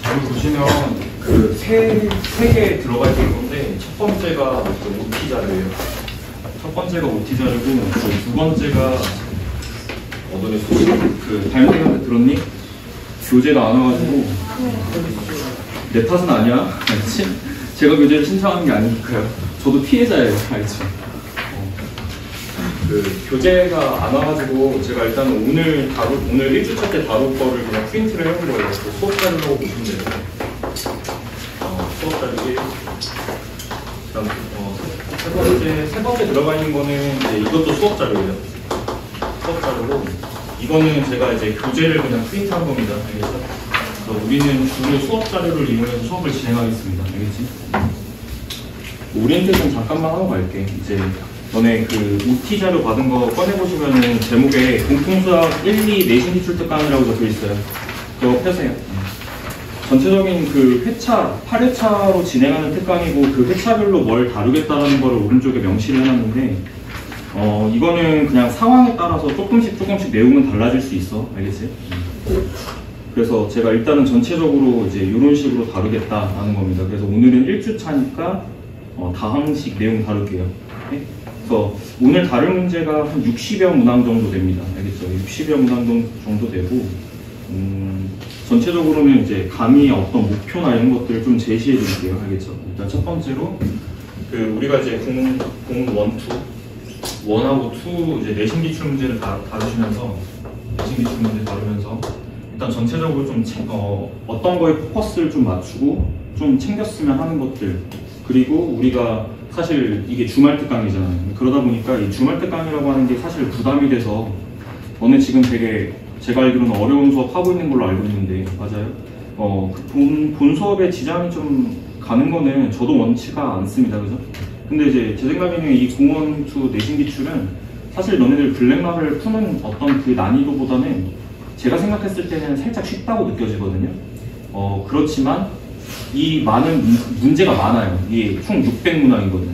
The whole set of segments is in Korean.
자료 보시면 그 세 개 들어가 있는 건데 첫 번째가 그 OT 자료예요. 첫 번째가 OT 자료고 두 번째가 너네 그 발명한테 들었니? 교재가 안 와가지고 내 탓은 아니야. 알지? 제가 교재를 신청하는 게 아니니까요. 저도 피해자예요. 알지? 그 교재가 안 와가지고 제가 일단은 오늘 1주차 때 다룰 거를 그냥 프린트를 해온 거예요. 그 수업 자료라고 보시면 돼요. 수업 자료 1. 그다음 세 번째 들어가 있는 거는 이제 이것도 수업 자료예요. 수업 자료고 이거는 제가 이제 교재를 그냥 프린트한 겁니다. 알겠죠? 그래서 우리는 주로 수업 자료를 이용해서 수업을 진행하겠습니다. 알겠지? 오리엔테이션 잠깐만 하고 갈게. 이제 너네 그 OT 자료 받은 거 꺼내보시면은 제목에 공통수학 1, 2 내신 기출 특강이라고 적혀 있어요. 그거 펴세요. 전체적인 그 회차, 8회차로 진행하는 특강이고 그 회차별로 뭘 다루겠다라는 거를 오른쪽에 명시를 해놨는데 이거는 그냥 상황에 따라서 조금씩 내용은 달라질 수 있어. 알겠지? 그래서 제가 일단은 전체적으로 이제 이런 식으로 다루겠다라는 겁니다. 그래서 오늘은 1주차니까 다항식 내용 다룰게요. 네? 그래서 오늘 다룰 문제가 한 60여 문항 정도 됩니다. 알겠죠? 60여 문항 정도 되고 전체적으로는 이제 강의의 어떤 목표나 이런 것들을 좀 제시해 드릴게요. 알겠죠? 일단 첫 번째로 그 우리가 이제 공 1하고 2 이제 내신 기출 문제를 다루시면서 내신 기출 문제 다루면서 일단 전체적으로 좀 어떤 거에 포커스를 좀 맞추고 좀 챙겼으면 하는 것들, 그리고 우리가 사실 이게 주말 특강이잖아요. 그러다 보니까 이 주말 특강이라고 하는 게 사실 부담이 돼서 너네 지금 되게 제가 알기로는 어려운 수업 하고 있는 걸로 알고 있는데 맞아요? 본 수업에 지장이 좀 가는 거는 저도 원치가 않습니다. 그죠? 근데 이제 제 생각에는 이 공원 2 내신 기출은 사실 너네들 블랙락을 푸는 어떤 그 난이도보다는 제가 생각했을 때는 살짝 쉽다고 느껴지거든요. 그렇지만 이 많은 문제가 많아요. 이게 총 600문항이거든.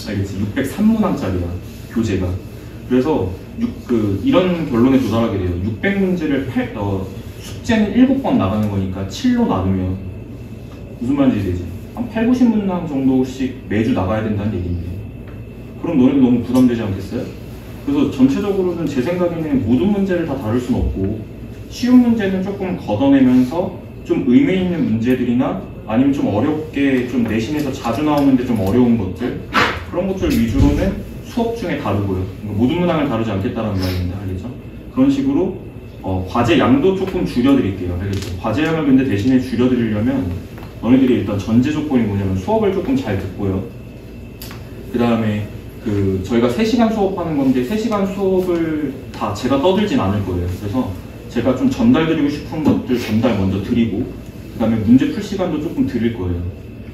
알겠지? 603문항짜리야 교재가. 그래서 이런 결론에 도달하게 돼요. 600문제를 숙제는 7번 나가는 거니까 7로 나누면 무슨 말인지 되지? 한 8, 90문항 정도씩 매주 나가야 된다는 얘기인데 그럼 너네도 너무 부담되지 않겠어요? 그래서 전체적으로는 제 생각에는 모든 문제를 다 다룰 수는 없고 쉬운 문제는 조금 걷어내면서 좀 의미 있는 문제들이나 아니면 좀 어렵게 좀 내신에서 자주 나오는데 좀 어려운 것들 그런 것들 위주로는 수업 중에 다루고요. 모든 문항을 다루지 않겠다는 말입니다. 알겠죠? 그런 식으로 과제 양도 조금 줄여드릴게요. 알겠죠? 과제 양을 근데 대신에 줄여드리려면 너네들이 일단 전제 조건이 뭐냐면 수업을 조금 잘 듣고요. 그 다음에 저희가 3시간 수업하는 건데 3시간 수업을 다 제가 떠들진 않을 거예요. 그래서 제가 좀 전달드리고 싶은 것들 전달 먼저 드리고 그 다음에 문제 풀 시간도 조금 드릴 거예요.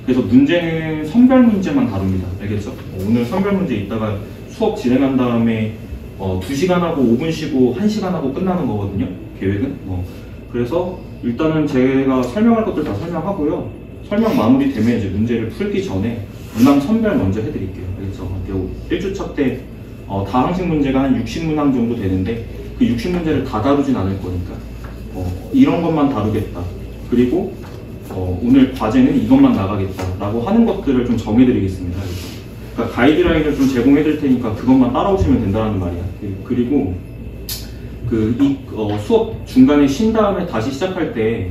그래서 문제는 선별 문제만 다룹니다. 알겠죠? 오늘 선별 문제 있다가 수업 진행한 다음에 2시간 하고 5분 쉬고 1시간 하고 끝나는 거거든요. 계획은. 그래서 일단은 제가 설명할 것들 다 설명하고요. 설명 마무리되면 이제 문제를 풀기 전에 문항 선별 먼저 해드릴게요. 알겠죠? 1주차 때 다항식 문제가 한 60문항 정도 되는데 그 60문제를 다 다루진 않을 거니까 이런 것만 다루겠다. 그리고 오늘 과제는 이것만 나가겠다 라고 하는 것들을 좀 정해드리겠습니다. 그러니까 가이드라인을 좀 제공해드릴 테니까 그것만 따라오시면 된다는 말이야. 그리고 수업 중간에 쉰 다음에 다시 시작할 때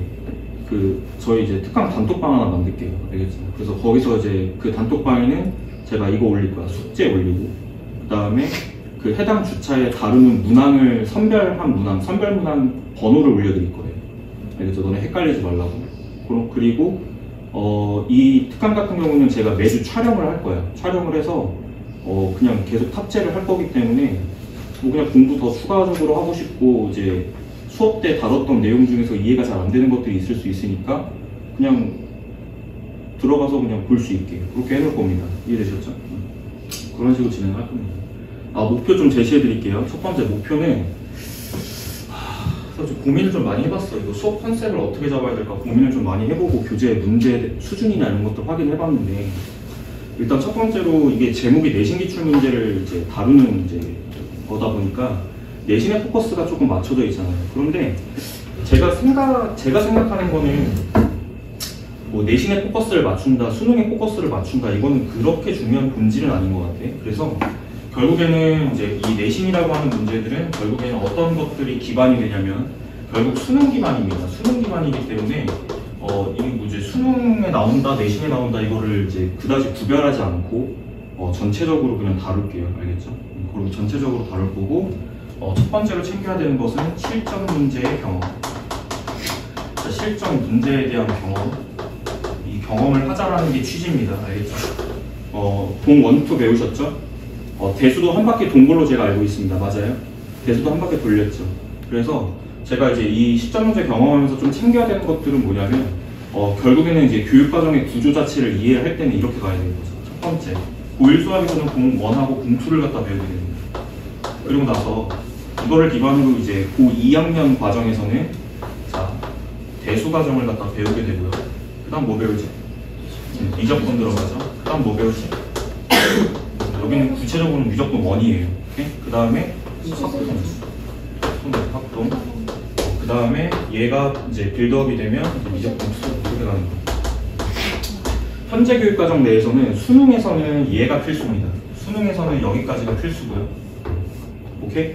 저희 이제 특강 단톡방 하나 만들게요. 알겠죠? 그래서 거기서 이제 그 단톡방에는 제가 이거 올릴 거야. 숙제 올리고 그 다음에 그 해당 주차에 다루는 문항을 선별 문항 번호를 올려드릴 거예요. 알겠죠? 너네 헷갈리지 말라고. 그리고 이 특강 같은 경우는 제가 매주 촬영을 할 거예요. 촬영을 해서 그냥 계속 탑재를 할 거기 때문에 그냥 공부 더 추가적으로 하고 싶고 이제 수업 때 다뤘던 내용 중에서 이해가 잘 안 되는 것들이 있을 수 있으니까 그냥 들어가서 그냥 볼 수 있게 그렇게 해놓을 겁니다. 이해되셨죠? 그런 식으로 진행할 겁니다. 목표 좀 제시해 드릴게요. 첫 번째 목표는 사실 고민을 좀 많이 해봤어. 이거 수업 컨셉을 어떻게 잡아야 될까 고민을 좀 많이 해보고 교재 문제 수준이나 이런 것도 확인해봤는데 일단 첫 번째로 이게 제목이 내신 기출 문제를 이제 다루는 이제 거다 보니까 내신의 포커스가 조금 맞춰져 있잖아요. 그런데 제가 생각하는 거는 뭐 내신에 포커스를 맞춘다, 수능에 포커스를 맞춘다, 이거는 그렇게 중요한 본질은 아닌 것 같아. 그래서 결국에는 이제 이 내신이라고 하는 문제들은 결국에는 어떤 것들이 기반이 되냐면 결국 수능 기반입니다. 수능 기반이기 때문에 이 문제 수능에 나온다, 내신에 나온다 이거를 이제 그다지 구별하지 않고 전체적으로 그냥 다룰게요. 알겠죠? 그리고 전체적으로 다룰 거고 첫 번째로 챙겨야 되는 것은 실전 문제의 경험. 자, 실전 문제에 대한 경험. 이 경험을 하자라는 게 취지입니다. 알겠죠? 동 원투 배우셨죠? 대수도 한 바퀴 돈 걸로 제가 알고 있습니다. 맞아요? 대수도 한 바퀴 돌렸죠. 그래서 제가 이제 이 실전 문제 경험하면서 좀 챙겨야 되는 것들은 뭐냐면 결국에는 이제 교육과정의 구조 자체를 이해를 할 때는 이렇게 가야 되는 거죠. 첫 번째, 고1 수학에서는 공1하고 공2를 갖다 배우게 됩니다. 그리고 나서 이거를 기반으로 이제 고2학년 과정에서는 자, 대수 과정을 갖다 배우게 되고요. 그 다음 뭐 배우지? 미적분 들어가죠. 그 다음 뭐 배우지? 여기는 구체적으로 무조건 원이에요. 그 다음에 합동. 그 다음에 얘가 이제 빌드업이 되면 미적분 수업 이렇게 가는 거예요. 현재 교육과정 내에서는 수능에서는 얘가 필수입니다. 수능에서는 여기까지가 필수고요. 오케이?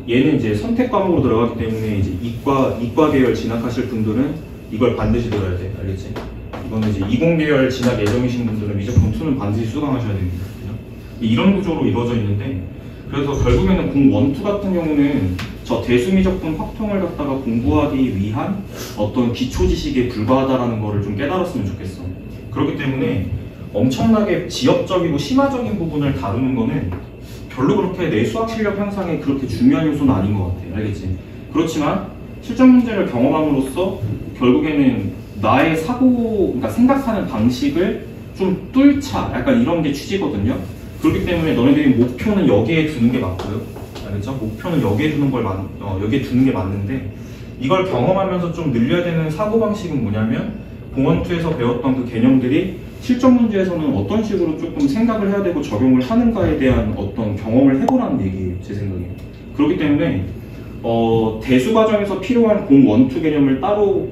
얘는 이제 선택 과목으로 들어가기 때문에 이제 이과 계열 진학하실 분들은 이걸 반드시 들어야 돼. 알겠지? 이거는 이제 이공계열 진학 예정이신 분들은 미적분 2는 반드시 수강하셔야 됩니다. 그죠? 이런 구조로 이루어져 있는데 그래서 결국에는 공1, 2 같은 경우는 저 대수미적분 확통을 갖다가 공부하기 위한 어떤 기초 지식에 불과하다라는 거를 좀 깨달았으면 좋겠어. 그렇기 때문에 엄청나게 지역적이고 심화적인 부분을 다루는 거는 별로 그렇게 내 수학 실력 향상에 그렇게 중요한 요소는 아닌 것 같아. 알겠지? 그렇지만 실전 문제를 경험함으로써 결국에는 나의 그러니까 생각하는 방식을 좀 뚫자. 약간 이런 게 취지거든요. 그렇기 때문에 너네들이 목표는 여기에 두는 게 맞고요. 알겠죠? 목표는 여기에 두는 여기에 두는 게 맞는데 이걸 경험하면서 좀 늘려야 되는 사고방식은 뭐냐면 공원2에서 배웠던 그 개념들이 실전 문제에서는 어떤 식으로 조금 생각을 해야 되고 적용을 하는가에 대한 어떤 경험을 해보라는 얘기예요. 제 생각에. 그렇기 때문에 대수 과정에서 필요한 공1, 2 개념을 따로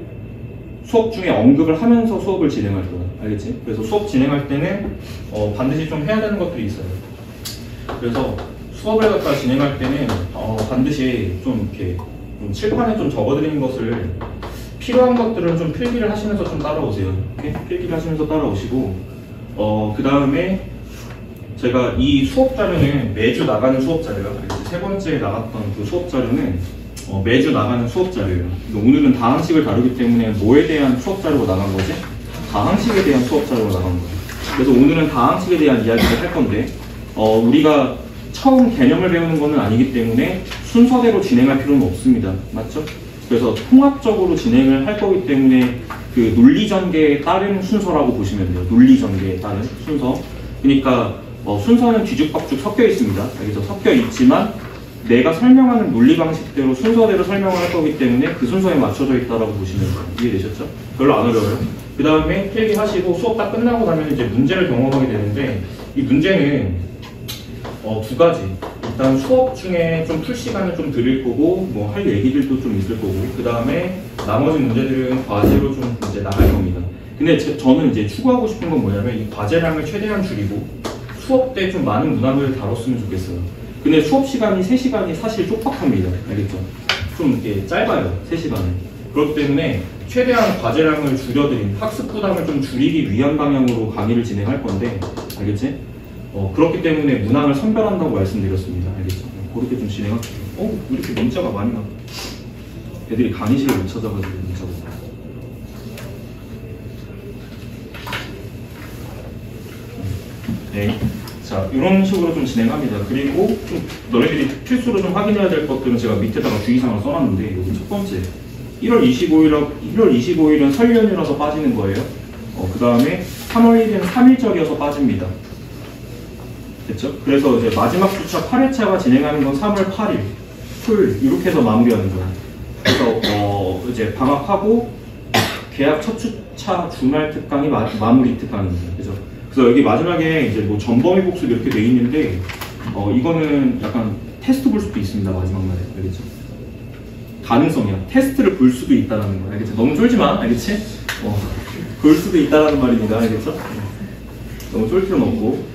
수업 중에 언급을 하면서 수업을 진행할 거야. 알겠지? 그래서 수업 진행할 때는 반드시 좀 해야 되는 것들이 있어요. 그래서 수업을 갖다 진행할 때는 반드시 좀 이렇게 좀 칠판에 좀 적어드리는 것을 필요한 것들은 좀 필기를 하시면서 좀 따라오세요. 오케이? 필기를 하시면서 따라오시고 그 다음에 제가 이 수업 자료는 매주 나가는 수업 자료예요. 세 번째 나갔던 그 수업 자료는 매주 나가는 수업 자료예요. 오늘은 다항식을 다루기 때문에 뭐에 대한 수업 자료가 나간 거지? 다항식에 대한 수업 자료가 나간 거예요. 그래서 오늘은 다항식에 대한 이야기를 할 건데 우리가 처음 개념을 배우는 것은 아니기 때문에 순서대로 진행할 필요는 없습니다. 맞죠? 그래서 통합적으로 진행을 할 거기 때문에 그 논리전개에 따른 순서라고 보시면 돼요. 논리전개에 따른 순서. 그러니까 순서는 뒤죽박죽 섞여 있습니다. 알겠죠? 섞여 있지만 내가 설명하는 논리 방식대로 순서대로 설명을 할 거기 때문에 그 순서에 맞춰져 있다라고 보시면 돼요. 이해되셨죠? 별로 안 어려워요. 그 다음에 필기하시고 수업 다 끝나고 나면 이제 문제를 경험하게 되는데 이 문제는 두 가지. 일단 수업 중에 좀 풀 시간을 좀 드릴 거고 뭐 할 얘기들도 좀 있을 거고 그 다음에 나머지 문제들은 과제로 좀 이제 나갈 겁니다. 근데 저는 이제 추구하고 싶은 건 뭐냐면 이 과제량을 최대한 줄이고 수업 때 좀 많은 문항을 다뤘으면 좋겠어요. 근데 수업 시간이 3시간이 사실 쪽박합니다. 알겠죠? 좀 이렇게 짧아요. 3시간은. 그렇기 때문에 최대한 과제량을 줄여드린 학습 부담을 좀 줄이기 위한 방향으로 강의를 진행할 건데 알겠지? 그렇기 때문에 문항을 선별한다고 말씀드렸습니다. 알겠죠? 그렇게 좀 진행할게요. 왜 이렇게 문자가 많이 나? 애들이 강의실을 못 찾아가지고 문자가. 네. 자, 이런 식으로 좀 진행합니다. 그리고 좀 너네들이 필수로 좀 확인해야 될 것들은 제가 밑에다가 주의사항을 써놨는데 여기 첫 번째 1월 25일은 설 연휴라서 빠지는 거예요. 그 다음에 3월 1일은 3일절이어서 빠집니다. 됐죠? 그래서 이제 마지막 주차 8회차가 진행하는 건 3월 8일, 토요일 이렇게 해서 마무리하는 거예요. 그래서 이제 방학하고 개학 첫 주차 주말 특강이 마무리 특강입니다. 그죠? 그래서 여기 마지막에 이제 뭐 전범위 복습 이렇게 돼 있는데 이거는 약간 테스트 볼 수도 있습니다. 마지막 날에. 알겠죠? 가능성이야. 테스트를 볼 수도 있다라는 거야. 알겠지? 너무 쫄지 마. 알겠지? 볼 수도 있다라는 말입니다. 알겠죠? 너무 쫄 필요는 없고.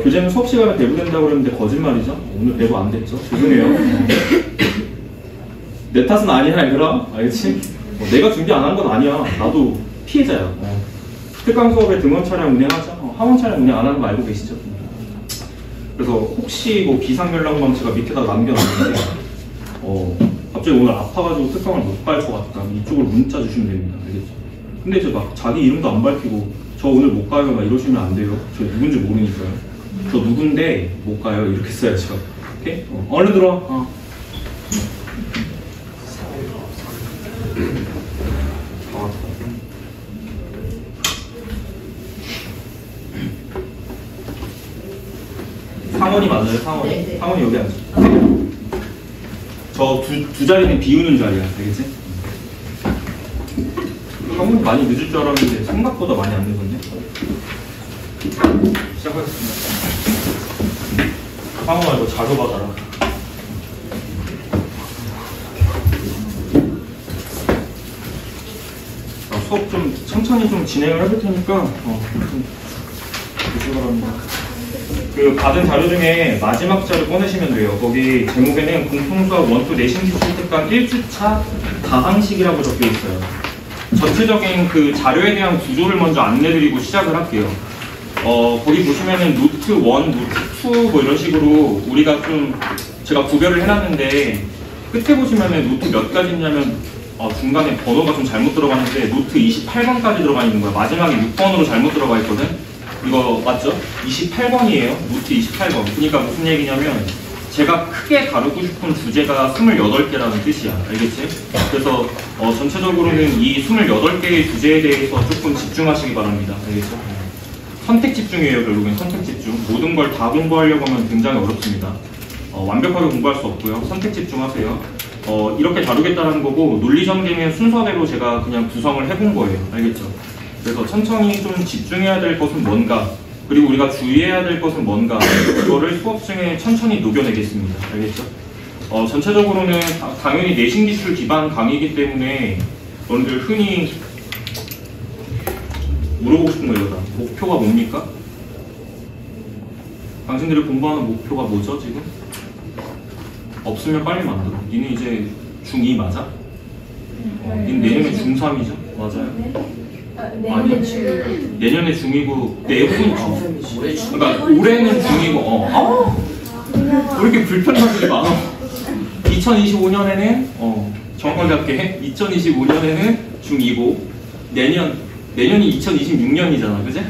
교재는 수업 시간에 배부된다고 그러는데 거짓말이죠? 오늘 배부 안 됐죠? 죄송해요. 내 탓은 아니야, 얘들아. 알겠지? 내가 준비 안 한 건 아니야. 나도 피해자야. 특강 수업에 등원 차량 운행하자. 하원 차량 운행 안 하는 거 알고 계시죠? 그래서 혹시 뭐 비상 연락망 제가 밑에다 남겨놨는데 갑자기 오늘 아파가지고 특강을 못 갈 것 같다. 이쪽으로 문자 주시면 됩니다. 알겠죠? 근데 이제 막 자기 이름도 안 밝히고 저 오늘 못 가요 막 이러시면 안 돼요. 저 누군지 모르니까요. 저 누군데 못 가요 이렇게 써야죠. 오케이? 얼른 들어와. 상원이 맞아요, 상원. 네. 상원이 여기 앉아. 저 두 자리는 비우는 자리야, 알겠지? 상원이 많이 늦을 줄 알았는데 생각보다 많이 안 늦었네. 시작하겠습니다. 상원아, 이거 자료 받아라. 수업 좀 천천히 좀 진행을 해볼 테니까 좀 보시기 바랍니다. 그 받은 자료 중에 마지막 자료 꺼내시면 돼요. 거기 제목에는 공통수학 원투 내신 기술 특강 1주차 다항식이라고 적혀 있어요. 전체적인 그 자료에 대한 구조를 먼저 안내드리고 시작을 할게요. 거기 보시면은 노트 1, 노트 2 뭐 이런 식으로 우리가 좀 제가 구별을 해놨는데 끝에 보시면은 노트 몇 가지 있냐면 중간에 번호가 좀 잘못 들어가는데 노트 28번까지 들어가 있는 거야. 마지막에 6번으로 잘못 들어가 있거든. 이거 맞죠? 28번이에요. 노트 28번. 그러니까 무슨 얘기냐면 제가 크게 다루고 싶은 주제가 28개라는 뜻이야. 알겠지? 그래서 전체적으로는 이 28개의 주제에 대해서 조금 집중하시기 바랍니다. 알겠죠? 선택 집중이에요. 결국엔 선택 집중. 모든 걸 다 공부하려고 하면 굉장히 어렵습니다. 완벽하게 공부할 수 없고요. 선택 집중하세요. 이렇게 다루겠다는 거고 논리전개는 순서대로 제가 그냥 구성을 해본 거예요. 알겠죠? 그래서 천천히 좀 집중해야 될 것은 뭔가, 그리고 우리가 주의해야 될 것은 뭔가, 그거를 수업 중에 천천히 녹여내겠습니다. 알겠죠? 전체적으로는 당연히 내신기술 기반 강의이기 때문에 여러분들 흔히 물어보고 싶은 거예요. 다. 목표가 뭡니까? 당신들이 공부하는 목표가 뭐죠, 지금? 없으면 빨리 만들어. 니네 이제 중2 맞아? 니네 내년에 중3이죠? 맞아요? 아니, 내년에 중2고 내후는 중3이지. 그러니까 올해는 중2고 왜 이렇게 불편한 마 2025년에는 정확하게 할게. 2025년에는 중2고 내년이 2026년이잖아, 그지?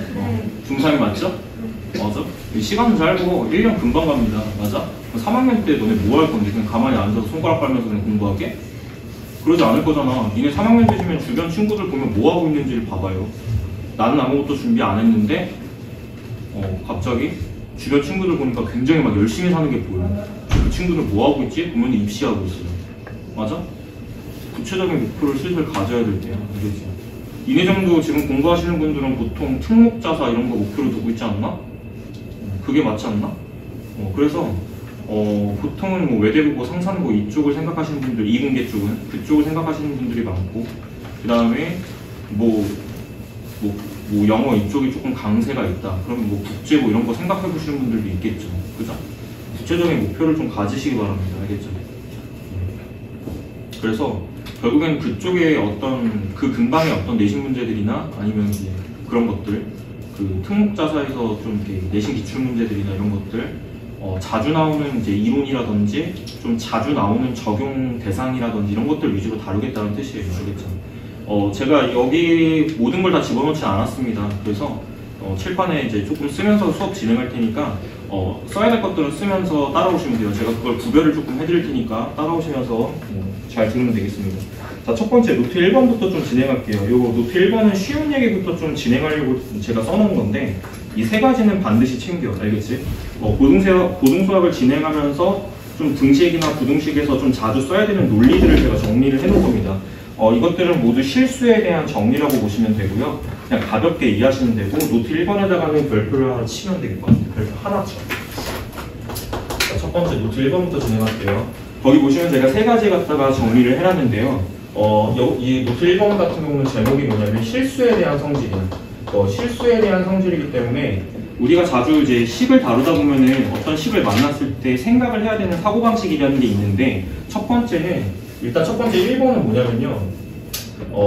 중3이 맞죠? 맞아. 시간은 짧고 1년 금방 갑니다. 맞아? 3학년 때 너네 뭐 할 건데? 그냥 가만히 앉아서 손가락 빨면서 그냥 공부하게? 그러지 않을 거잖아. 니네 3학년 되시면 주변 친구들 보면 뭐 하고 있는지를 봐봐요. 나는 아무것도 준비 안 했는데 갑자기 주변 친구들 보니까 굉장히 막 열심히 사는 게 보여. 그 친구들 뭐 하고 있지? 보면 입시하고 있어요. 맞아? 구체적인 목표를 슬슬 가져야 될 때야. 알겠지? 이네 정도 지금 공부하시는 분들은 보통 특목자사 이런 거 목표로 두고 있지 않나? 그게 맞지 않나? 그래서 보통은 뭐 외대국어, 상산고 이쪽을 생각하시는 분들, 이공계 쪽은 그쪽을 생각하시는 분들이 많고, 그 다음에 뭐 영어 이쪽이 조금 강세가 있다. 그러면 뭐 국제 뭐 이런 거 생각해 보시는 분들도 있겠죠. 그죠? 구체적인 목표를 좀 가지시기 바랍니다. 알겠죠? 그래서 결국엔 그쪽에 어떤 그 근방의 어떤 내신 문제들이나 아니면 이제 그런 것들, 그 특목자사에서 좀 이렇게 내신 기출 문제들이나 이런 것들, 자주 나오는 이제 이론이라든지 좀 자주 나오는 적용 대상이라든지 이런 것들 위주로 다루겠다는 뜻이에요. 알겠죠? 제가 여기 모든 걸 다 집어넣지 않았습니다. 그래서 칠판에 이제 조금 쓰면서 수업 진행할 테니까 써야 될 것들은 쓰면서 따라오시면 돼요. 제가 그걸 구별을 조금 해드릴 테니까 따라오시면서 잘 들으면 되겠습니다. 자, 첫 번째 노트 1번부터 좀 진행할게요. 요거 노트 1번은 쉬운 얘기부터 좀 진행하려고 제가 써놓은 건데 이 세 가지는 반드시 챙겨. 알겠지? 고등수학을 진행하면서 좀 등식이나 부등식에서 좀 자주 써야 되는 논리들을 제가 정리를 해놓은 겁니다. 이것들은 모두 실수에 대한 정리라고 보시면 되고요. 그냥 가볍게 이해하시면 되고 노트 1번에다가는 별표를 하나 치면 될 것 같아요. 별표 하나 쳐. 자, 첫 번째 노트 1번부터 진행할게요. 거기 보시면 제가 세 가지 갖다가 정리를 해놨는데요. 이 노트 1번 같은 경우는 제목이 뭐냐면 실수에 대한 성질이에요. 실수에 대한 성질이기 때문에 우리가 자주 이제 식을 다루다 보면은 어떤 식을 만났을 때 생각을 해야 되는 사고방식이라는 게 있는데, 일단 첫 번째 1번은 뭐냐면요.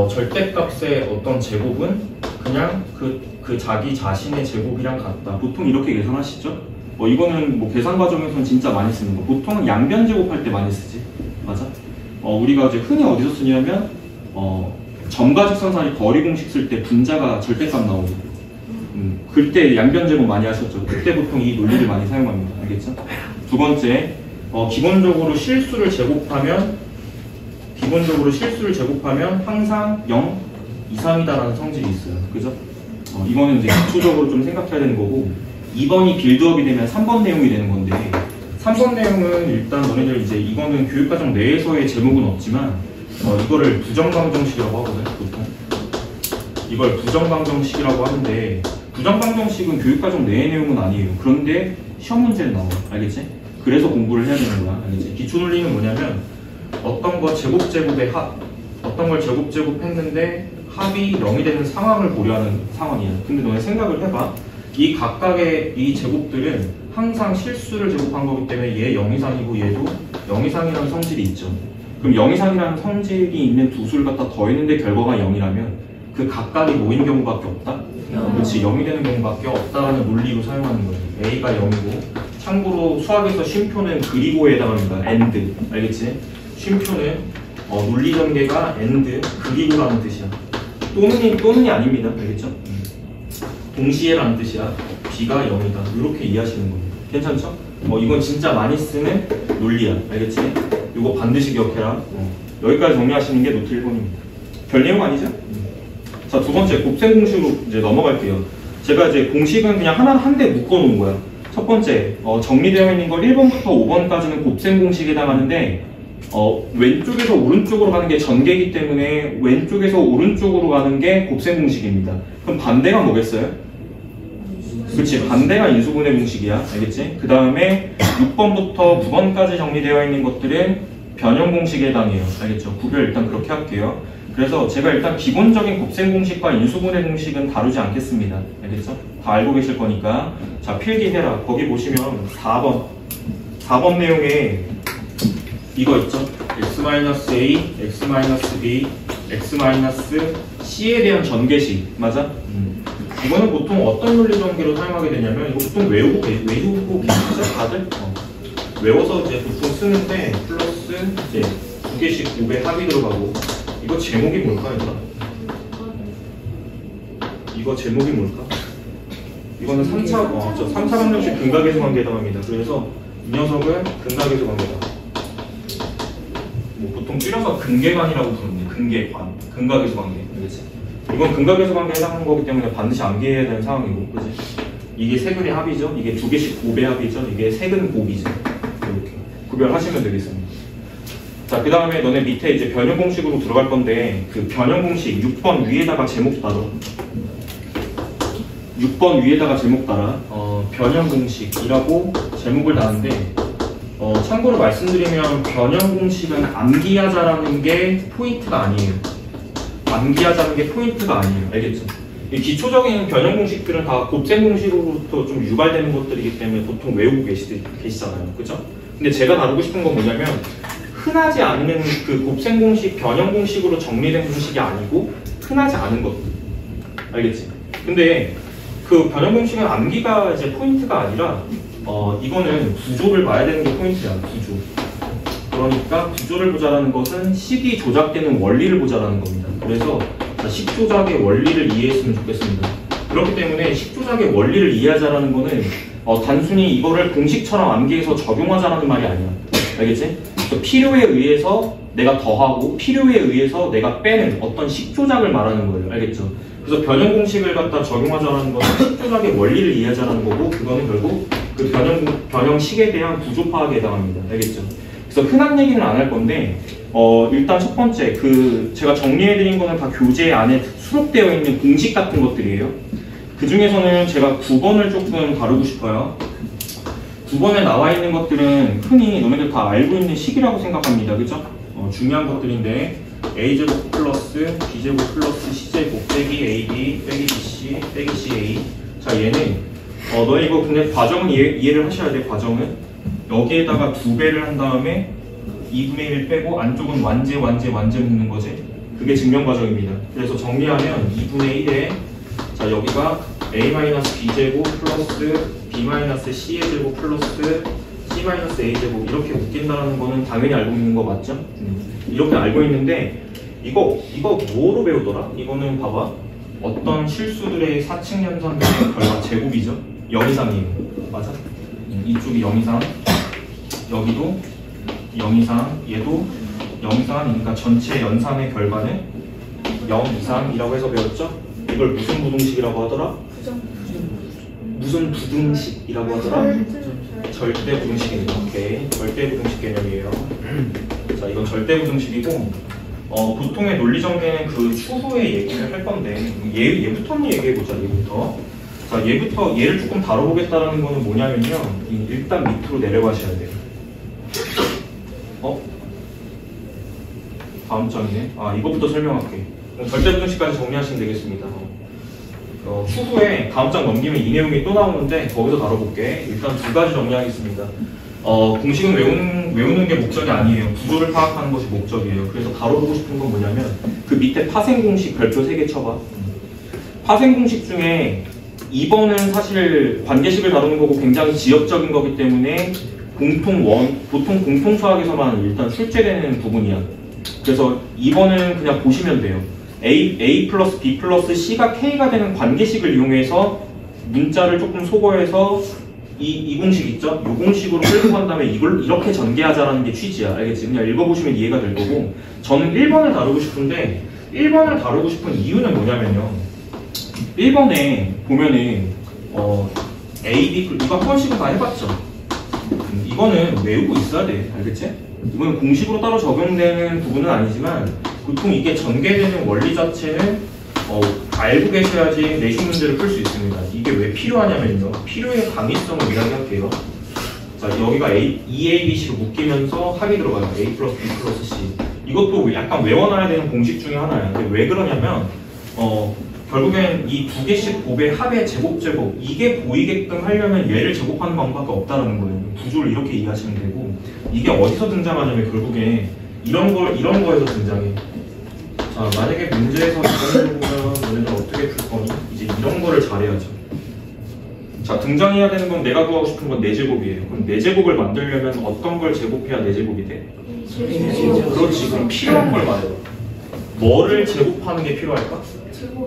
절대값의 어떤 제곱은 그냥 그 자기 자신의 제곱이랑 같다. 보통 이렇게 계산하시죠? 이거는 뭐 계산 과정에서는 진짜 많이 쓰는 거. 보통은 양변 제곱할 때 많이 쓰지. 맞아? 우리가 이제 흔히 어디서 쓰냐면, 점과 직선 사이 거리 공식 쓸 때 분자가 절대값 나오고, 그때 양변 제곱 많이 하셨죠. 그때 보통 이 논리를 많이 사용합니다. 알겠죠? 두 번째, 기본적으로 실수를 제곱하면 항상 0 이상이다라는 성질이 있어요. 그죠? 이거는 이제 기초적으로 좀 생각해야 되는 거고, 2번이 빌드업이 되면 3번 내용이 되는 건데, 3번 내용은 일단 너네들 이제 이거는 교육과정 내에서의 제목은 없지만, 이거를 부정방정식이라고 하거든, 보통. 이걸 부정방정식이라고 하는데, 부정방정식은 교육과정 내의 내용은 아니에요. 그런데 시험 문제는 나와. 알겠지? 그래서 공부를 해야 되는 거야. 알겠지? 기초 논리는 뭐냐면, 어떤 걸 제곱제곱의 합, 어떤 걸 제곱제곱했는데 합이 0이 되는 상황을 고려하는 상황이야. 근데 너네 생각을 해봐. 이 각각의 이 제곱들은 항상 실수를 제곱한 거기 때문에 얘 0 이상이고 얘도 0 이상이라는 성질이 있죠. 그럼 0 이상이라는 성질이 있는 두 수를 갖다 더했는데 결과가 0이라면 그 각각이 뭐인 경우밖에 없다? 그렇지, 0이 되는 경우밖에 없다라는 논리로 사용하는 거예요. A가 0이고, 참고로 수학에서 쉼표는 그리고에 해당합니다. and. 알겠지? 쉼표는 논리 전개가 and, 그리고라는 뜻이야. 또는이 아닙니다. 알겠죠? 동시에라는 뜻이야. B가 0이다. 이렇게 이해하시는 겁니다. 괜찮죠? 이건 진짜 많이 쓰는 논리야. 알겠지? 이거 반드시 기억해라. 여기까지 정리하시는 게 노트 1번입니다. 별 내용 아니죠? 자, 두 번째 곱셈 공식으로 이제 넘어갈게요. 제가 이제 공식은 그냥 한 대 묶어 놓은 거야. 첫 번째, 정리되어 있는 걸 1번부터 5번까지는 곱셈 공식에 해당하는데, 왼쪽에서 오른쪽으로 가는 게 전개이기 때문에 왼쪽에서 오른쪽으로 가는 게 곱셈 공식입니다. 그럼 반대가 뭐겠어요? 그렇지, 반대가 인수분해 공식이야. 알겠지? 그 다음에 6번부터 9번까지 정리되어 있는 것들은 변형 공식에 해당해요. 알겠죠? 구별 일단 그렇게 할게요. 그래서 제가 일단 기본적인 곱셈 공식과 인수분해 공식은 다루지 않겠습니다. 알겠죠? 다 알고 계실 거니까. 자, 필기해라. 거기 보시면 4번 내용에 이거 있죠? x-a, x-b, x-c에 대한 전개식. 맞아? 이거는 보통 어떤 논리 전개로 사용하게 되냐면, 이거 보통 외우고 계시죠? 다들? 외워서 이제 보통 쓰는데, 플러스 이제 2개씩 5배 합이 들어가고, 이거 제목이 뭘까, 얘들아? 이거 제목이 뭘까? 이거는 3차 방정식 근각계수 관계에 해당합니다. 그래서 이 녀석은 근각계수 관계다. 뭐 보통 줄여서 근계관이라고 부르는데, 근각계수 관계. 알겠지? 이건 근각계수 관계에 해당하는 거기 때문에 반드시 암기해야 되는 상황이고, 그지? 이게 세근의 합이죠? 이게 2개씩 5배 합이죠? 이게 세근 곱이죠? 이렇게 구별하시면 되겠습니다. 자, 그 다음에 너네 밑에 이제 변형 공식으로 들어갈 건데, 그 변형 공식 6번 위에다가 제목 따라. 6번 위에다가 제목 따라. 변형 공식이라고 제목을 다는데, 참고로 말씀드리면 변형 공식은 암기하자라는 게 포인트가 아니에요. 암기하자는 게 포인트가 아니에요. 알겠죠? 이 기초적인 변형 공식들은 다 곱셈 공식으로부터 좀 유발되는 것들이기 때문에 보통 외우고 계시잖아요. 그죠? 근데 제가 다루고 싶은 건 뭐냐면, 흔하지 않는 그 곱셈 공식, 변형 공식으로 정리된 공식이 아니고 흔하지 않은 것들. 알겠지? 근데 그 변형 공식은 암기가 이제 포인트가 아니라 이거는 구조를 봐야 되는 게 포인트야. 구조. 그러니까 구조를 보자라는 것은 식이 조작되는 원리를 보자라는 겁니다. 그래서 식 조작의 원리를 이해했으면 좋겠습니다. 그렇기 때문에 식 조작의 원리를 이해하자라는 거는 단순히 이거를 공식처럼 암기해서 적용하자라는 말이 아니야. 알겠지? 필요에 의해서 내가 더하고 필요에 의해서 내가 빼는 어떤 식 조작을 말하는 거예요. 알겠죠? 그래서 변형 공식을 갖다 적용하자는 것은 식 조작의 원리를 이해하자는 거고, 그거는 결국 그 변형식에 대한 구조 파악에 해당합니다. 알겠죠? 그래서 흔한 얘기는 안 할 건데, 일단 첫 번째, 제가 정리해드린 거는 다 교재 안에 수록되어 있는 공식 같은 것들이에요. 그 중에서는 제가 9번을 조금 다루고 싶어요. 두 번에 나와 있는 것들은 흔히 너네들 다 알고 있는 식이라고 생각합니다. 그죠? 중요한 것들인데 a제곱 플러스 b제곱 플러스 c제곱 빼기 ab 빼기 bc 빼기 ca. 자, 얘는 너네 이거 근데 과정은 이해를 하셔야 돼. 과정은 여기에다가 2배를 한 다음에 2분의 1 빼고 안쪽은 완제 묶는 거지. 그게 증명 과정입니다. 그래서 정리하면 2분의 1에 자, 여기가 a-b제곱 플러스 b-c의 제곱 플러스 c-a제곱 이렇게 묶인다는 거는 당연히 알고 있는 거 맞죠? 이렇게 알고 있는데 이거 뭐로 배우더라? 이거는 봐봐. 어떤 실수들의 사칙 연산의 결과 제곱이죠? 0 이상이에요. 맞아? 이쪽이 0 이상, 여기도 0 이상, 얘도 0 이상이니까 전체 연산의 결과는 0 이상이라고 해서 배웠죠? 이걸 무슨 부등식이라고 하더라? 무슨 부등식이라고 하더라? 절대 부등식입니다. 오케이. 절대 부등식 개념이에요. 자, 이건 절대 부등식이고, 보통의 논리 전개는 그 추후에 얘기를 할 건데, 얘부터 한번 얘기해보자, 얘부터. 자, 얘를 조금 다뤄보겠다는 거는 뭐냐면요. 일단 밑으로 내려가셔야 돼요. 다음 장이네. 이것부터 설명할게. 절대 부등식까지 정리하시면 되겠습니다. 추후에 다음 장 넘기면 이 내용이 또 나오는데 거기서 다뤄볼게. 일단 2가지 정리하겠습니다. 공식은 외우는 게 목적이 아니에요. 구조를 파악하는 것이 목적이에요. 그래서 다뤄보고 싶은 건 뭐냐면 그 밑에 파생 공식 별표 3개 쳐봐. 파생 공식 중에 2번은 사실 관계식을 다루는 거고 굉장히 지역적인 거기 때문에 보통 공통 수학에서만 일단 출제되는 부분이야. 그래서 2번은 그냥 보시면 돼요. A 플러스 B 플러스 C가 K가 되는 관계식을 이용해서 문자를 조금 소거해서 이 공식 있죠? 이 공식으로 끌고 간 다음에 이걸 이렇게 전개하자라는 게 취지야. 알겠지? 그냥 읽어보시면 이해가 될 거고, 저는 1번을 다루고 싶은데 1번을 다루고 싶은 이유는 뭐냐면요. 1번에 보면은 A, B 이거 한 번씩은 다 해봤죠? 이거는 외우고 있어야 돼. 알겠지? 이거는 공식으로 따로 적용되는 부분은 아니지만 보통 이게 전개되는 원리 자체는 알고 계셔야지 내신 문제를 풀 수 있습니다. 이게 왜 필요하냐면요. 필요의 강의성을 이야기할게요. 자, 여기가 EABC로 묶이면서 합이 들어가요. A 플러스 B 플러스 C. 이것도 약간 외워놔야 되는 공식 중에 하나예요. 근데 왜 그러냐면 결국엔 이 2개씩 곱의 합의 제곱 이게 보이게끔 하려면 얘를 제곱하는 방법밖에 없다는 거예요. 구조를 이렇게 이해하시면 되고, 이게 어디서 등장하냐면 결국에 이런 거에서 등장해. 자, 만약에 문제에서 이런 걸 보면 너네들 어떻게 풀 거니? 이제 이런 거를 잘해야죠. 자, 등장해야 되는 건 내가 구하고 싶은 건 4제곱이에요. 그럼 4제곱을 만들려면 어떤 걸 제곱해야 4제곱이 돼? 그렇지. 그럼 필요한 걸 말해봐. 뭐를 제곱하는 게 필요할까?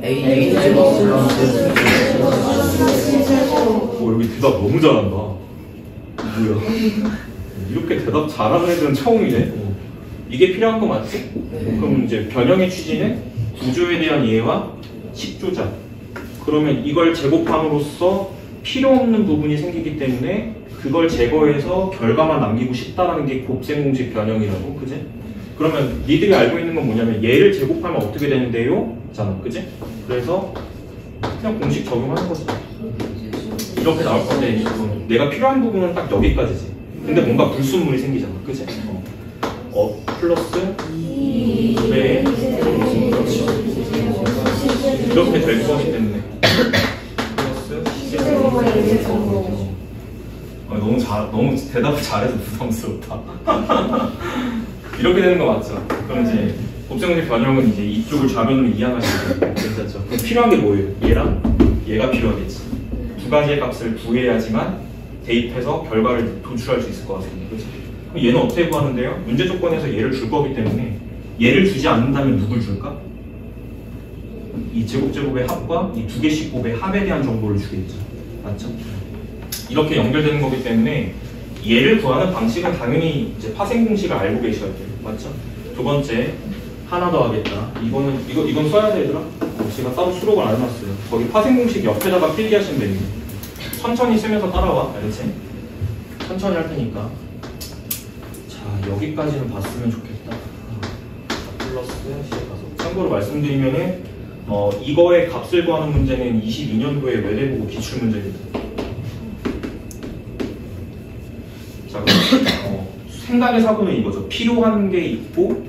A 제곱 플러스 여기 대답 너무 잘한다. 뭐야? 이렇게 대답 잘하는 애들은 처음이네. 이게 필요한 거 맞지? 그럼 이제 변형의 취지는 구조에 대한 이해와 식조작. 그러면 이걸 제곱함으로써 필요 없는 부분이 생기기 때문에 그걸 제거해서 결과만 남기고 싶다라는 게 곱셈 공식 변형이라고, 그지? 그러면 니들이 알고 있는 건 뭐냐면 얘를 제곱하면 어떻게 되는데요? 잖아, 그지? 그래서 그냥 공식 적용하는 거지. 이렇게 나올 건데 내가 필요한 부분은 딱 여기까지지. 근데 뭔가 불순물이 생기잖아, 그지? 플러스 2배 이렇게 될 거기 때문에 플러스 너무 대답을 잘해서 부담스럽다. 이렇게 되는 거 맞죠? 그럼 이제 곱셈공식 변형은 이제 이쪽을 좌면으로 이항하시면 괜찮죠? 그럼 필요한 게 뭐예요? 얘랑 얘가 필요하겠지. 두 가지의 값을 구해야지만 대입해서 결과를 도출할 수 있을 것 같습니다. 그렇죠? 그럼 얘는 어떻게 구하는데요? 문제 조건에서 얘를 줄 거기 때문에 얘를 주지 않는다면 누굴 줄까? 이 제곱제곱의 합과 이 2개씩 곱의 합에 대한 정보를 주겠죠. 맞죠? 이렇게 연결되는 거기 때문에 얘를 구하는 방식은 당연히 이제 파생 공식을 알고 계셔야 돼요. 맞죠? 두 번째, 하나 더 하겠다. 이건 써야 돼, 얘들아. 제가 따로 수록을 안 해놨어요. 거기 파생 공식 옆에다가 필기하시면 됩니다. 천천히 쓰면서 따라와. 알겠지? 천천히 할 테니까. 자, 여기까지는 봤으면 좋겠다. 플러스 C에 가서. 참고로 말씀드리면은 이거의 값을 구하는 문제는 22년도에 외래보고 기출문제입니다. 생각의 사고는 이거죠. 필요한 게 있고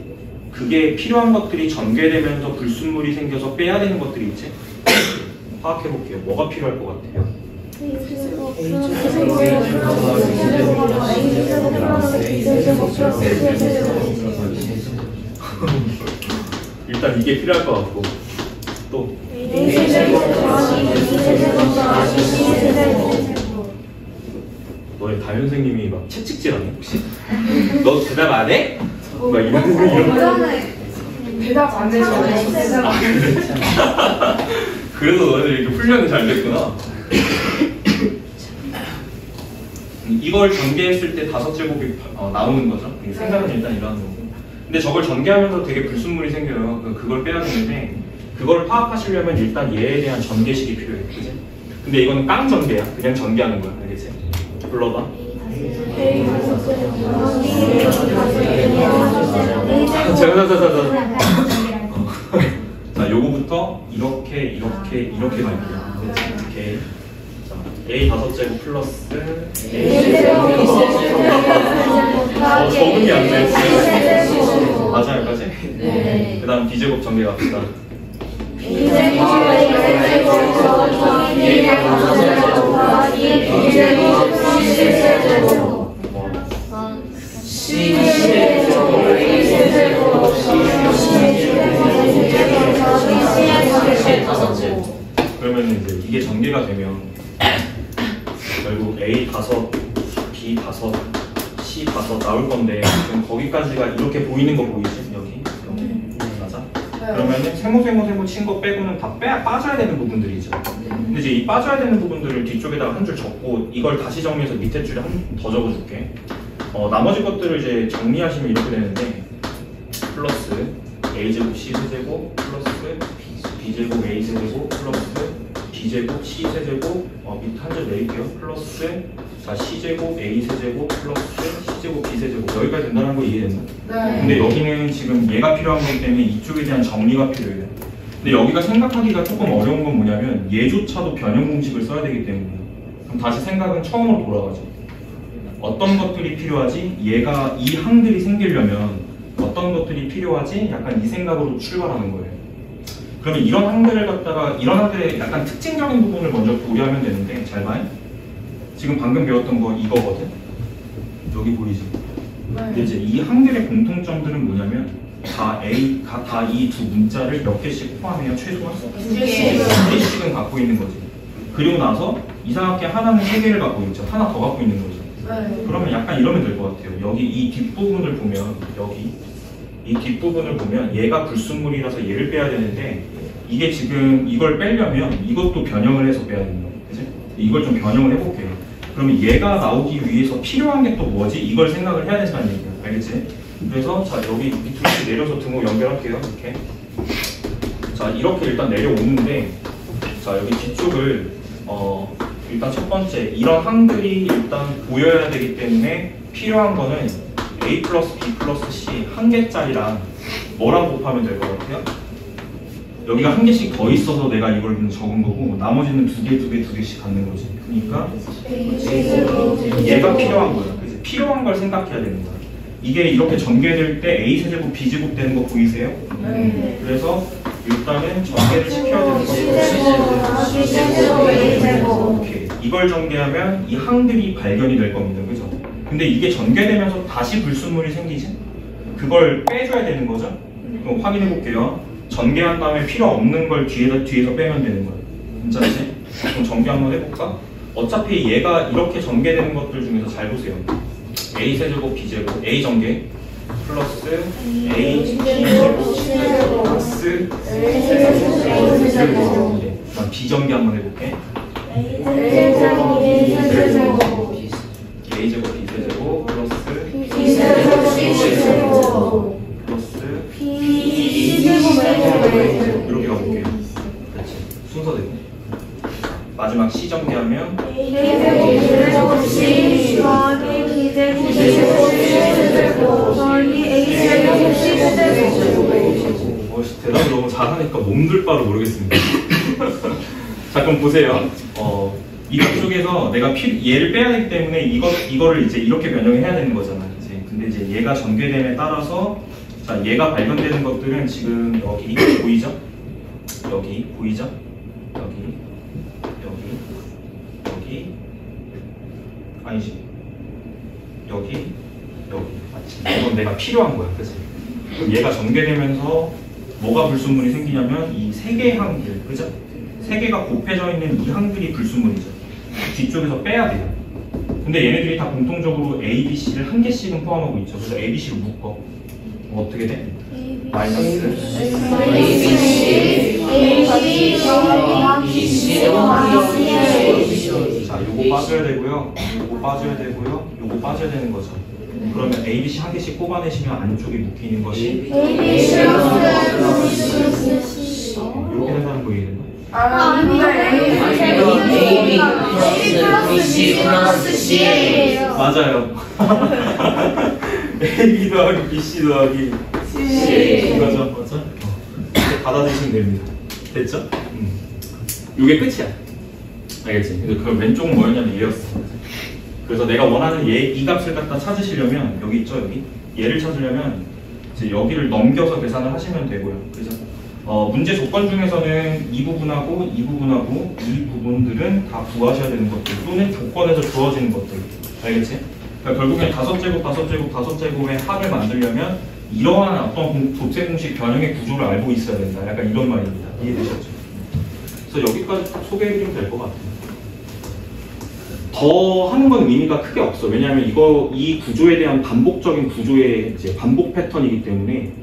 그게 필요한 것들이 전개되면서 불순물이 생겨서 빼야 되는 것들이 있지. 파악해 볼게요. 뭐가 필요할 것 같아요? 일단 이게 필요할 것 같고 또 너네 담임 선생님이 막 채찍질하네 혹시? 너 대답 안 해? 막 이런 대답 안 해서 그래서 너희들 이렇게 훈련이 잘 됐구나. 이걸 전개했을 때 5제곱이 나오는 거죠. 생각은 일단 일어나는 거고. 근데 저걸 전개하면서 되게 불순물이 생겨요. 그걸 빼야 되는데 그걸 파악하시려면 일단 얘에 대한 전개식이 필요해. 그치? 근데 이거는 깡 전개야. 그냥 전개하는 거야. 알겠지? 불러봐. 자, 요거부터 이렇게 갈게요. 이렇게. 자, A 5제곱 플러스 적응이 안 돼. 맞아요, 맞아요. 네. 그 다음 B제곱 전개 갑시다. 그러면 이제 이게 전개가 되면 결국 A 5, B 5, C 5 나올 건데 지금 거기까지가 이렇게 보이는 거 보이지? 여기? 맞아? 그러면은 세모 친 거 빼고는 다 빠져야 되는 부분들이죠. 근데 이제 이 빠져야 되는 부분들을 뒤쪽에다가 한 줄 적고 이걸 다시 정리해서 밑에 줄에 한 더 적어줄게. 나머지 것들을 이제 정리하시면 이렇게 되는데 플러스 A제곱 C세제곱 플러스 B제곱 A세제곱 플러스 B제곱 C세제곱 밑에 한 줄 내릴게요. 플러스 자 C제곱 A세제곱 플러스 C제곱 B세제곱 여기까지 된다는 거 이해됐나? 네. 근데 여기는 지금 얘가 필요한 거기 때문에 이쪽에 대한 정리가 필요해요. 근데 여기가 생각하기가 조금 어려운 건 뭐냐면 얘조차도 변형 공식을 써야 되기 때문에 그럼 다시 생각은 처음으로 돌아가죠. 어떤 것들이 필요하지? 얘가 이 항들이 생기려면 어떤 것들이 필요하지? 약간 이 생각으로 출발하는 거예요. 그러면 이런 항들을 갖다가 이런 항들의 약간 특징적인 부분을 먼저 고려하면 되는데 잘 봐요. 지금 방금 배웠던 거 이거거든. 여기 보이지? 근데 이제 이 항들의 공통점들은 뭐냐면 다 이 두 문자를 몇 개씩 포함해요? 최소한? 2개씩은 갖고 있는 거지. 그리고 나서 이상하게 하나는 3개를 갖고 있죠. 하나 더 갖고 있는 거죠. 그러면 약간 이러면 될 것 같아요. 여기 이 뒷부분을 보면 이 뒷부분을 보면 얘가 불순물이라서 얘를 빼야 되는데 이게 지금 이걸 빼려면 이것도 변형을 해서 빼야 된다. 그치? 이걸 좀 변형을 해볼게요. 그러면 얘가 나오기 위해서 필요한 게 또 뭐지? 이걸 생각을 해야 된다는 얘기야. 알겠지? 그래서 자 여기 밑으로 내려서 등호 연결할게요. 이렇게. 자 이렇게 일단 내려오는데 자 여기 뒤쪽을 일단 첫 번째 이런 항들이 일단 보여야 되기 때문에 필요한 거는 A 플러스 B 플러스 C 한 개짜리랑 뭐랑 곱하면 될 것 같아요? 여기가 한 개씩 더 있어서 내가 이걸 적은 거고 나머지는 두 개씩 갖는 거지. 그러니까 얘가 필요한 거야. 그래서 필요한 걸 생각해야 되는 거야. 이게 이렇게 전개될 때 A 세제곱 B 제곱 되는 거 보이세요? 그래서 일단은 전개를 시켜야 되는 거. 오케이. 이걸 전개하면 이 항들이 발견이 될 겁니다. 그죠? 근데 이게 전개되면서 다시 불순물이 생기지? 그걸 빼줘야 되는 거죠? 그럼 확인해 볼게요. 전개한 다음에 필요 없는 걸 뒤에서 빼면 되는 거예요. 괜찮지? 그럼 전개 한번 해볼까? 어차피 얘가 이렇게 전개되는 것들 중에서 잘 보세요. A 세제곱 B제곱 A 전개 플러스 A B제곱 플러스 그럼 B 전개 한번 해볼게. A제곱 B제곱 플러스 플러스 이렇게 가볼게요. 그렇지. 순서대로. 마지막 C 전개하면 대답을 너무 잘하니까 몸둘 바로 모르겠습니다. 자 그럼 보세요. 이쪽에서 내가 얘를 빼야 되기 때문에 이거를 이제 이렇게 변형해야 되는 거잖아. 이제 근데 이제 얘가 전개됨에 따라서 자, 얘가 발견되는 것들은 지금 여기 보이죠? 여기 보이죠? 여기 아니지 여기 맞지? 이건 내가 필요한 거야, 그치? 그럼 얘가 전개되면서 뭐가 불순물이 생기냐면 이 세 개의 항들, 그죠? 세 개가 곱해져 있는 이 항들이 불순물이죠. 뒤쪽에서 빼야 돼요. 근데 얘네들이 다 공통적으로 A, B, C를 한 개씩은 포함하고 있죠. 그래서 A, B, C를 묶어. 어떻게 돼? 마이너스 자, 요거 빠져야 되고요. 요거 빠져야 되고요. 요거 빠져야 되는 거죠. 그러면 A, B, C 한 개씩 뽑아내시면 안쪽에 묶이는 것이 이렇게 된다는 거 이해되나? 맞아요. A 더하기 BC 더하기 C 이거죠, 맞죠? 이렇게 받아주시면 됩니다. 됐죠? 이게 끝이야. 알겠지? 그래서 그 왼쪽은 뭐였냐면 얘였어. 그래서 내가 원하는 이 값을 갖다 찾으시려면 여기 있죠, 여기? 얘를 찾으려면 이제 여기를 넘겨서 계산을 하시면 되고요. 그래서 문제 조건 중에서는 이 부분하고 이 부분하고 이 부분들은 다 구하셔야 되는 것들 또는 조건에서 주어지는 것들. 알겠지? 그러니까 결국엔 5제곱의 합을 만들려면 이러한 어떤 곱셈 공식 변형의 구조를 알고 있어야 된다. 약간 이런 말입니다. 이해되셨죠? 그래서 여기까지 소개해드리면 될 것 같아요. 더 하는 건 의미가 크게 없어. 왜냐하면 이 구조에 대한 반복적인 구조의 이제 반복 패턴이기 때문에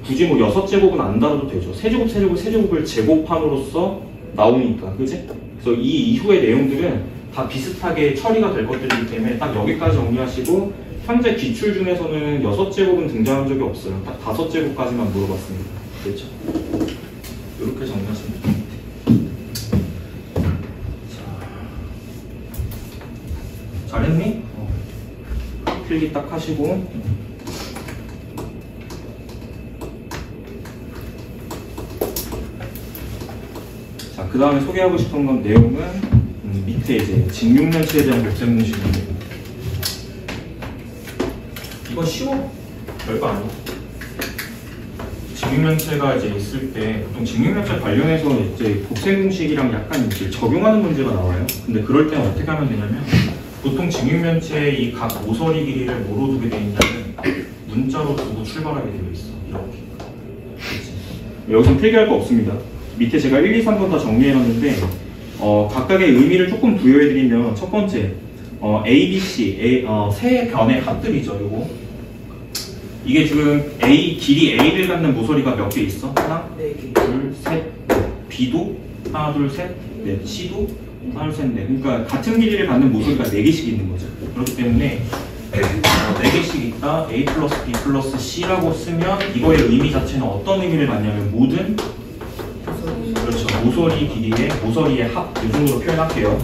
굳이 뭐 6제곱은 안 다뤄도 되죠. 세제곱을 제곱함으로써 나오니까, 그지? 그래서 이 이후의 내용들은 다 비슷하게 처리가 될 것들이기 때문에 딱 여기까지 정리하시고 현재 기출 중에서는 6제곱은 등장한 적이 없어요. 딱 5제곱까지만 물어봤습니다. 그렇죠? 이렇게 정리하시면 됩니다. 잘했니? 필기 딱 하시고 자, 그 다음에 소개하고 싶은 건 내용은 밑에 이제 직육면체에 대한 곱셈 공식인데 이거 쉬워? 별거 아니야. 직육면체가 이제 있을 때 보통 직육면체 관련해서 이제 곱셈 공식이랑 약간 이제 적용하는 문제가 나와요. 근데 그럴 때는 어떻게 하면 되냐면 보통 직육면체의 이 각 모서리 길이를 뭐로 두게 되어 있냐면 문자로 두고 출발하게 되어 있어. 이렇게. 그치? 여기서 필기할 거 없습니다. 밑에 제가 1, 2, 3번 다 정리해놨는데 각각의 의미를 조금 부여해드리면 첫 번째 A, B, C 세 변의 합들이죠. 요거 이게 지금 길이 A를 갖는 모서리가 몇 개 있어? 하나, 둘, 셋, B도 하나, 둘, 셋, 넷, C도 하나, 둘, 셋, 넷. 그러니까 같은 길이를 갖는 모서리가 4개씩 있는 거죠. 그렇기 때문에 4개씩 있다. A 플러스 B 플러스 C라고 쓰면 이거의 의미 자체는 어떤 의미를 갖냐면 모든 그렇죠. 모서리의 합, 이 정도로 표현할게요.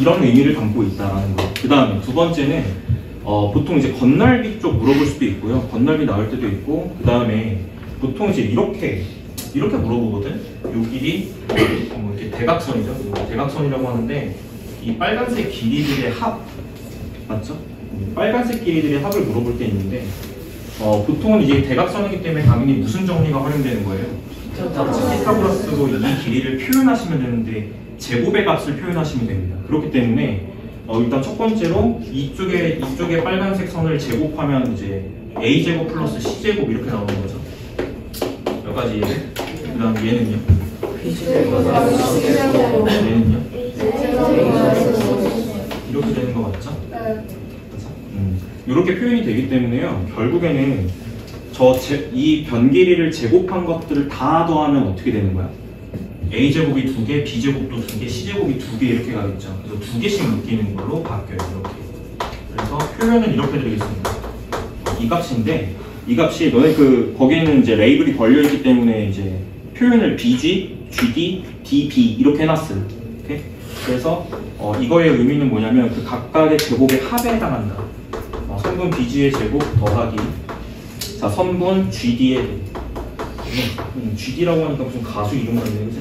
이런 의미를 담고 있다는 거. 그 다음에 두 번째는 보통 이제 건널비 쪽 물어볼 수도 있고요. 건널비 나올 때도 있고, 그 다음에 보통 이제 이렇게 물어보거든. 요 길이 이렇게 대각선이죠. 대각선이라고 하는데 이 빨간색 길이들의 합 맞죠? 빨간색 길이들의 합을 물어볼 때 있는데 보통은 이제 대각선이기 때문에 당연히 무슨 정리가 활용되는 거예요? 피타고라스로 이 길이를 표현하시면 되는데 제곱의 값을 표현하시면 됩니다. 그렇기 때문에 일단 첫 번째로 이쪽에 빨간색 선을 제곱하면 이제 a제곱 플러스 c제곱 이렇게 나오는 거죠. 여기까지 이해. 그 다음 얘는요? 얘는요? 이렇게 되는 거 맞죠? 이렇게 표현이 되기 때문에요. 결국에는 이 변 길이를 제곱한 것들을 다 더하면 어떻게 되는 거야? a제곱이 2개, b제곱도 2개, c제곱이 2개 이렇게 가겠죠. 그래서 2개씩 묶이는 걸로 바뀌어요. 이렇게. 그래서 표현은 이렇게 드리겠습니다. 이 값인데 이 값이 너네 거기에는 이제 레이블이 걸려있기 때문에 이제 표현을 bg, gd, db 이렇게 해놨어요. 오케이? 그래서 이거의 의미는 뭐냐면 그 각각의 제곱의 합에 해당한다. 선분 bg의 제곱 더하기 자 선분 gd의 GD라고 하니까 무슨 가수 이름 같네, 그치?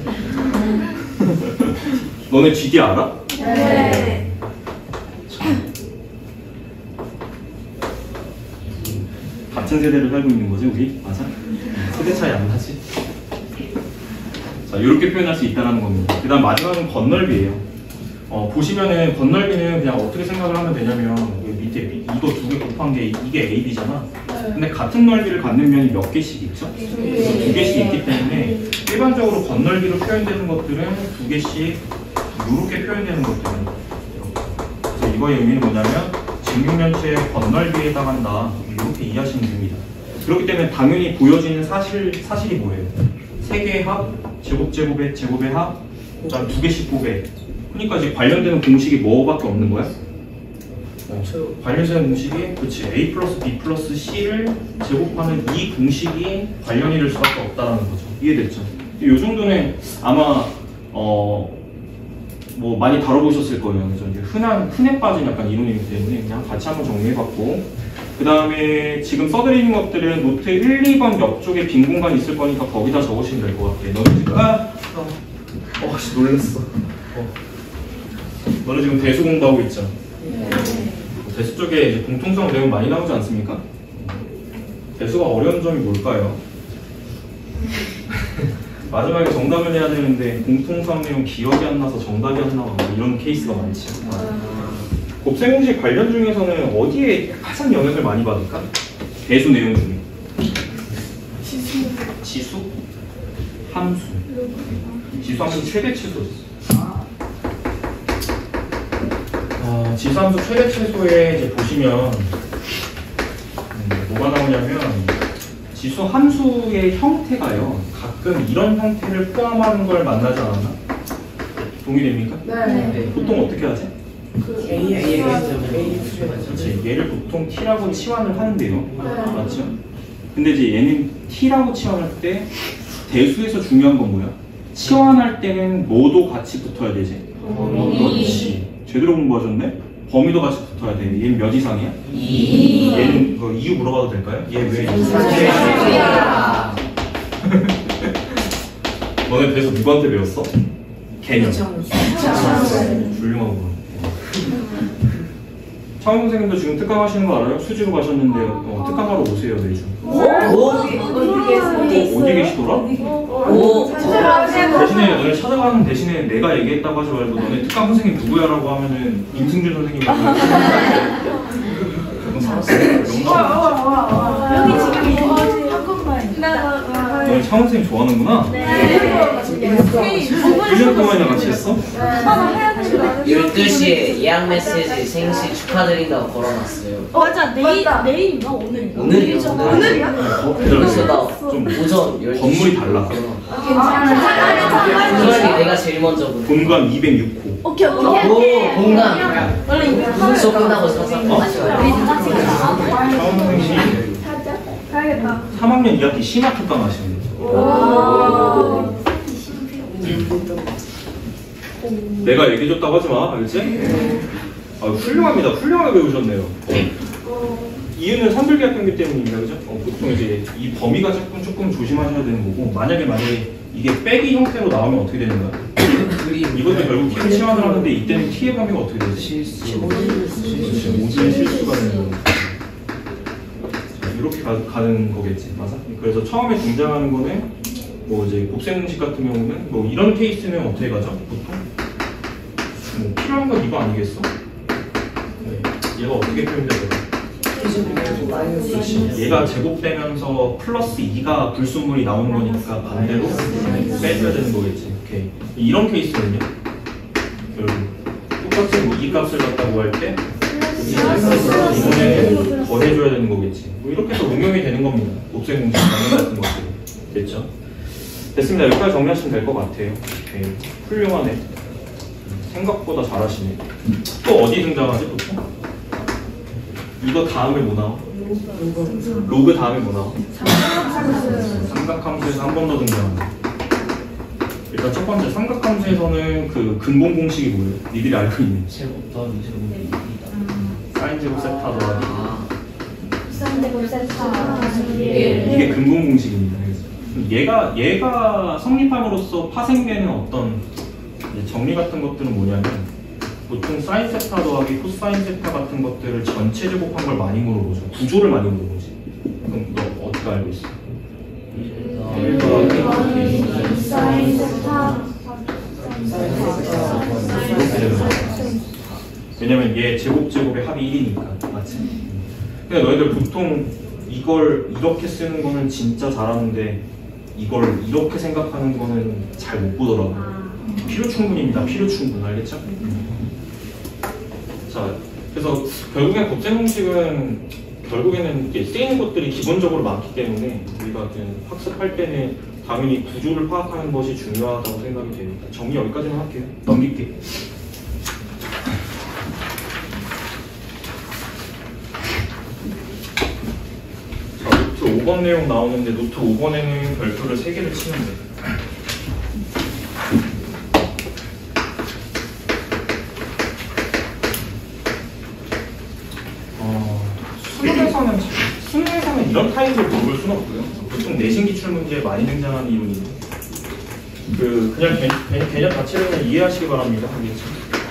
너네 GD 알아? 네. 같은 세대를 살고 있는 거지 우리? 맞아? 세대 차이 안 나지? 자, 이렇게 표현할 수 있다는 겁니다. 그 다음 마지막은 건널비예요. 보시면은 건널비는 그냥 어떻게 생각을 하면 되냐면 여기 밑에 이거 두 개 곱한 게 이게 AB잖아. 근데 같은 넓이를 갖는 면이 몇 개씩 있죠? 두 개씩 있기 때문에 일반적으로 건널비로 표현되는 것들은 두 개씩 이렇게 표현되는 것들은 그래서 이거의 의미는 뭐냐면 직육면체의 건널비에 해당한다 이렇게 이해하시면 됩니다. 그렇기 때문에 당연히 보여지는 사실이 뭐예요? 세 개의 합, 제곱의 합, 그다음 두 개씩 곱해. 그러니까 이제 관련되는 공식이 뭐밖에 없는 거야? 관련되는 공식이 그렇지 A 플러스 B 플러스 C를 제곱하는 이 공식이 관련이 될 수밖에 없다는 거죠. 이해됐죠? 이 정도는 아마 뭐 많이 다뤄보셨을 거예요. 그래서 이제 흔해 빠진 약간 이론이기 때문에 그냥 같이 한번 정리해봤고, 그 다음에 지금 써드리는 것들은 노트 1, 2번 옆쪽에 빈 공간이 있을 거니까 거기다 적으시면 될 것 같아요. 너는 지금 놀랐어. 너는 지금 대수 공부하고 있죠? 대수 쪽에 이제 공통성 내용 많이 나오지 않습니까? 대수가 어려운 점이 뭘까요? 마지막에 정답을 내야 되는데 공통성 내용 기억이 안 나서 정답이 안 나와 이런 케이스가 많지. 곱셈 공식 관련 중에서는 어디에 가장 영향을 많이 받을까? 대수 내용 중에 지수? 함수. 지수 함수 최대 최소였어. 지수함수 최대 최소에 이제 보시면 뭐가 나오냐면 지수 함수의 형태가요 가끔 이런 형태를 포함하는 걸 만나지 않았나? 동의됩니까? 네. 보통 어떻게 하지? 그렇지. 얘를 보통 t라고 치환을 하는데요. 맞죠? 근데 이제 얘는 t라고 치환할 때 대수에서 중요한 건 뭐야? 치환할 때는 뭐도 같이 붙어야 되지? 그렇지. 제대로 공부하셨네? 범위도 같이 붙어야 돼. 얘는 몇 이상이야? 2. 얘는 이유 물어봐도 될까요? 얘 왜? 너네 대수 누구한테 배웠어? 개념. 훌륭하구나. 차원 선생님도 지금 특강 하시는 거 알아요? 수지로 가셨는데 특강하러 오세요 내일. 어디 계시더라? 대신에 너네 찾아가는 대신에 내가 얘기했다고 하지 말고 너네 특강 선생님 누구야라고 하면은 임승준 선생님이라고. 여기 지금 학원반. 너네 차원 선생님 좋아하는구나? 네. 1년 동안이나 같이 했어? 12시에 예약 메시지 생시 축하드린다고 걸어놨어요. 맞아. 내일인가 오늘인가? 오늘이죠. 오늘이야? 그래서 나 좀 오전 12시 건물이 달라. 오늘이 내가 제일 먼저 보내. 본관 206호. 오케이. 오, 공감. 수업 끝나고 사서 같이 가요. 차원 선생님 가야겠다. 3학년 2학기 심화 특강 하시는 거죠. 오. 내가 얘기해줬다고 하지 마, 알지? 훌륭합니다. 훌륭하게 배우셨네요. 이유는 산술계약경기 때문입니다, 그죠? 보통 이제 이 범위가 조금 조심하셔야 되는 거고, 만약에 이게 빼기 형태로 나오면 어떻게 되는 거야? 이것도 결국 T를 치환을 하는데 이때는 T의 범위가 어떻게 되지? 모든 실수가 되는 거고. 이렇게 가는 거겠지, 맞아? 그래서 처음에 등장하는 거는 뭐 이제 곱셈 공식 같은 경우는 뭐 이런 케이스는 어떻게 가죠? 보통 뭐 필요한 건 이거 아니겠어? 네. 얘가 어떻게 표현되죠? 그렇지. 얘가 제곱되면서 플러스 2가 불순물이 나오는 거니까 반대로 빼줘야 되는 거겠지. 오케이. 이런 케이스는요? 여러분 똑같은 이 값을 갖다고 할 때 이번에 더해줘야 되는 거겠지. 뭐 이렇게 해서 응용이 되는 겁니다. 곱셈 공식 같은 것들. 됐죠? 됐습니다. 여기까지 정리하시면 될 것 같아요. 오케이. 훌륭하네. 생각보다 잘하시네. 또 어디 등장하지 보통? 이거 다음에 뭐 나와? 로그 다음에 뭐 나와? 삼각함수에서 한 번 더 등장합니다. 일단 첫 번째 삼각함수에서는 그 근본 공식이 뭐예요? 니들이 알고 있는 제곱 더하기 제곱. 사인 제곱 세타 더하기 예. 이게 근본 공식입니다. 얘가 성립함으로써 파생되는 어떤 정리 같은 것들은 뭐냐면 보통 사인 세타 더하기 코사인 세타 같은 것들을 전체 제곱한 걸 많이 물어보죠. 구조를 많이 물어보지. 그럼 너 어떻게 알고 있어? 왜냐면 얘 제곱의 합이 1이니까 맞지? 근데 너희들 보통 이걸 이렇게 쓰는 거는 진짜 잘하는데 이걸 이렇게 생각하는 거는 잘 못 보더라고. 필요 충분입니다. 필요 충분. 알겠죠? 자, 그래서 결국엔 곱셈 공식은 결국에는 이렇게 쓰이는 것들이 기본적으로 많기 때문에 우리가 학습할 때는 당연히 구조를 파악하는 것이 중요하다고 생각이 됩니다. 정리 여기까지만 할게요. 넘길게. 자, 노트 5번 내용 나오는데 노트 5번에는 별표를 3개를 치면 돼요. 수능에서는 이런 타입으로 물어볼 수는 없고요. 보통 내신 기출 문제에 많이 등장하는 이론이에요. 그냥 개념 자체를 그냥 이해하시기 바랍니다. 알겠죠?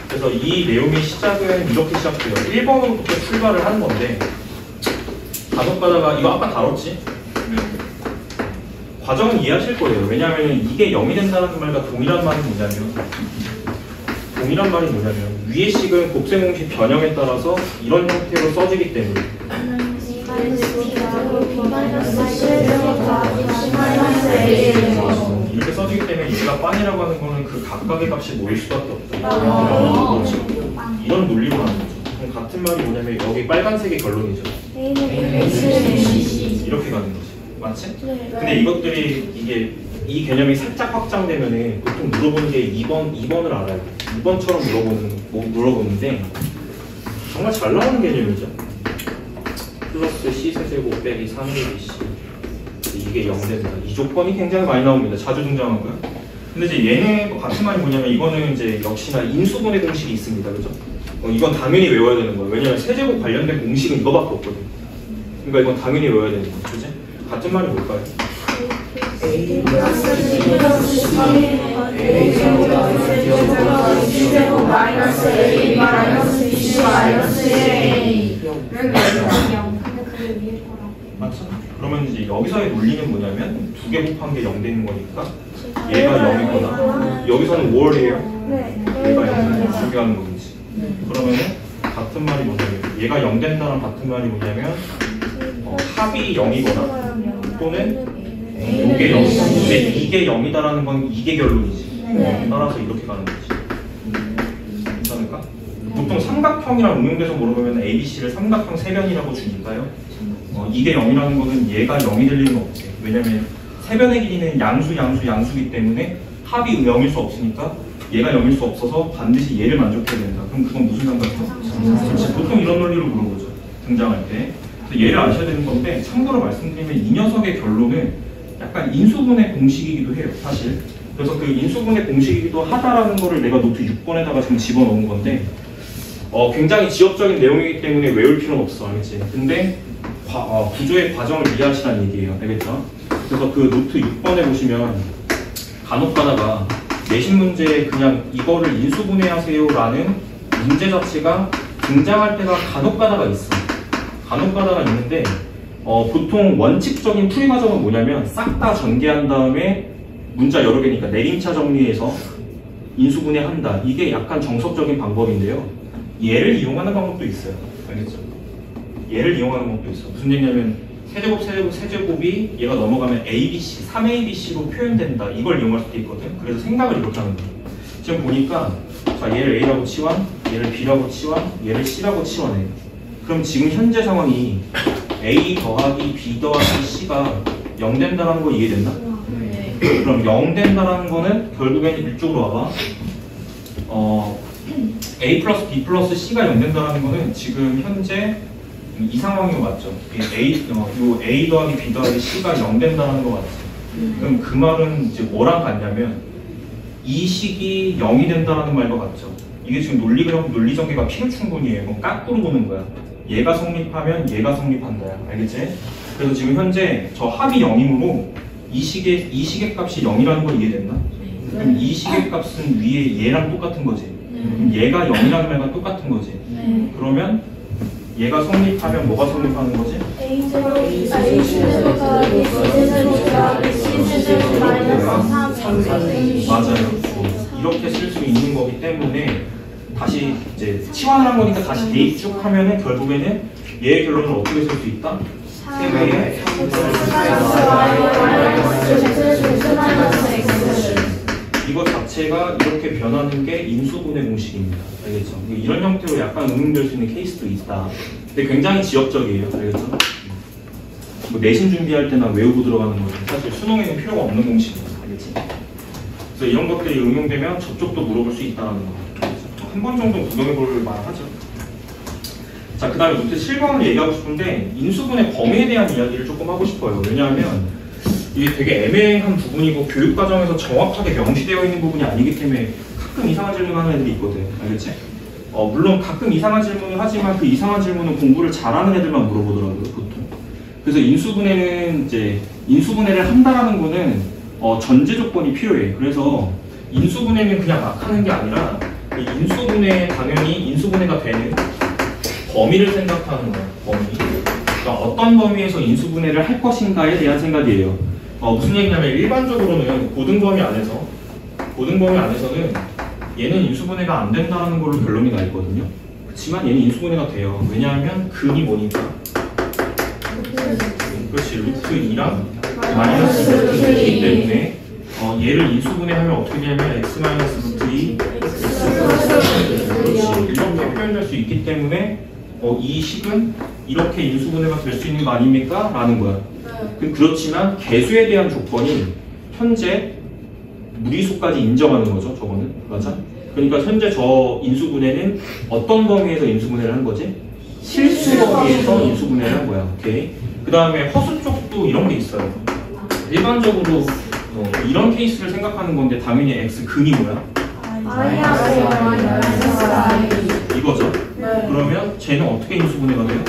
그래서 이 내용의 시작은 이렇게 시작돼요. 1번으로부터 출발을 하는 건데 간혹 가다가 이거 아까 다뤘지? 과정은 이해하실 거예요. 왜냐하면 이게 0이 된다는 말과 동일한 말이 뭐냐면 위의 식은 곱셈 공식 변형에 따라서 이런 형태로 써지기 때문에 이렇게 써지기 때문에 얘가 빵이라고 하는 거는 그 각각의 값이 모일 수밖에 없다. 이런 논리로 하는 거죠. 그럼 같은 말이 뭐냐면 여기 빨간색이 결론이죠. 이렇게 가는 거지. 맞지? 근데 이것들이 이 개념이 살짝 확장되면은 보통 물어보는 게 2번을 알아요. 2번처럼 물어보는데 정말 잘 나오는 개념이죠. 플러스 C 세제곱 빼기 3ABC 이게 0 된다. 이 조건이 굉장히 많이 나옵니다. 자주 등장하고요. 근데 이제 얘네 같은 말이 뭐냐면 이거는 이제 역시나 인수분해 공식이 있습니다. 그죠? 이건 당연히 외워야 되는 거예요. 왜냐면 세제곱 관련된 공식은 이거밖에 없거든요. 그러니까 이건 당연히 외워야 되는 거예요. 그죠? 같은 말이 뭘까요? A 플러스 B 플러스 C A 제곱 마이너스 A 마이너스 BC 마이너스 A 맞죠? 그러면 이제 여기서의 논리는 뭐냐면 두 개 곱한 게 0 되는 거니까 얘가 0이거나 여기서는 5월이에요. 얘가 0 두개 하는 거지. 그러면은 같은 말이 뭐냐면 얘가 0 된다는 같은 말이 뭐냐면 합이 0이거나 또는 이게 0이다. 근데 이게 0이다라는 건 이게 결론이지. 따라서 이렇게 가는 거지. 괜찮을까? 보통 삼각형이랑 응용돼서 물어보면 ABC를 삼각형 세변이라고 주니까요. 이게 0이라는 거는 얘가 0이 될 리는 없지. 왜냐면 세변의 길이는 양수이기 때문에 합이 0일 수 없으니까 얘가 0일 수 없어서 반드시 얘를 만족해야 된다. 그럼 그건 무슨 상관이야? 보통 이런 논리로 물어보죠. 등장할 때. 그래서 얘를 아셔야 되는 건데 참고로 말씀드리면 이 녀석의 결론은 약간 인수분해 공식이기도 해요. 사실. 그래서 그 인수분해 공식이기도 하다라는 거를 내가 노트 6번에다가 지금 집어넣은 건데 굉장히 지역적인 내용이기 때문에 외울 필요는 없어. 알겠지? 근데 구조의 과정을 이해하시라는 얘기예요. 알겠죠? 그래서 그 노트 6번에 보시면 간혹 가다가 내신 문제에 그냥 이거를 인수분해하세요 라는 문제 자체가 등장할 때가 간혹 가다가 있어. 간혹 가다가 있는데 보통 원칙적인 풀이 과정은 뭐냐면 싹 다 전개한 다음에 문자 여러 개니까 내림차 정리해서 인수분해한다. 이게 약간 정석적인 방법인데요. 얘를 이용하는 방법도 있어요. 알겠죠? 얘를 이용하는 방법도 있어. 무슨 얘기냐면 세제곱이 얘가 넘어가면 ABC, 3ABC로 표현된다. 이걸 이용할 수도 있거든. 그래서 생각을 이렇게 하는 거예요. 지금 보니까 자, 얘를 A라고 치환, 얘를 B라고 치환, 얘를 C라고 치환해. 그럼 지금 현재 상황이 A 더하기 B 더하기 C가 0 된다는 거 이해됐나? 네. 그럼 0 된다는 거는 결국엔 이쪽으로 와봐. A 플러스 B 플러스 C가 0 된다는 거는 지금 현재 이 상황이 맞죠? 요 A 더하기 B 더하기 C가 0 된다는 거 맞지? 그럼 그 말은 이제 뭐랑 같냐면 이 식이 0이 된다는 말과 같죠? 이게 지금 논리 전개가 필요 충분이에요. 이건 까꾸로 보는 거야. 얘가 성립하면 얘가 성립한다. 알겠지? 그래서 지금 현재 저 합이 0이므로 이 식의 값이 0이라는 거 이해됐나? 그럼 이 식의 값은 위에 얘랑 똑같은 거지. 그럼 얘가 0이라는 말과 똑같은 거지. 그러면 얘가 성립하면 뭐가 성립하는 거지? 맞아요. 이렇게 쓸 수 있는 거기 때문에 다시 이제 치환을 한 거니까 다시 대입축하면은 결국에는 얘의 결론을 어떻게 쓸 수 있다? 세배의 이거 자체가 이렇게 변하는 게 인수분해 공식입니다. 알겠죠? 이런 형태로 약간 응용될 수 있는 케이스도 있다. 근데 굉장히 지역적이에요. 알겠죠? 뭐 내신 준비할 때나 외우고 들어가는 거는 사실 수능에는 필요가 없는 공식이에요. 알겠지? 그래서 이런 것들이 응용되면 저쪽도 물어볼 수 있다는 거. 한 번 정도 구경해볼 만하죠. 자, 그 다음에 노트 7번을 얘기하고 싶은데 인수분해 범위에 대한 이야기를 조금 하고 싶어요. 왜냐하면 이게 되게 애매한 부분이고 교육과정에서 정확하게 명시되어 있는 부분이 아니기 때문에 가끔 이상한 질문하는 애들이 있거든. 알겠지? 물론 가끔 이상한 질문을 하지만 그 이상한 질문은 공부를 잘하는 애들만 물어보더라고요, 보통. 그래서 인수분해는 이제 인수분해를 한다라는 거는 전제 조건이 필요해. 그래서 인수분해는 그냥 막 하는 게 아니라 인수분해 당연히 인수분해가 되는 범위를 생각하는 거예요. 범위. 그러니까 어떤 범위에서 인수분해를 할 것인가에 대한 생각이에요. 무슨 얘기냐면 일반적으로는 고등범위 안에서는 얘는 인수분해가 안 된다는 걸로 결론이 나 있거든요. 그렇지만 얘는 인수분해가 돼요. 왜냐하면 근이 뭐니까? 그렇지. 루트 2랑 마이너스 루트 2이기 때문에 얘를 인수분해하면 어떻게 되냐면 x 마이너스 루트 2 그렇지. 이렇게 표현될 수 있기 때문에 이 식은 이렇게 인수분해가 될 수 있는 거 아닙니까? 라는 거야. 그렇지만 개수에 대한 조건이 현재 무리수까지 인정하는 거죠. 저거는. 맞아? 그러니까 현재 저 인수분해는 어떤 범위에서 인수분해를 한 거지? 실수 범위에서 인수분해를 한 거야. 오케이. 그 다음에 허수 쪽도 이런 게 있어요. 일반적으로 이런 케이스를 생각하는 건데 당연히 x 근이 뭐야? 이거죠. 네. 그러면 쟤는 어떻게 인수분해가 돼요?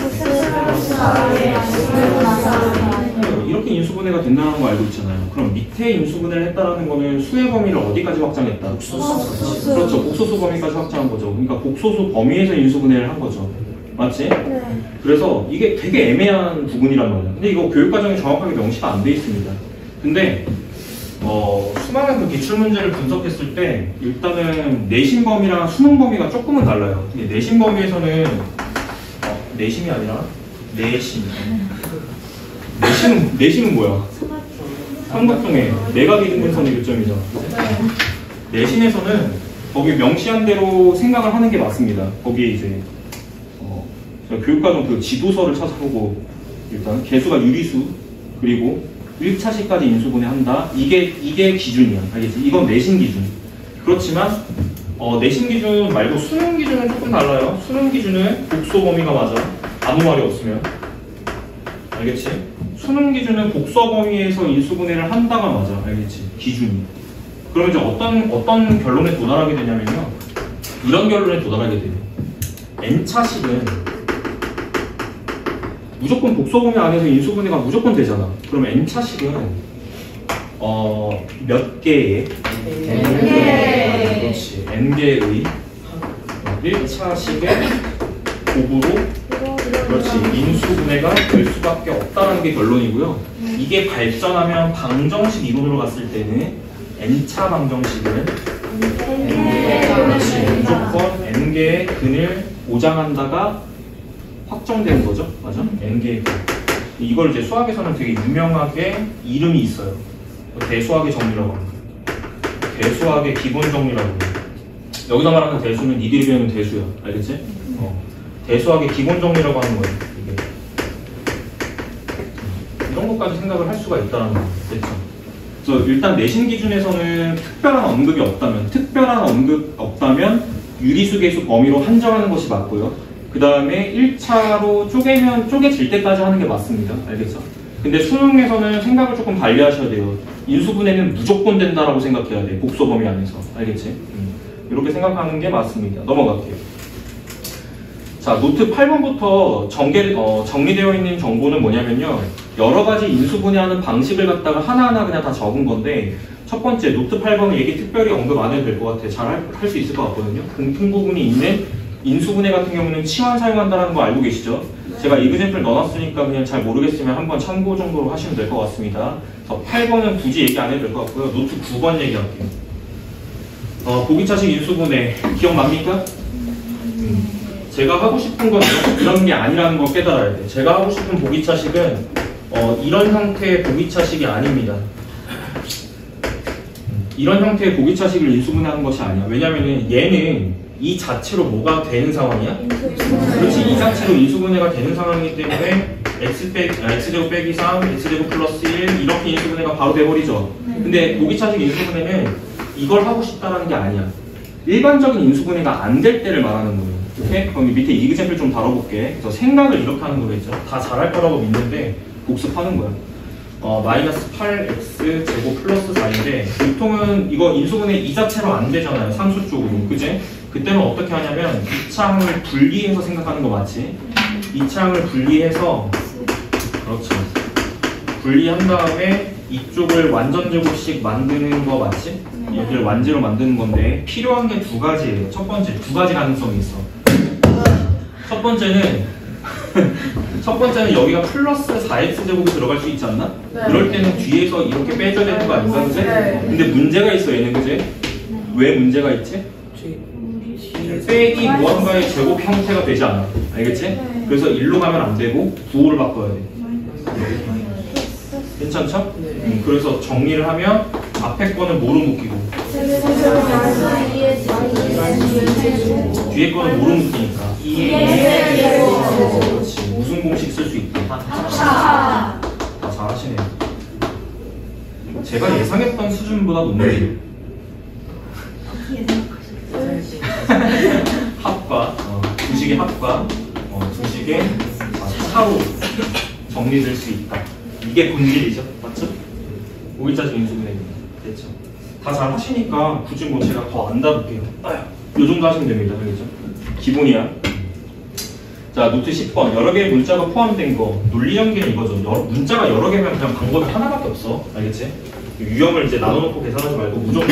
이렇게 인수분해가 된다는 거 알고 있잖아요. 그럼 밑에 인수분해를 했다는 거는 수의 범위를 어디까지 확장했다? 그렇죠. 복소수 범위까지 확장한 거죠. 그러니까 복소수 범위에서 인수분해를 한 거죠. 맞지? 네. 그래서 이게 되게 애매한 부분이란 말이야. 근데 이거 교육과정에 정확하게 명시가 안 돼 있습니다. 근데 수많은 그 기출문제를 분석했을 때 일단은 내신 범위랑 수능 범위가 조금은 달라요. 근데 내신 범위에서는 내심이 아니라 내신은 뭐야? 삼각형의 내각이 있는 선이 교점이죠. 내신에서는 거기 명시한 대로 생각을 하는 게 맞습니다. 거기에 이제 교육과정 그 지도서를 찾아보고 일단 개수가 유리수 그리고 1차식까지 인수분해한다. 이게 기준이야. 알겠지? 이건 내신 기준. 그렇지만 내신 기준 말고 수능 기준은 조금 달라요. 수능 기준은 복소 범위가 맞아. 아무 말이 없으면. 알겠지? 수능 기준은 복소 범위에서 인수분해를 한다가 맞아. 알겠지? 기준이. 그럼 이제 어떤 결론에 도달하게 되냐면요. 이런 결론에 도달하게 돼요. n차식은 무조건 복소 범위 안에서 인수분해가 무조건 되잖아. 그럼 n차식은 몇 개의 그렇지. n개의 1차식의 곱으로 그렇지. 인수분해가 될 수밖에 없다는 게 결론이고요. 이게 발전하면 방정식 이론으로 갔을 때는 n차 방정식은 그렇지. 무조건 n개의 근을 보장한다가 확정되는 거죠. 맞아? n개의 근. 이걸 이제 수학에서는 되게 유명하게 이름이 있어요. 대수학의 정리라고 합니다. 대수학의 기본 정리라고 합니다. 여기서 말하는 대수는 니들이 배우는 대수야. 알겠지? 대수학의 기본 정리라고 하는 거예요. 이게. 이런 것까지 생각을 할 수가 있다는 거예요. 됐죠? 그래서 일단 내신 기준에서는 특별한 언급이 없다면 유리수 계수 범위로 한정하는 것이 맞고요. 그 다음에 1차로 쪼개질 때까지 하는 게 맞습니다. 알겠죠? 근데 수능에서는 생각을 조금 달리하셔야 돼요. 인수분해는 무조건 된다라고 생각해야 돼. 복소 범위 안에서. 알겠지? 이렇게 생각하는 게 맞습니다. 넘어갈게요. 자, 노트 8번부터 정리되어 있는 정보는 뭐냐면요. 여러 가지 인수분해하는 방식을 갖다가 하나하나 그냥 다 적은 건데 첫 번째, 노트 8번은 얘기 특별히 언급 안 해도 될 것 같아. 잘 할 수 있을 것 같거든요. 공통 부분이 있는 인수분해 같은 경우는 치환 사용한다는 거 알고 계시죠? 제가 이그젠플 넣어놨으니까 그냥 잘 모르겠으면 한번 참고 정도로 하시면 될 것 같습니다. 8번은 굳이 얘기 안 해도 될 것 같고요. 노트 9번 얘기할게요. 고기차식 인수분해 기억납니까? 제가 하고 싶은 건 이런 게 아니라는 걸 깨달아야 돼. 제가 하고 싶은 고기차식은 이런 형태의 고기차식이 아닙니다. 이런 형태의 고기차식을 인수분해하는 것이 아니야. 왜냐면은 얘는 이 자체로 뭐가 되는 상황이야? 그렇지, 이 자체로 인수분해가 되는 상황이기 때문에 x제곱 빼기 3, x제곱 플러스 1 이렇게 인수분해가 바로 돼버리죠. 근데 고기차식 인수분해는 이걸 하고 싶다라는 게 아니야. 일반적인 인수분해가 안 될 때를 말하는 거예요. 오케이? 그럼 밑에 이그젠플 좀 다뤄볼게. 그래서 생각을 이렇게 하는 거겠죠. 다 잘할 거라고 믿는데 복습하는 거야. 마이너스 8x 제곱 플러스 4인데 보통은 이거 인수분해 이 자체로 안 되잖아요. 상수 쪽으로. 그제? 그때는 어떻게 하냐면 이 창을 분리해서 생각하는 거 맞지? 이 창을 분리해서 그렇죠. 분리한 다음에 이쪽을 완전 제곱씩 만드는 거 맞지? 여기를 완제로 만드는 건데 필요한 게 두 가지예요. 첫 번째, 두 가지 가능성이 있어. 첫 번째는 여기가 플러스 4x 제곱이 들어갈 수 있지 않나? 이럴 때는 뒤에서 이렇게 빼줘야 되는 거 아닌가, 그제? 근데 문제가 있어, 얘는, 그제? 왜 문제가 있지? 빼기 무한가의 제곱 형태가 되지 않아. 알겠지? 그래서 1로 가면 안 되고 9호를 바꿔야 돼. 괜찮죠? 그래서 정리를 하면 앞에 거는 뭐로 묶이고 뒤에 거는 뭐로 묶이니까 그렇지. 무슨 공식 쓸 수 있다. 다 잘하시네요. 제가 예상했던 수준보다 높네요. 합과 두식의 합과 두식의 차로 정리될 수 있다. 이게 본질이죠, 맞죠? 5일자식 인수분해입니다. 됐죠? 다 잘 하시니까 굳이 뭐 제가 더 안 다룰게요. 요 정도 하시면 됩니다, 알겠죠? 기본이야. 자, 노트 10번 여러 개의 문자가 포함된 거 논리 연계는 이거죠. 문자가 여러 개면 그냥 방법이 하나밖에 없어, 알겠지? 유형을 이제 나눠놓고 계산하지 말고 무조건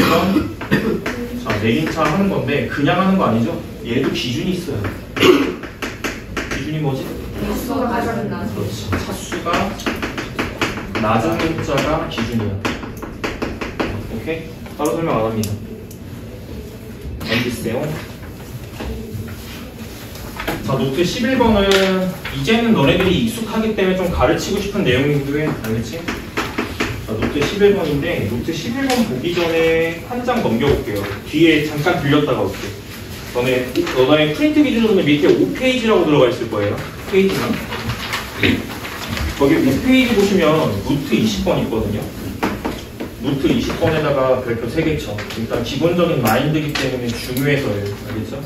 자, 내림차 하는 건데 그냥 하는 거 아니죠? 얘도 기준이 있어요. 기준이 뭐지? 수가 가장 낮아. 그렇지. 차수가 낮은 문자가 기준이야. 오케이? 따로 설명 안 합니다. 넘기세요. 자, 노트 11번은 이제는 너네들이 익숙하기 때문에 좀 가르치고 싶은 내용이기도 해. 알겠지? 자, 노트 11번인데 노트 11번 보기 전에 한 장 넘겨볼게요. 뒤에 잠깐 들렸다가 올게. 너네 프린트 기준으로 밑에 5페이지라고 들어가 있을 거예요. 페이지가. 거기 5페이지 보시면 노트 20번 있거든요. 노트 20번에다가 별표 3개 쳐. 일단 기본적인 마인드이기 때문에 중요해서요. 알겠죠?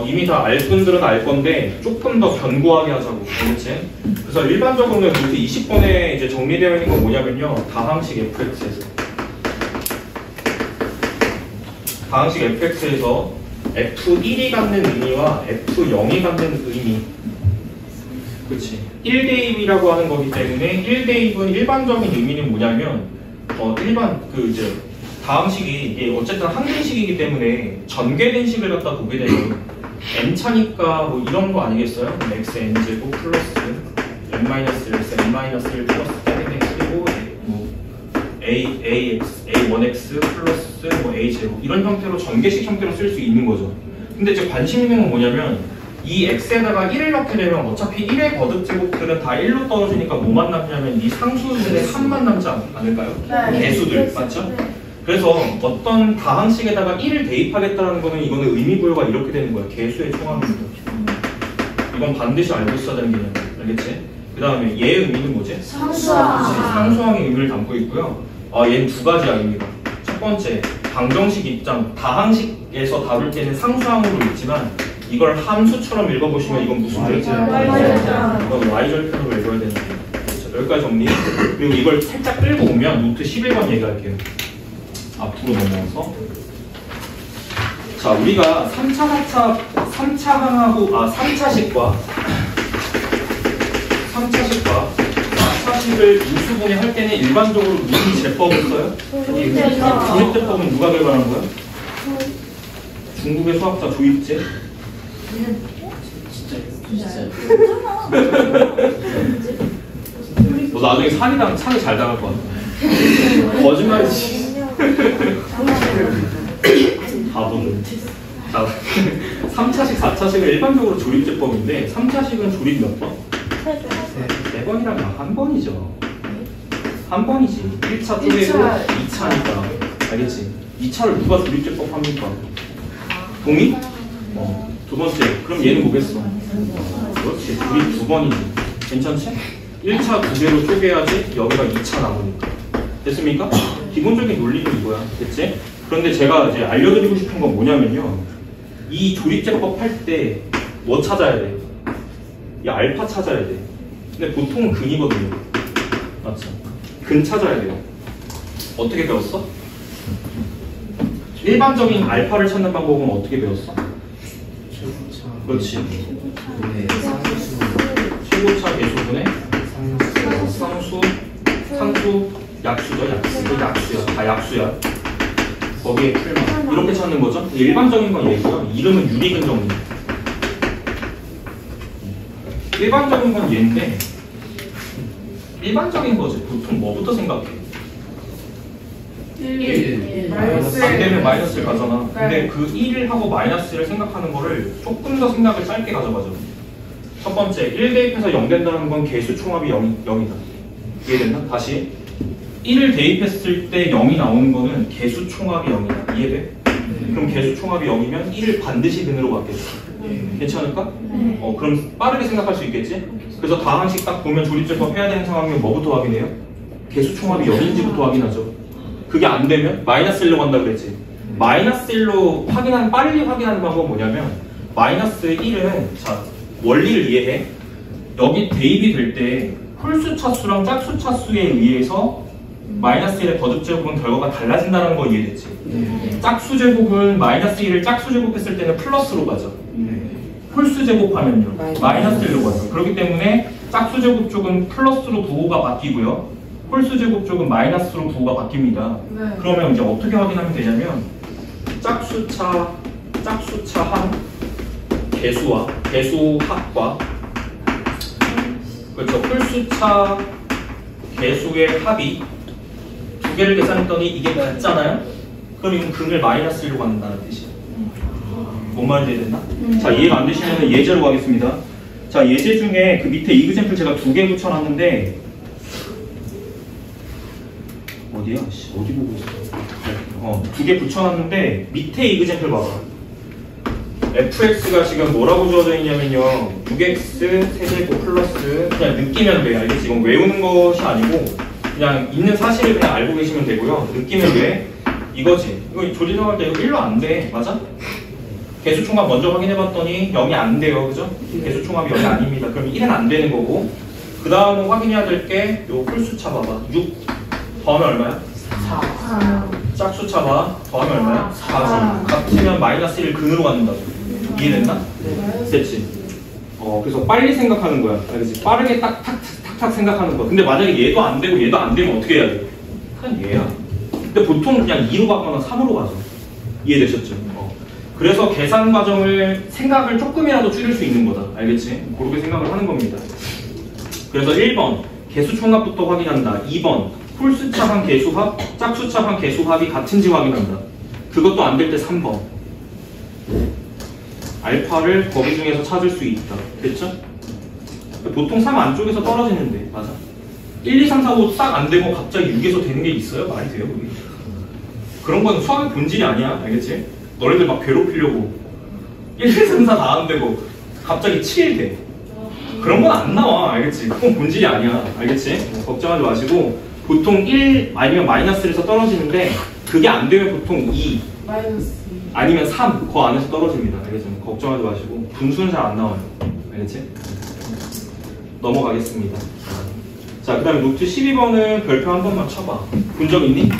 이미 다 알 분들은 알 건데 조금 더 견고하게 하자고. 알겠지? 그래서 일반적으로는 노트 20번에 이제 정리되어 있는 건 뭐냐면요. 다항식 fx에서. 다항식 fx에서 f1이 갖는 의미와 f0이 갖는 의미. 그치. 1대입이라고 하는 거기 때문에 1대입은 일반적인 의미는 뭐냐면 이제 다항식이 이게 어쨌든 항등식이기 때문에 전개된 식을 갖다 보게 되면 n차니까 뭐 이런 거 아니겠어요? xn제곱 플러스 n-1x n-1 플러스 k리고 뭐 a1x 플러스 뭐 a제곱 이런 형태로 전개식 형태로 쓸 수 있는 거죠. 근데 이제 관심 있는 건 뭐냐면 이 x에다가 1을 넣게 되면 어차피 1의 거듭제곱들은 다 1로 떨어지니까 뭐만 남냐면 이 상수들의 합만 남지 않을까요? 개수들, 맞죠? 그래서 어떤 다항식에다가 1을 대입하겠다는 거는 이거는 의미부여가 이렇게 되는 거야. 개수의 총합입니다. 이건 반드시 알고 있어야 되는 개념. 알겠지? 그 다음에 얘의 의미는 뭐지? 상수항의 의미를 담고 있고요. 얘는 두 가지 의미가. 첫 번째, 방정식 입장, 다항식에서 다룰 때는 상수항으로 읽지만 이걸 함수처럼 읽어보시면 이건 무슨 절이죠? 이건 y절편으로 읽어야 되는 거예요. 그렇죠? 여기까지 정리. 그리고 이걸 살짝 끌고 오면 노트 11번 얘기할게요. 앞으로 넘어가서. 자, 우리가 3차식과 4차식을 인수분해 할 때는 일반적으로 무슨 제법을 써요? 조립제법은 누가 개발한 거야? 중국의 수학자 조입제. 진짜. 너 나중에 사기 잘 당할 것 같아. 거짓말이지. 바보들. 자, 3차식, 4차식은 일반적으로 조립제법인데 3차식은 조립 몇 번? 4번이라면 한 번이죠. 한 번이지. 1차 쪼개고 2차니까. 알겠지? 2차를 누가 조립제법 합니까? 동의? 두 번째. 그럼 얘는 뭐겠어? 그렇지. 조립 2번이지. 괜찮지? 1차 2개로 쪼개야지 여기가 2차 나오니까. 됐습니까? 기본적인 논리는 이거야. 됐지? 그런데 제가 이제 알려드리고 싶은 건 뭐냐면요. 이 조립제법 할 때 뭐 찾아야 돼? 이 알파 찾아야 돼. 근데 보통은 근이거든요. 맞죠? 근 찾아야 돼요. 어떻게 배웠어? 일반적인 알파를 찾는 방법은 어떻게 배웠어? 그렇지. 최고차 계수분의 상수, 약수죠. 약수야. 다 약수야. 거기에 풀만. 이렇게 찾는 거죠. 일반적인 건 얘고요. 이름은 유리근정리. 일반적인 건 얘인데 일반적인 거지. 보통 뭐부터 생각해? 1. 안 되면 마이너스를 가잖아. 근데 그 1하고 마이너스를 생각하는 거를 조금 더 생각을 짧게 가져가죠. 첫 번째, 1 대입해서 0 된다는 건 개수 총합이 0이다. 이해됐나? 다시 1을 대입했을 때 0이 나오는 거는 개수 총합이 0이다. 이해돼? 그럼 개수 총합이 0이면 1을 반드시 근으로 갖겠지. 괜찮을까? 그럼 빠르게 생각할 수 있겠지? 그래서 다항식 딱 보면 조립제법 해야 되는 상황이면 뭐부터 확인해요? 개수 총합이 0인지부터 확인하죠. 그게 안 되면 마이너스 1로 간다 그랬지. 마이너스 1로 빨리 확인하는 방법은 뭐냐면 마이너스 1은 자 원리를 이해해. 여기 대입이 될 때 홀수 차수랑 짝수 차수에 의해서 마이너스 1의 거듭 제곱은 결과가 달라진다는 거 이해됐지? 짝수 제곱은 마이너스 1을 짝수 제곱했을 때는 플러스로 가죠. 홀수 제곱하면요 마이너스 1로 가죠. 그렇기 때문에 짝수 제곱 쪽은 플러스로 부호가 바뀌고요. 홀수 제곱 쪽은 마이너스로 부호가 바뀝니다. 그러면 이제 어떻게 확인하면 되냐면 짝수차 합 개수합과 그렇죠. 홀수차 개수의 합이 두 개를 계산했더니 이게 같잖아요. 그럼 이건 근을 마이너스 1로 갖는다는 뜻이에요. 뭔 말인지 이해됐나? 자, 이해가 안 되시면 예제로 가겠습니다. 자, 예제 중에 그 밑에 이그젬플 제가 2개 붙여놨는데 어디야? 어디 보고 있어? 2개 붙여놨는데 밑에 이그젬플 봐봐. fx가 지금 뭐라고 주어져 있냐면요 6x 세제곱 플러스 그냥 느끼면 돼. 알겠지? 이건 외우는 것이 아니고 그냥 있는 사실을 그냥 알고 계시면 되고요. 느끼면 돼. 이거지. 이거 조리정할 때 이거 1로 안 돼. 맞아? 개수 총합 먼저 확인해봤더니 0이 안 돼요. 그죠? 개수 총합이 0이 아닙니다. 그럼 1은 안 되는 거고 그 다음에 확인해야 될 게 요 홀수차 봐봐. 6 더하면 얼마야? 4. 짝수차 봐. 더하면 얼마야? 4지. 같으면 마이너스 1을 근으로 갖는다고. 이해됐나? 됐지? 그래서 빨리 생각하는 거야. 알겠지? 빠르게 탁탁 생각하는 거야. 근데 만약에 얘도 안 되고 얘도 안 되면 어떻게 해야 돼? 그냥 얘야. 근데 보통 그냥 2로 가거나 3으로 가죠. 이해되셨죠? 그래서 계산 과정을 생각을 조금이라도 줄일 수 있는 거다. 알겠지? 그렇게 생각을 하는 겁니다. 그래서 1번 개수 총합부터 확인한다. 2번 홀수차항 개수합, 짝수차항 개수합이 같은지 확인한다. 그것도 안 될 때 3번 알파를 거기 중에서 찾을 수 있다. 됐죠? 보통 3 안쪽에서 떨어지는데 맞아? 1, 2, 3, 4, 5 딱 안 되고 갑자기 6에서 되는 게 있어요? 말이 돼요? 그게? 그런 건 수학의 본질이 아니야. 알겠지? 너네들 막 괴롭히려고 1, 2, 3, 4 다 안 되고 갑자기 7 돼. 그런 건 안 나와. 알겠지? 그건 본질이 아니야. 알겠지? 걱정하지 마시고 보통 1 아니면 마이너스 1에서 떨어지는데 그게 안 되면 보통 2 아니면 3 그 안에서 떨어집니다. 알겠지? 걱정하지 마시고 분수는 잘 안 나와요. 알겠지? 넘어가겠습니다. 자, 그 다음에 노트 12번은 별표 한 번만 쳐봐. 본 적 있니?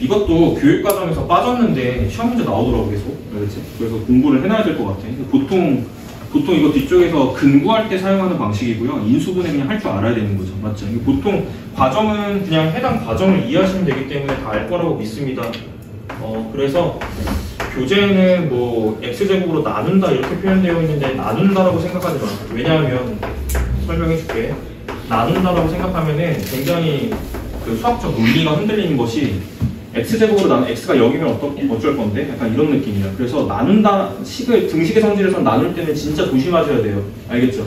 이것도 교육과정에서 빠졌는데 시험 문제 나오더라고 계속. 알겠지? 그래서 공부를 해놔야 될 것 같아. 보통 이거 뒤쪽에서 근구할 때 사용하는 방식이고요. 인수분해 그냥 할 줄 알아야 되는 거죠. 맞죠? 보통 과정은 그냥 해당 과정을 이해하시면 되기 때문에 다 알 거라고 믿습니다. 그래서 교재에는 뭐 x제곱으로 나눈다 이렇게 표현되어 있는데 나눈다라고 생각하지 마. 왜냐하면 설명해 줄게. 나눈다라고 생각하면은 굉장히 그 수학적 논리가 흔들리는 것이 x제곱으로 나눈 x가 0이면 어쩔 건데 약간 이런 느낌이야. 그래서 나눈다 등식의 성질에서 나눌 때는 진짜 조심하셔야 돼요. 알겠죠?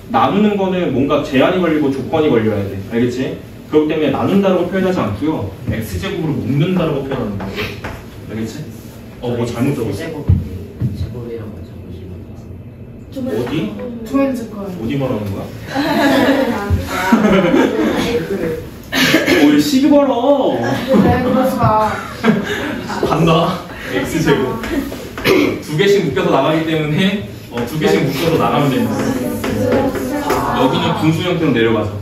나누는 거는 뭔가 제한이 걸리고 조건이 걸려야 돼. 알겠지? 그렇기 때문에 나눈다라고 표현하지 않고요. x제곱으로 묶는다라고 표현하는 거예요. 알겠지? 뭐 잘못 적었어. 제곱이라고 적으시면 어디? 조연즈 거. 어디 말하는 거야? 뭘 시비 걸어? 네, 그러지 마. 간다. x제곱. 두 개씩 묶여서 나가기 때문에 두 개씩 묶여서 나가면 됩니다. 여기는 분수 형태로 내려가죠.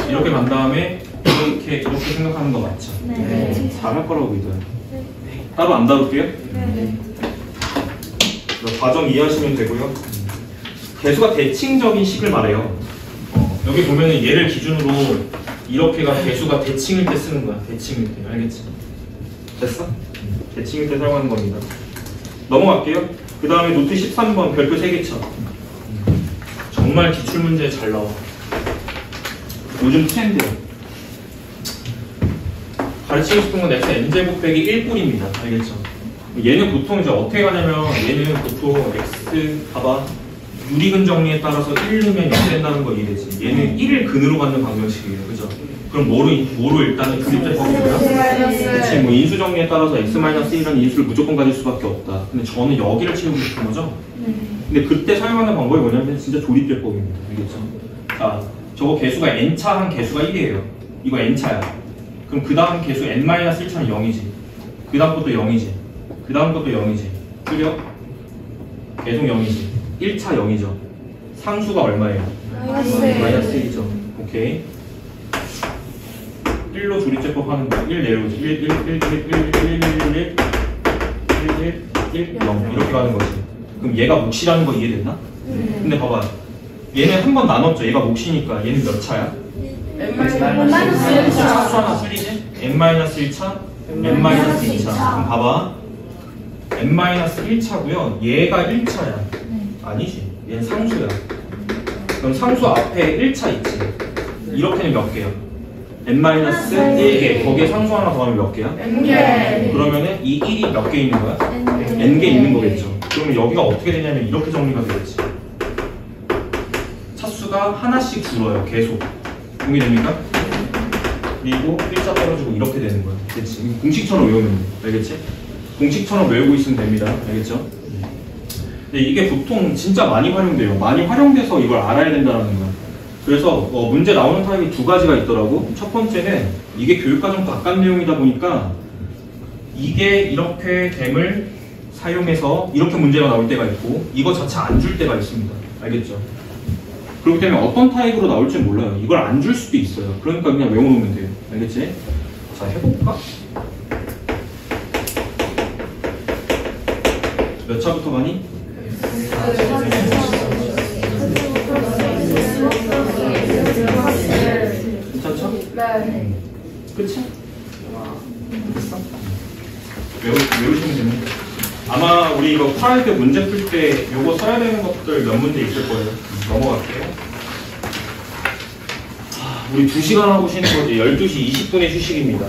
이렇게 간 다음에 이렇게 생각하는 거 맞죠? 네. 잘할 거라고 믿어요. 따로 안 다룰게요. 네. 과정 이해하시면 되고요. 개수가 대칭적인 식을 말해요. 여기 보면은 얘를 기준으로 이렇게가 개수가 대칭일 때 쓰는 거야. 대칭일 때. 알겠지? 됐어? 대칭일 때 사용하는 겁니다. 넘어갈게요. 그 다음에 노트 13번 별표 3개 쳐. 정말 기출문제 잘 나와. 요즘 트렌드야. 가르치고 싶은 건 x n제곱 빼기 1뿔입니다. 알겠죠? 얘는 보통 이제 어떻게 가냐면 얘는 보통 x 봐봐 유리근 정리에 따라서 1 넣으면 0 된다는 거 이해되지? 얘는 1을 근으로 갖는 방정식이에요. 그죠? 그럼 뭐로 일단은 조립제법이고요? 그치, 뭐 인수 정리에 따라서 x-1이라는 인수를 무조건 가질 수밖에 없다. 근데 저는 여기를 채우고 싶은 거죠? 근데 그때 사용하는 방법이 뭐냐면 진짜 조립제법입니다. 알겠죠? 자, 저거 개수가 n차 한 개수가 1이에요. 이거 n차야. 그럼 그 다음 개수 n-1차는 0이지. 그 다음 것도 0이지. 그 다음 것도 0이지. 틀려? 계속 0이지. 1차 0이죠. 상수가 얼마예요? 마이너스 1이죠. 오케이. 1로 조립제법 하는 거야. 1 내려오지. 1, 1, 1, 1, 1, 1, 1, 1, 1, 1, 0 이렇게 가는 거지. 그럼 얘가 몫이라는 거 이해됐나? 근데 봐봐. 얘는 한 번 나눴죠. 얘가 몫이니까 얘는 몇 차야? N-1차. 차수 하나 줄이지? n-1차, n-2차. 그럼 봐봐. n-1차고요. 얘가 1차야. 아니지. 얘는 상수야. 그럼 상수 앞에 1차 있지. 이렇게는 몇 개야? n-1개. 거기에 상수 하나 더하면 몇 개야? N개. 그러면은 이 1이 몇 개 있는 거야? n개 있는 거겠죠. 그러면 여기가 어떻게 되냐면 이렇게 정리가 되겠지. 차수가 하나씩 줄어요. 계속. 동의됩니까? 그리고 1자 떨어지고 이렇게 되는 거야. 그렇지? 공식처럼 외우면 돼. 알겠지? 공식처럼 외우고 있으면 됩니다. 알겠죠? 근데 이게 보통 진짜 많이 활용돼요. 많이 활용돼서 이걸 알아야 된다는 거야. 그래서 문제 나오는 타입이 두 가지가 있더라고. 첫 번째는 이게 교육과정 바깥 내용이다 보니까 이게 이렇게 됨을 사용해서 이렇게 문제가 나올 때가 있고 이거 자체 안 줄 때가 있습니다. 알겠죠? 그렇기 때문에 어떤 타입으로 나올지 몰라요. 이걸 안 줄 수도 있어요. 그러니까 그냥 외워놓으면 돼요. 알겠지? 자, 해볼까? 몇 차부터 가니? 괜찮죠? 네. 그치? 됐어? 외우시면 됩니다. 아마 우리 이거 풀할 때 문제 풀 때 요거 써야 되는 것들 몇 문제 있을 거예요. 넘어갈게요. 우리 2시간 하고 쉬는 거지. 12시 20분의 휴식입니다.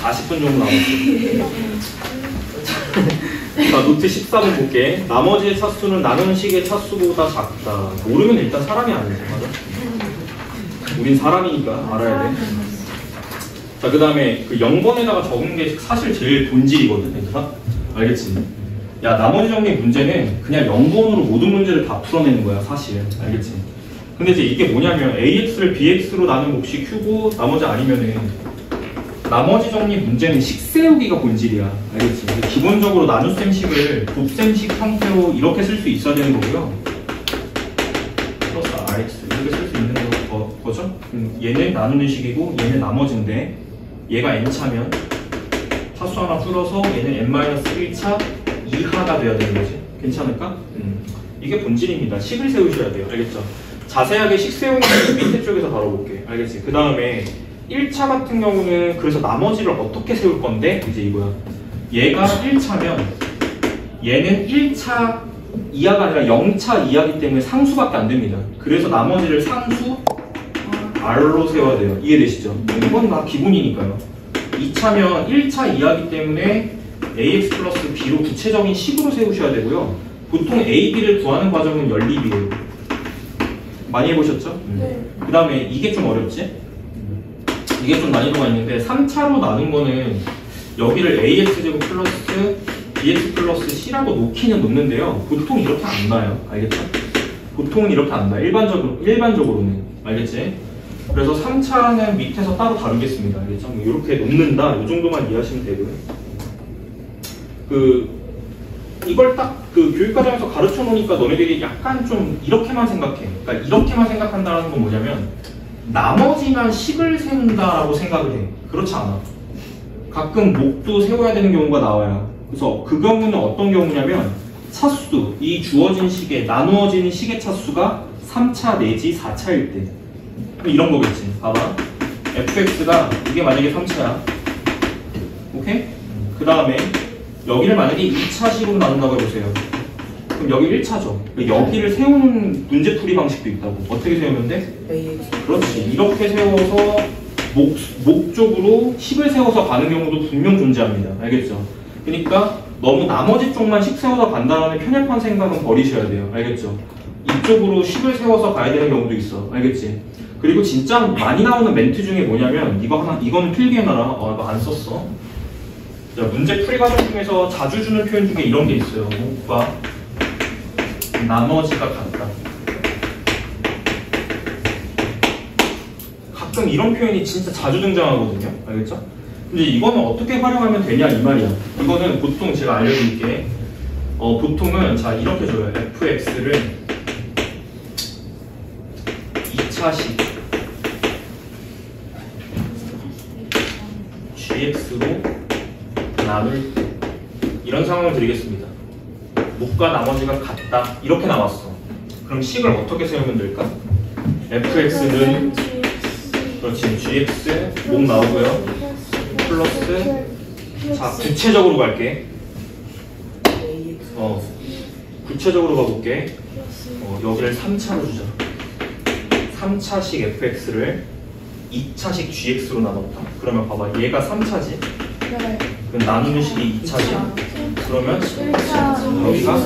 40분 정도 남았어요. 자, 노트 14번 볼게. 나머지의 차수는 나누는 식의 차수보다 작다. 모르면 일단 사람이 아니지, 맞아? 우린 사람이니까 알아야 돼. 자, 그 다음에 그 0번에다가 적은 게 사실 제일 본질이거든, 얘들아? 알겠지? 야, 나머지 정리 문제는 그냥 0번으로 모든 문제를 다 풀어내는 거야, 사실. 알겠지? 근데 이제 이게 뭐냐면 AX를 BX로 나눈 몫이 Q고 나머지 아니면은 나머지 정리 문제는 식 세우기가 본질이야. 알겠지? 기본적으로 나눗셈식을 곱셈식 형태로 이렇게 쓸 수 있어야 되는 거고요. 플러스 RX 이렇게 쓸 수 있는 거죠? 얘는 나누는 식이고 얘는 나머지인데 얘가 n차면 차수 하나 줄어서 얘는 n-1차 이하가 돼야 되는 거지. 괜찮을까? 이게 본질입니다. 식을 세우셔야 돼요. 알겠죠? 자세하게 식 세우는 거 밑에 쪽에서 다뤄볼게. 알겠지? 그 다음에 1차 같은 경우는 그래서 나머지를 어떻게 세울 건데 이제 이거야. 얘가 1차면 얘는 1차 이하가 아니라 0차 이하기 때문에 상수밖에 안 됩니다. 그래서 나머지를 상수 R로 세워야 돼요. 이해되시죠? 이건 다 기본이니까요. 2차면 1차 이하기 때문에 AX 플러스 B로 구체적인 식으로 세우셔야 되고요. 보통 A, B를 구하는 과정은 연립이에요. 많이 해보셨죠? 네. 그 다음에 이게 좀 어렵지? 이게 좀 난이도가 있는데 3차로 나눈 거는 여기를 AX제곱 플러스 BX 플러스 C라고 놓는데요. 보통 이렇게 안 나요. 알겠죠? 보통은 이렇게 안 나요. 일반적으로는. 알겠지? 그래서 3차는 밑에서 따로 다루겠습니다. 알겠죠? 뭐 이렇게 놓는다. 이 정도만 이해하시면 되고요. 이걸 딱 교육과정에서 가르쳐 놓으니까 너네들이 약간 좀 이렇게만 생각해. 그러니까 이렇게만 생각한다는 건 뭐냐면 나머지만 식을 세운다라고 생각을 해. 그렇지 않아. 가끔 목도 세워야 되는 경우가 나와요. 그래서 그 경우는 어떤 경우냐면 차수, 이 주어진 식에 나누어지는 식의 차수가 3차 내지 4차일 때 이런 거겠지. 봐봐. fx가 이게 만약에 3차야. 오케이? 그 다음에 여기를 만약에 2차식으로 나눈다고 해보세요. 그럼 여기 1차죠. 여기를 세우는 문제풀이 방식도 있다고. 어떻게 세우면 돼? 그렇지. 이렇게 세워서 목적으로 식을 세워서 가는 경우도 분명 존재합니다. 알겠죠? 그러니까 너무 나머지 쪽만 식 세워서 간다는 편협한 생각은 버리셔야 돼요. 알겠죠? 이쪽으로 식을 세워서 가야 되는 경우도 있어. 알겠지? 그리고 진짜 많이 나오는 멘트 중에 뭐냐면 이거는 필기해놔라. 이거 안 썼어. 자, 문제 풀이 과정 중에서 자주 주는 표현 중에 이런 게 있어요. 목과 나머지가 같다. 가끔 이런 표현이 진짜 자주 등장하거든요. 알겠죠? 근데 이거는 어떻게 활용하면 되냐 이 말이야. 이거는 보통 제가 알려드릴게. 보통은 자 이렇게 줘요. fx를 2차식 gx로 나눌 때 이런 상황을 드리겠습니다. 목과 나머지가 같다. 이렇게 나왔어. 그럼 식을 어떻게 세우면 될까? fx는 그렇지. gx 목 나오고요. 플러스 자 구체적으로 갈게. 구체적으로 가볼게. 여기를 3차로 주자. 3차식 fx를 2차식 gx로 나눴다. 그러면 봐봐. 얘가 3차지. 네. 그럼 나누는 식이 2차지. 그러면 여기가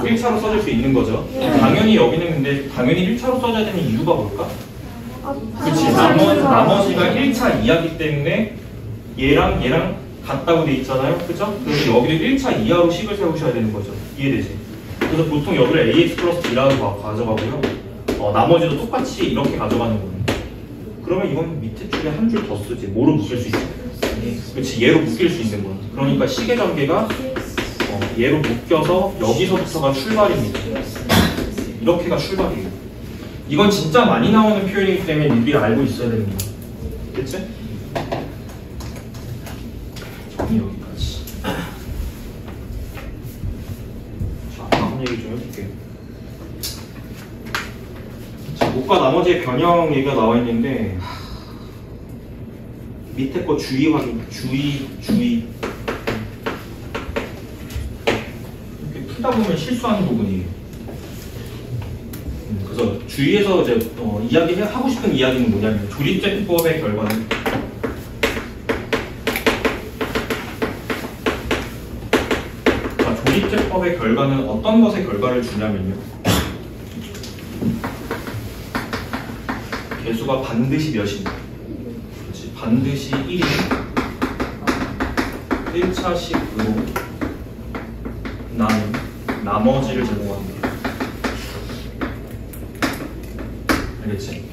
1차로 써줄 수 있는 거죠. 당연히 여기는 근데 당연히 1차로 써줘야 되는 이유가 뭘까? 그치. 나머지가 1차 이하기 때문에 얘랑 같다고 돼 있잖아요. 그죠? 그래서 여기를 1차 이하로 식을 세우셔야 되는 거죠. 이해되지? 그래서 보통 여기를 ax 플러스 b라고 가져가고요. 나머지도 똑같이 이렇게 가져가는 거예요. 그러면 이건 밑에 줄에 한 줄 더 쓰지. 뭐로 묶일 수 있어? 그렇지. 얘로 묶일 수 있는 거야. 그러니까 식의 전개가 얘로 묶여서 여기서부터가 출발입니다. 이렇게가 출발이에요. 이건 진짜 많이 나오는 표현이기 때문에 니들이 알고 있어야 되는 거야. 됐지? 정리 여기까지. 자, 다음 얘기 좀 해볼게요. 자, 목과 나머지의 변형 얘기가 나와 있는데 밑에 거 주의 확인, 주의. 이렇게 풀다 보면 실수하는 부분이에요. 그래서 주의해서 이제 하고 싶은 이야기는 뭐냐면 조립제법의 결과는 조립제법의 결과는 어떤 것의 결과를 주냐면요. 개수가 반드시 몇입니다. 그렇지. 반드시 1이 1차식으로 나는 나머지를 제공합니다. 알겠지?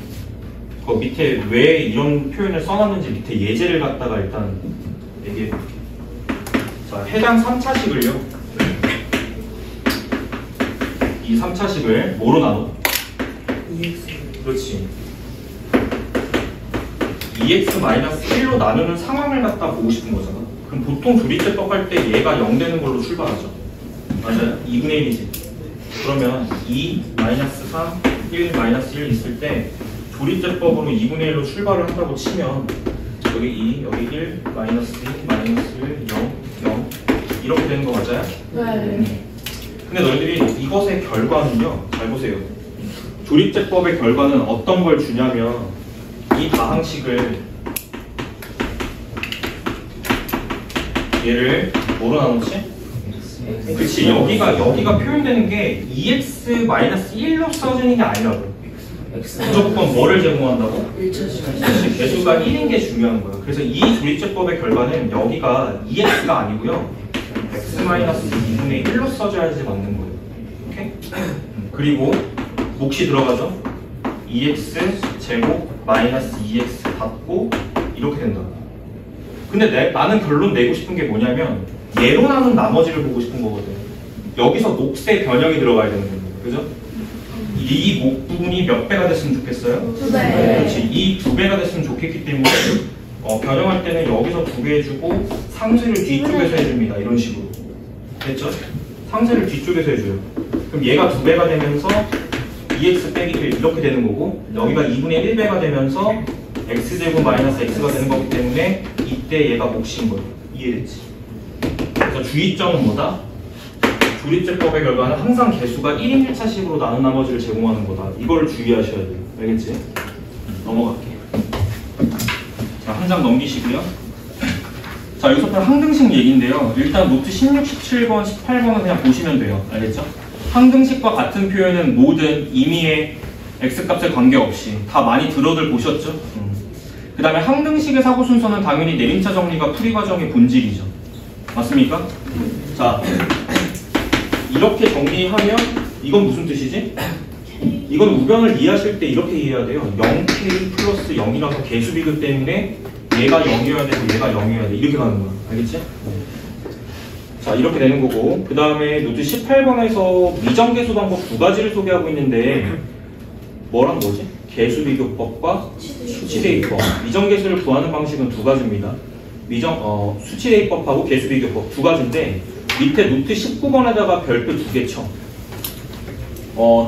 그 밑에 왜 이런 표현을 써놨는지 밑에 예제를 갖다가 일단 얘기해 볼게요. 자, 해당 3차식을요. 이 3차식을 뭐로 나눠? 그렇지. 2x-1로 나누는 상황을 갖다 보고 싶은 거잖아. 그럼 보통 조립제법 할 때 얘가 0 되는 걸로 출발하죠. 맞아요? 2분의 1이지. 그러면 2-3 1, 마이너스 1 있을 때 조립제법으로 2분의 1로 출발을 한다고 치면 여기 2, 여기 1, 마이너스 2, 마이너스 1, 0, 0 이렇게 되는 거 맞아요? 네. 근데 너희들이 이것의 결과는요, 잘 보세요. 조립제법의 결과는 어떤 걸 주냐면 이 다항식을 얘를 뭐로 나눴지? 그치, 여기가 표현되는 게 2x-1로 써지는 게 아니라고. 무조건 뭐를 제공한다고? 그치, 개수가 1인 게 중요한 거예요. 그래서 이 조립제법의 결과는 여기가 2x가 아니고요, x-2분의 1로 써줘야지 맞는 거예요. 오케이? 그리고 몫이 들어가죠? 2x 제곱 마이너스 2x 받고 이렇게 된다. 근데 나는 결론 내고 싶은 게 뭐냐면 얘로 나눈 나머지를 보고 싶은 거거든. 여기서 몫의 변형이 들어가야 되는 거예요. 그죠? 이 목 부분이 몇 배가 됐으면 좋겠어요? 2배. 그렇지. 이 2배가 됐으면 좋겠기 때문에 변형할 때는 여기서 2배 해주고 상쇄를 뒤쪽에서 해줍니다. 이런 식으로. 됐죠? 상쇄를 뒤쪽에서 해줘요. 그럼 얘가 2배가 되면서 2x 빼기 1 이렇게 되는 거고, 여기가 2분의 1배가 되면서 x제곱 마이너스 x가 되는 거기 때문에 이때 얘가 몫인 거예요. 이해됐지? 그래서 주의점은 뭐다? 조립제법의 결과는 항상 개수가 1인 1차식으로 나눈 나머지를 제공하는 거다. 이걸 주의하셔야 돼요. 알겠지? 넘어갈게. 자, 한 장 넘기시고요. 자, 여기서부터 항등식 얘기인데요. 일단 노트 16, 17번, 18번은 그냥 보시면 돼요. 알겠죠? 항등식과 같은 표현은 모든 임의의 x값에 관계없이 다 많이 들어들 보셨죠? 그 다음에 항등식의 사고 순서는 당연히 내림차 정리가 풀이 과정의 본질이죠. 맞습니까? 자, 이렇게 정리하면 이건 무슨 뜻이지? 이건 우변을 이해하실 때 이렇게 이해해야 돼요. 0k 플러스 0이라서 개수비교 때문에 얘가 0이어야 되고 얘가 0이어야 돼. 이렇게 가는 거야. 알겠지? 자, 이렇게 되는 거고, 그 다음에 노트 18번에서 미정개수 방법 두 가지를 소개하고 있는데 뭐랑 뭐지? 개수비교법과 수치대입법. 미정개수를 구하는 방식은 두 가지입니다. 수치대입법하고 개수비교법 두 가지인데 밑에 노트 19번에다가 별표 두 개 쳐.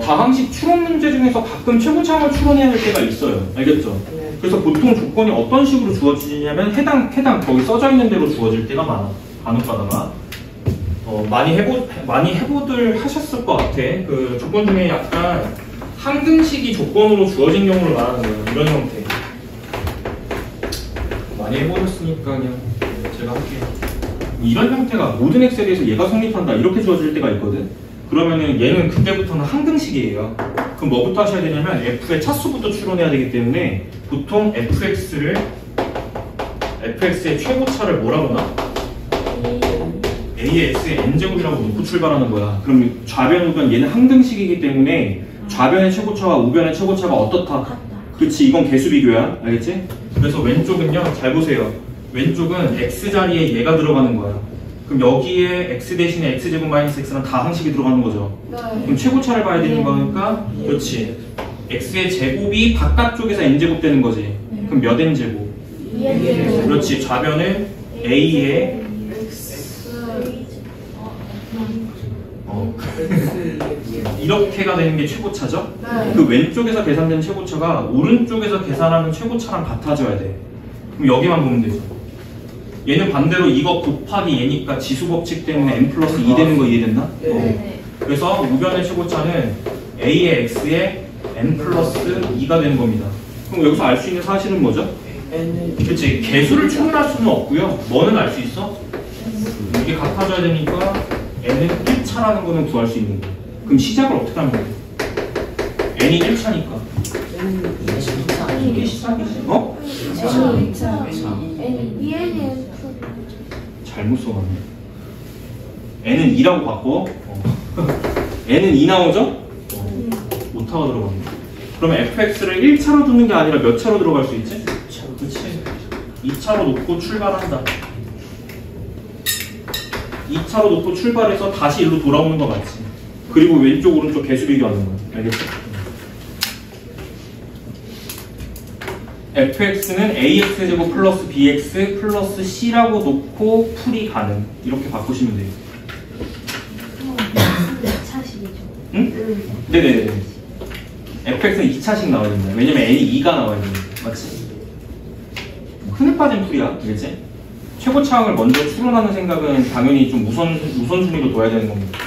다항식 추론 문제 중에서 가끔 최고차항을 추론해야 할 때가 있어요. 알겠죠? 그래서 보통 조건이 어떤 식으로 주어지냐면 해당 거기 써져 있는 대로 주어질 때가 많아. 간혹 가다가 많이 해보들 하셨을 것 같아. 그 조건 중에 약간 항등식이 조건으로 주어진 경우를 말하는 거예요. 이런 형태. 많이 해보셨으니까 그냥 제가 할게요. 이런 형태가 모든 x에 대해서 얘가 성립한다 이렇게 주어질 때가 있거든. 그러면은 얘는 그때부터는 항등식이에요. 그럼 뭐부터 하셔야 되냐면 f의 차수부터 추론해야 되기 때문에 보통 fx의 최고차를 뭐라고 나? a의 x의 n제곱이라고 놓고 출발하는 거야. 그럼 좌변, 우변 얘는 항등식이기 때문에 좌변의 최고차와 우변의 최고차가 어떻다? 그렇지, 이건 개수비교야. 알겠지? 그래서 왼쪽은요, 잘 보세요. 왼쪽은 x 자리에 얘가 들어가는 거야. 그럼 여기에 x 대신에 x제곱 마이너스 x는 다 항식이 들어가는 거죠. 그럼 최고차를 봐야 되는 거니까, 그렇지. x의 제곱이 바깥쪽에서 n제곱 되는 거지. 그럼 몇 n제곱? 그렇지. 좌변은 a의 이렇게가 되는 게 최고차죠? 그 왼쪽에서 계산된 최고차가 오른쪽에서 계산하는 최고차랑 같아져야 돼. 그럼 여기만 보면 되죠. 얘는 반대로 이거 곱하기 얘니까 지수법칙 때문에 n 플러스 2 되는 거 이해됐나? 그래서 우변의 최고차는 a의 x의 n 플러스 2가 되는 겁니다. 그럼 여기서 알 수 있는 사실은 뭐죠? 그렇지. 개수를 추론할 수는 없고요. 뭐는 알 수 있어? 이게 같아져야 되니까 n은 1차라는 거는 구할 수 있는 거예요. 그럼 시작을 어떻게 하는 거예요? n이 1차니까 이게 시작이지. 잘못 써놨네. n은 2라고 바꿔. n은 2 나오죠? 오타가 들어갑니다. 그러면 fx를 1차로 두는 게 아니라 몇 차로 들어갈 수 있지? 2차로. 그치? 2차로 놓고 출발한다. 2차로 놓고 출발해서 다시 일로 돌아오는 거 맞지? 그리고 왼쪽 오른쪽 개수 비교하는 거야. 알겠어? fx는 ax제곱 플러스 bx 플러스 c라고 놓고 풀이 가능. 이렇게 바꾸시면 돼요. 응? 네네네. fx는 2차씩 나와야 된다. 왜냐면 n이 2가 나와야 된다. 맞지? 흔히 빠진 풀이야. 그렇지? 최고차항을 먼저 추론하는 생각은 당연히 좀 우선순위로 둬야 되는 겁니다.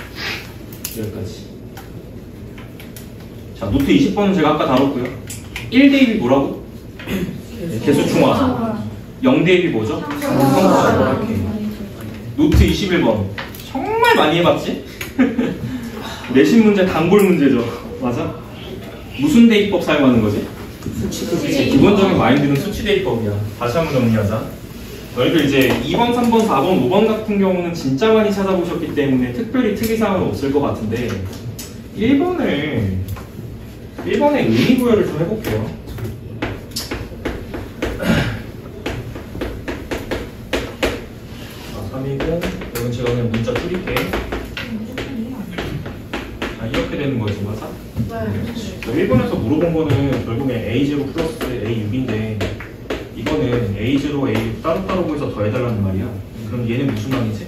여기까지. 자, 노트 20번은 제가 아까 다뤘고요. 1대1이 뭐라고? 개수충화. 0대1이 뭐죠? 상수화. 이렇게. 노트 21번. 정말 많이 해봤지? 내신 문제 단골 문제죠. 맞아? 무슨 대입법 사용하는 거지? 기본적인 마인드는 수치 대입법이야. 다시 한번 정리하자. 너희들 이제 2번, 3번, 4번, 5번 같은 경우는 진짜 많이 찾아보셨기 때문에 특별히 특이사항은 없을 것 같은데 1번에 의미부여를 좀 해볼게요. 자, 3이고 여기 제가 그냥 문자 줄일게. 자, 이렇게 되는 거지, 맞아? 네. 1번에서 물어본 거는 결국에 A0 플러스 A6인데 이거는 A0, A6 따로따로 보여서 더해달라는 말이야. 그럼 얘는 무슨 항이지?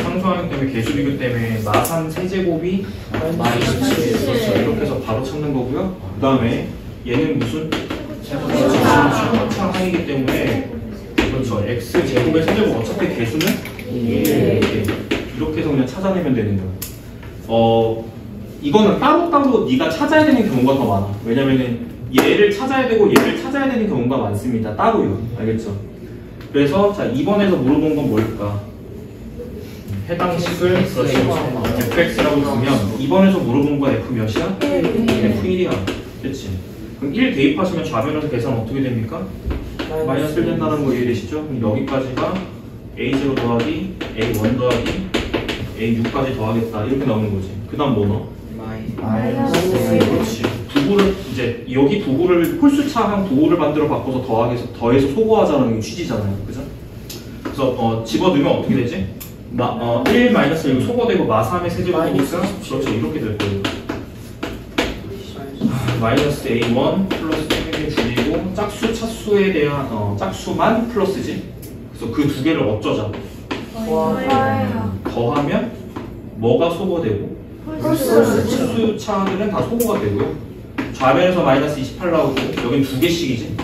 상수항이기 때문에 개수비교 때문에 마3 세제곱이 마27. 그렇죠. 이렇게 해서 바로 찾는 거고요. 그 다음에 얘는 무슨? 최고차항이기 때문에 그렇죠. X제곱의 세제곱 어차피 개수는 1. 이렇게 해서 그냥 찾아내면 되는 거야. 이거는 따로따로 네가 찾아야 되는 경우가 더 많아. 왜냐면은 얘를 찾아야 되고 얘를 찾아야 되는 경우가 많습니다. 따로요. 알겠죠? 그래서 자 2번에서 물어본 건 뭘까? 해당 식을 fx라고 주면 2번에서 물어본 거 f 몇이야? f1이야. 그치? 그럼 1 대입하시면 좌변에서 계산 어떻게 됩니까? 마이너스 1 된다는 거 이해되시죠? 그럼 여기까지가 a0 더하기 a1 더하기 a6까지 더하겠다. 이렇게 나오는 거지. 그 다음 뭐 넣어? 그렇지. 부호를 이제 여기 부호를 홀수차항 부호를 만들어 바꿔서 더해서 소거하자는 게 취지잖아요. 그죠? 그래서 집어넣으면 어떻게 되지? 1 마이너스 여기 소거되고 마3의 세제곱이니까 그렇죠. 이렇게 될 거예요. 마이너스 A1 플러스 1을 줄이고 짝수 차수에 대한 짝수만 플러스지. 그래서 그 두 개를 어쩌자? 더하면 뭐가 소거되고 홀수차들은 다 소거가 되고요. 좌변에서 마이너스 28 나오고 여긴 두 개씩이지.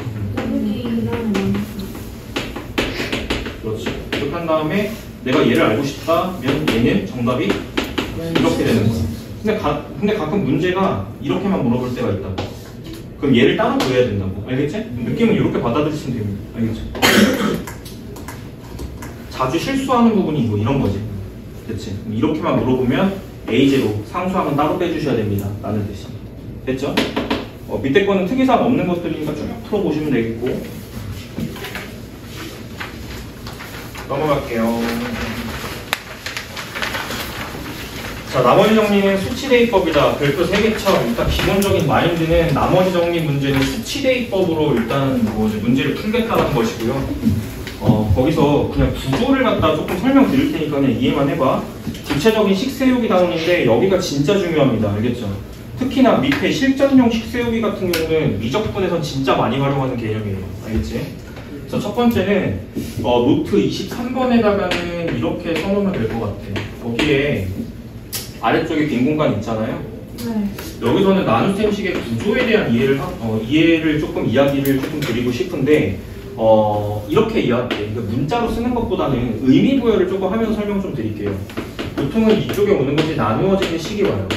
그렇지. 이렇게 한 다음에 내가 얘를 알고 싶다면 얘는 정답이 이렇게 되는 거야. 근데 가끔 문제가 이렇게만 물어볼 때가 있다고. 그럼 얘를 따로 구해야 된다고. 알겠지? 느낌은 이렇게 받아들이시면 됩니다. 알겠죠? 자주 실수하는 부분이 뭐 이런 거지. 그치? 이렇게만 물어보면 A0 상수항은 따로 빼주셔야 됩니다. 라는 뜻이. 됐죠? 밑에 거는 특이사항 없는 것들이니까 쭉 풀어보시면 되겠고. 넘어갈게요. 자, 나머지 정리는 수치대입법이다. 별표 3개처럼 일단 기본적인 마인드는 나머지 정리 문제는 수치대입법으로 일단 문제를 풀겠다는 것이고요. 거기서 그냥 구조를 갖다 조금 설명드릴 테니까 그냥 이해만 해봐. 구체적인 식세우기 단원인데 여기가 진짜 중요합니다. 알겠죠? 특히나 밑에 실전용 식세우기 같은 경우는 미적분에선 진짜 많이 활용하는 개념이에요. 알겠지? 그래서 첫 번째는 노트 23번에다가는 이렇게 써놓으면 될 것 같아. 거기에 아래쪽에 빈 공간 있잖아요. 네. 여기서는 나눗셈식의 구조에 대한 이해를 조금 이야기를 조금 드리고 싶은데 이렇게 이해할게요. 그러니까 문자로 쓰는 것보다는 의미 부여를 조금 하면서 설명 좀 드릴게요. 보통은 이쪽에 오는 것이 나누어지는 식이 와요.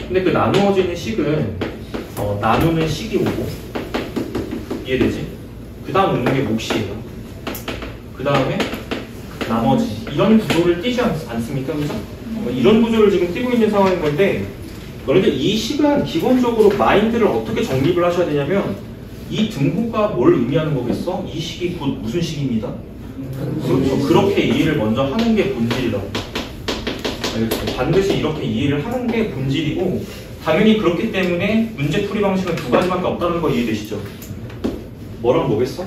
근데 그 나누어지는 식은 나누는 식이 오고 이해되지? 그 다음 오는 게 몫이에요. 그 다음에 나머지 이런 구조를 띄지 않습니까? 그죠? 이런 구조를 지금 띄고 있는 상황인 건데 너희들 이 식은 기본적으로 마인드를 어떻게 정립을 하셔야 되냐면 이 등호가 뭘 의미하는 거겠어? 이 식이 곧 무슨 식입니다? 그렇죠. 그렇게 이해를 먼저 하는 게 본질이라고. 알겠죠? 반드시 이렇게 이해를 하는 게 본질이고 당연히 그렇기 때문에 문제풀이 방식은 두 가지밖에 없다는 거 이해되시죠? 뭐랑 뭐겠어?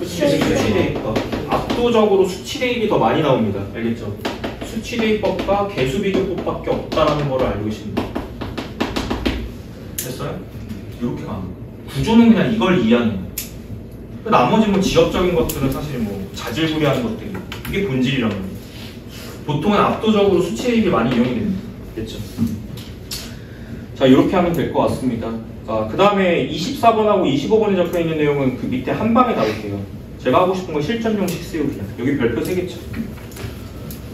수치대입법. 압도적으로 수치대입이 더 많이 나옵니다. 알겠죠? 수치대입법과 개수비교법밖에 없다는 걸 알고 계시면 돼요. 됐어요? 이렇게 가는 거예요. 구조는 그냥 이걸 이해하는 거예요. 나머지 뭐 지역적인 것들은 사실 뭐 자질구레하는 것들이 이게 본질이란 말이에요. 보통은 압도적으로 수치대입이 많이 이용이 됩니다. 됐죠? 자, 이렇게 하면 될 것 같습니다. 자, 그 다음에 24번하고 25번에 적혀 있는 내용은 그 밑에 한 방에 다룰게요. 제가 하고 싶은 건 실전용 식세우기야. 여기 별표 3개죠.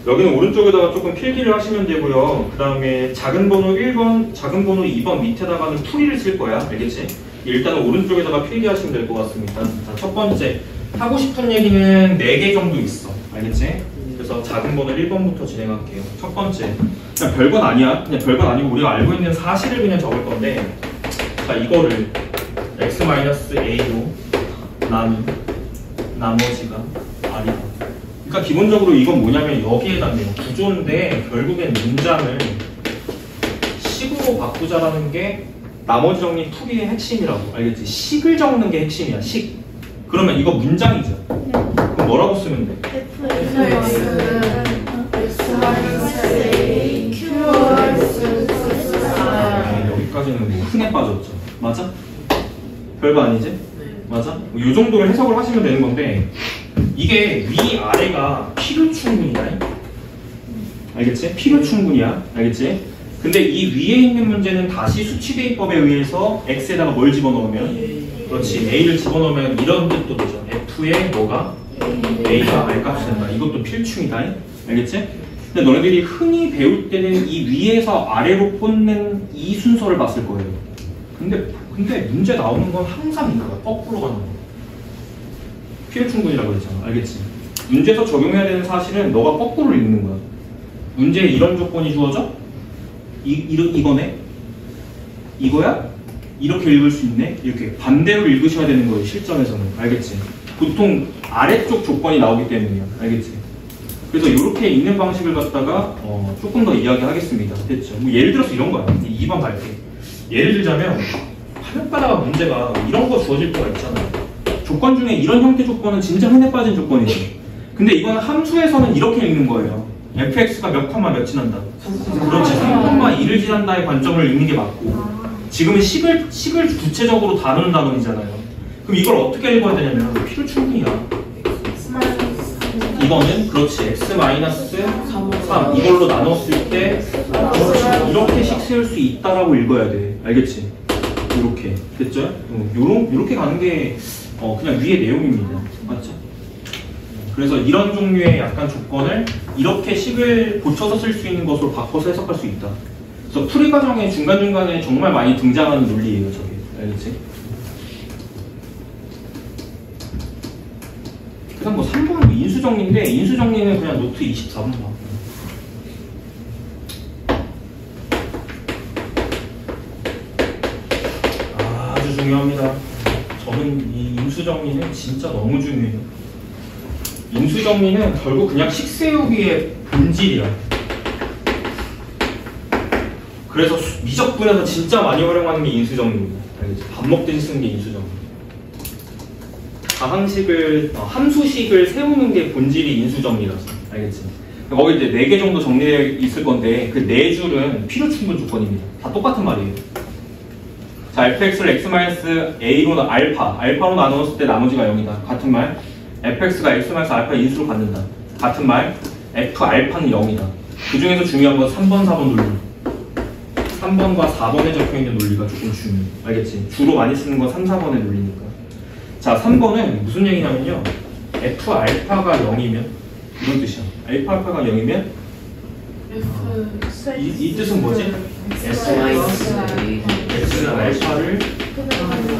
여기는 오른쪽에다가 조금 필기를 하시면 되고요. 그 다음에 작은 번호 1번, 작은 번호 2번 밑에다가는 풀이를 쓸 거야. 알겠지? 일단은 오른쪽에다가 필기하시면 될 것 같습니다. 자, 첫 번째. 하고 싶은 얘기는 4개 정도 있어. 알겠지? 그래서 작은 번호 1번부터 진행할게요. 첫 번째. 그냥 별건 아니야. 그냥 별건 아니고 우리가 알고 있는 사실을 그냥 적을 건데, 자, 이거를 x-a로 나눈 나머지가 r이다. 그러니까 기본적으로 이건 뭐냐면 여기에다 구조인데 결국엔 문장을 식으로 바꾸자라는 게 나머지 정리 풀이의 핵심이라고. 알겠지? 식을 적는 게 핵심이야. 식. 그러면 이거 문장이죠. 그럼 뭐라고 쓰면 돼? 여기까지는 뭐 흥에 빠졌죠. 맞아? 별거 아니지? 맞아? 이 정도로 해석을 하시면 되는 건데, 이게 위아래가 필요충분이다. 알겠지? 필요충분이야. 알겠지? 근데 이 위에 있는 문제는 다시 수치대입법에 의해서 x에다가 뭘 집어넣으면, 그렇지, a를 집어넣으면 이런 뜻도 되죠. f에 뭐가? a가 r값이 된다. 이것도 필충이다. 알겠지? 근데 너네들이 흔히 배울 때는 이 위에서 아래로 꽂는 이 순서를 봤을 거예요. 근데 문제 나오는 건 항상 이거야. 거꾸로 가는 거. 필요충분이라고 그랬잖아. 알겠지? 문제에서 적용해야 되는 사실은 너가 거꾸로 읽는 거야. 문제에 이런 조건이 주어져? 이거네? 이거야? 이렇게 읽을 수 있네? 이렇게 반대로 읽으셔야 되는 거예요. 실전에서는. 알겠지? 보통 아래쪽 조건이 나오기 때문이야. 알겠지? 그래서 이렇게 읽는 방식을 갖다가 조금 더 이야기하겠습니다. 됐죠? 뭐 예를 들어서 이런 거야. 2번 갈게. 예를 들자면 하늘바다가 문제가 이런 거 주어질 때가 있잖아. 조건 중에 이런 형태 조건은 진짜 흔해 빠진 조건이죠. 근데 이거는 함수에서는 이렇게 읽는 거예요. fx가 몇 컴마 몇 지난다. 그렇지. 3,2를 지난다의 관점을 읽는 게 맞고, 지금은 식을 구체적으로 다루는 단원이잖아요. 그럼 이걸 어떻게 읽어야 되냐면 필요충분이야. 이거는 그렇지. x-3 이걸로 나눴을 때 이렇게씩 세울 수 있다라고 읽어야 돼. 알겠지? 이렇게. 됐죠? 요렇게 가는 게 그냥 위의 내용입니다. 맞죠? 그래서 이런 종류의 약간 조건을 이렇게 식을 고쳐서 쓸 수 있는 것으로 바꿔서 해석할 수 있다. 그래서 풀이 과정에 중간중간에 정말 많이 등장하는 논리예요. 저게. 알겠지? 그다음 뭐 3번은 인수정리인데, 인수정리는 그냥 노트 24번 봐. 아주 중요합니다. 저는 이 인수정리는 진짜 너무 중요해요. 인수정리는 결국 그냥 식세우기의 본질이야. 그래서 미적분에서 진짜 많이 활용하는 게 인수정리입니다. 알겠지? 밥 먹듯이 쓰는 게 인수정리. 가항식을, 함수식을 세우는 게 본질이 인수정리라서. 알겠지? 거기 이제 4개 정도 정리되어 있을 건데, 그 4줄은 필요충분 조건입니다. 다 똑같은 말이에요. 자, fx를 x-a로 알파로 나누었을 때 나머지가 0이다. 같은 말. fx가 x-알파 인수로 갖는다. 같은 말. f-알파는 0이다. 그 중에서 중요한 건 3번, 4번 논리. 3번과 4번에 적혀있는 논리가 조금 중요해. 알겠지? 주로 많이 쓰는 건 3, 4번의 논리니까. 자, 3번은 무슨 얘기냐면요. f-알파가 0이면 이런 뜻이야. alpha-알파가 0이면 이 뜻은 뭐지? x-알파를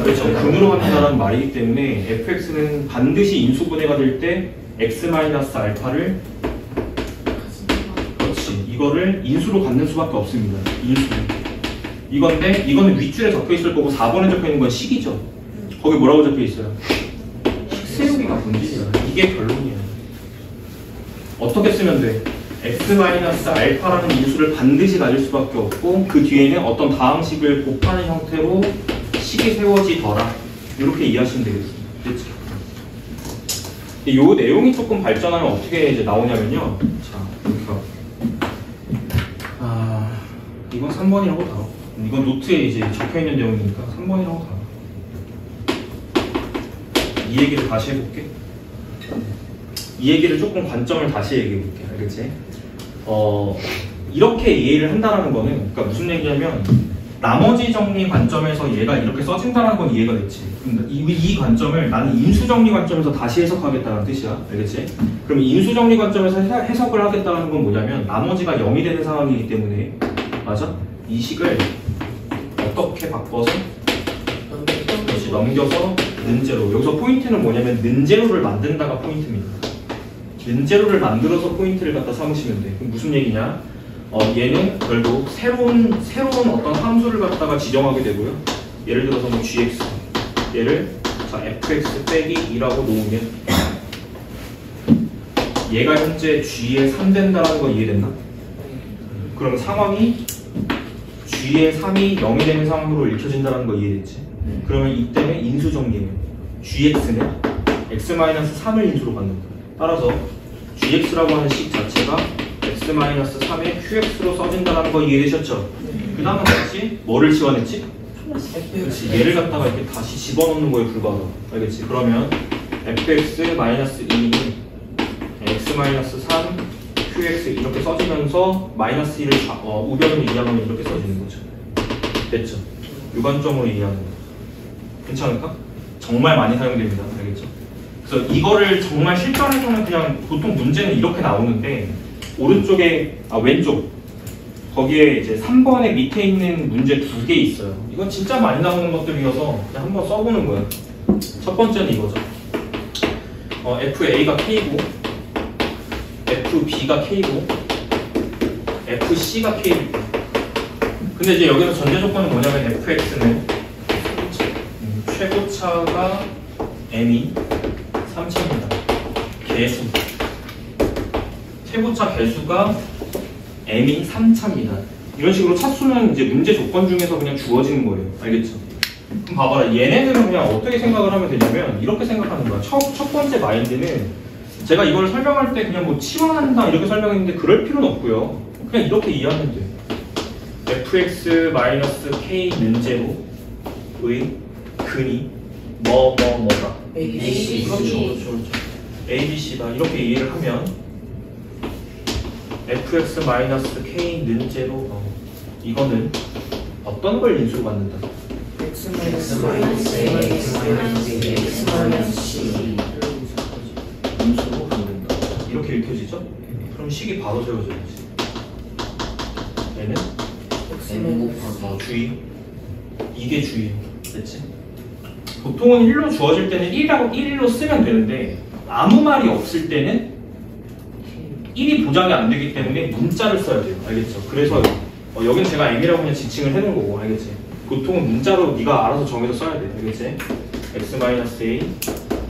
그렇죠. 근으로 갖는다는 말이기 때문에 fx는 반드시 인수분해가 될 때 x-알파를 그렇지. 이거를 인수로 갖는 수밖에 없습니다. 인수. 이건데 이거는 윗줄에 적혀 있을 거고 4번에 적혀 있는 건 식이죠. 거기 뭐라고 적혀 있어요? 식세우기가 본질이야. 이게 결론이야. 어떻게 쓰면 돼? x-알파라는 인수를 반드시 가질 수밖에 없고, 그 뒤에는 어떤 다항식을 곱하는 형태로 식이 세워지더라. 이렇게 이해하시면 되겠습니다. 됐죠? 이 내용이 조금 발전하면 어떻게 이제 나오냐면요. 자, 이렇게 하고. 이건 3번이라고 다뤄. 이건 노트에 이제 적혀 있는 내용이니까 3번이라고 다뤄. 이 얘기를 다시 해볼게. 이 얘기를 조금 관점을 다시 얘기해볼게. 알겠지? 이렇게 이해를 한다는 거는, 그러니까 무슨 얘기냐면, 나머지 정리 관점에서 얘가 이렇게 써진다는 건 이해가 됐지. 근데 이 관점을 나는 인수 정리 관점에서 다시 해석하겠다는 뜻이야. 알겠지? 그럼 인수 정리 관점에서 해석을 하겠다는 건 뭐냐면 나머지가 0이 되는 상황이기 때문에 맞아? 이 식을 어떻게 바꿔서 다시 넘겨서 는제로. 여기서 포인트는 뭐냐면 는제로를 만든다가 포인트입니다. 는제로를 만들어서 포인트를 갖다 삼으시면 돼. 그럼 무슨 얘기냐? 얘는 결국 새로운 어떤 함수를 갖다가 지정하게 되고요. 예를 들어서 뭐 gx 얘를 자 fx 빼기 2라고 놓으면 얘가 현재 g에 3 된다는 거 이해됐나? 그럼 상황이 g의 3이 0이 되는 상황으로 읽혀진다는 거 이해됐지? 그러면 이때는 인수 정리는 gx는 x-3을 인수로 받는다. 따라서 gx라고 하는 식 자체가 x-3의 qx로 써진다는 거 이해되셨죠? 그 다음은 다시 뭐를 지원했지? 그렇지. 얘를 갖다가 이렇게 다시 집어넣는 거에 불과하다. 알겠지? 그러면 fx-2는 x-3 qx 이렇게 써지면서 마이너스 1을 우변으로 이해하면 이렇게 써지는 거죠. 됐죠? 유관점으로 이해하는 거. 괜찮을까? 정말 많이 사용됩니다. 알겠죠? 그래서 이거를 정말 실전에서는 그냥 보통 문제는 이렇게 나오는데 오른쪽에 왼쪽 거기에 이제 3번에 밑에 있는 문제 2개 있어요. 이건 진짜 많이 나오는 것들이어서 그냥 한번 써보는 거예요. 첫 번째는 이거죠. FA가 K고 FB가 K고 FC가 K일 때. 근데 이제 여기서 전제 조건은 뭐냐면 FX는 최고차가 M이 3차입니다. 개수. 최고차 개수가 M이 3차입니다. 이런 식으로 차수는 이제 문제 조건 중에서 그냥 주어지는 거예요. 알겠죠? 그럼 봐봐라. 얘네들은 그냥 어떻게 생각을 하면 되냐면 이렇게 생각하는 거야. 첫 번째 마인드는 제가 이걸 설명할 때 그냥 뭐 치환한다 이렇게 설명했는데 그럴 필요는 없고요. 그냥 이렇게 이해하면 돼. fx-k 는제로의 근이 뭐다. ABC. 그렇죠. ABC다. 이렇게 이해를 하면 fx-k 는제로 이거는 어떤 걸 인수로 받는다? 인수로 받는다. 이렇게 읽혀지죠? 그럼 식이 바로 세워져야지. 얘는 주의. 이게 주의예요. 됐지? 보통은 1로 주어질 때는 1로 쓰면 되는데 아무 말이 없을 때는 1이 보장이 안 되기 때문에 문자를 써야 돼요. 알겠죠? 그래서 여긴 제가 M이라고 그냥 지칭을 해놓은 거고. 알겠지? 보통은 문자로 네가 알아서 정해서 써야 돼. 알겠지? x-a,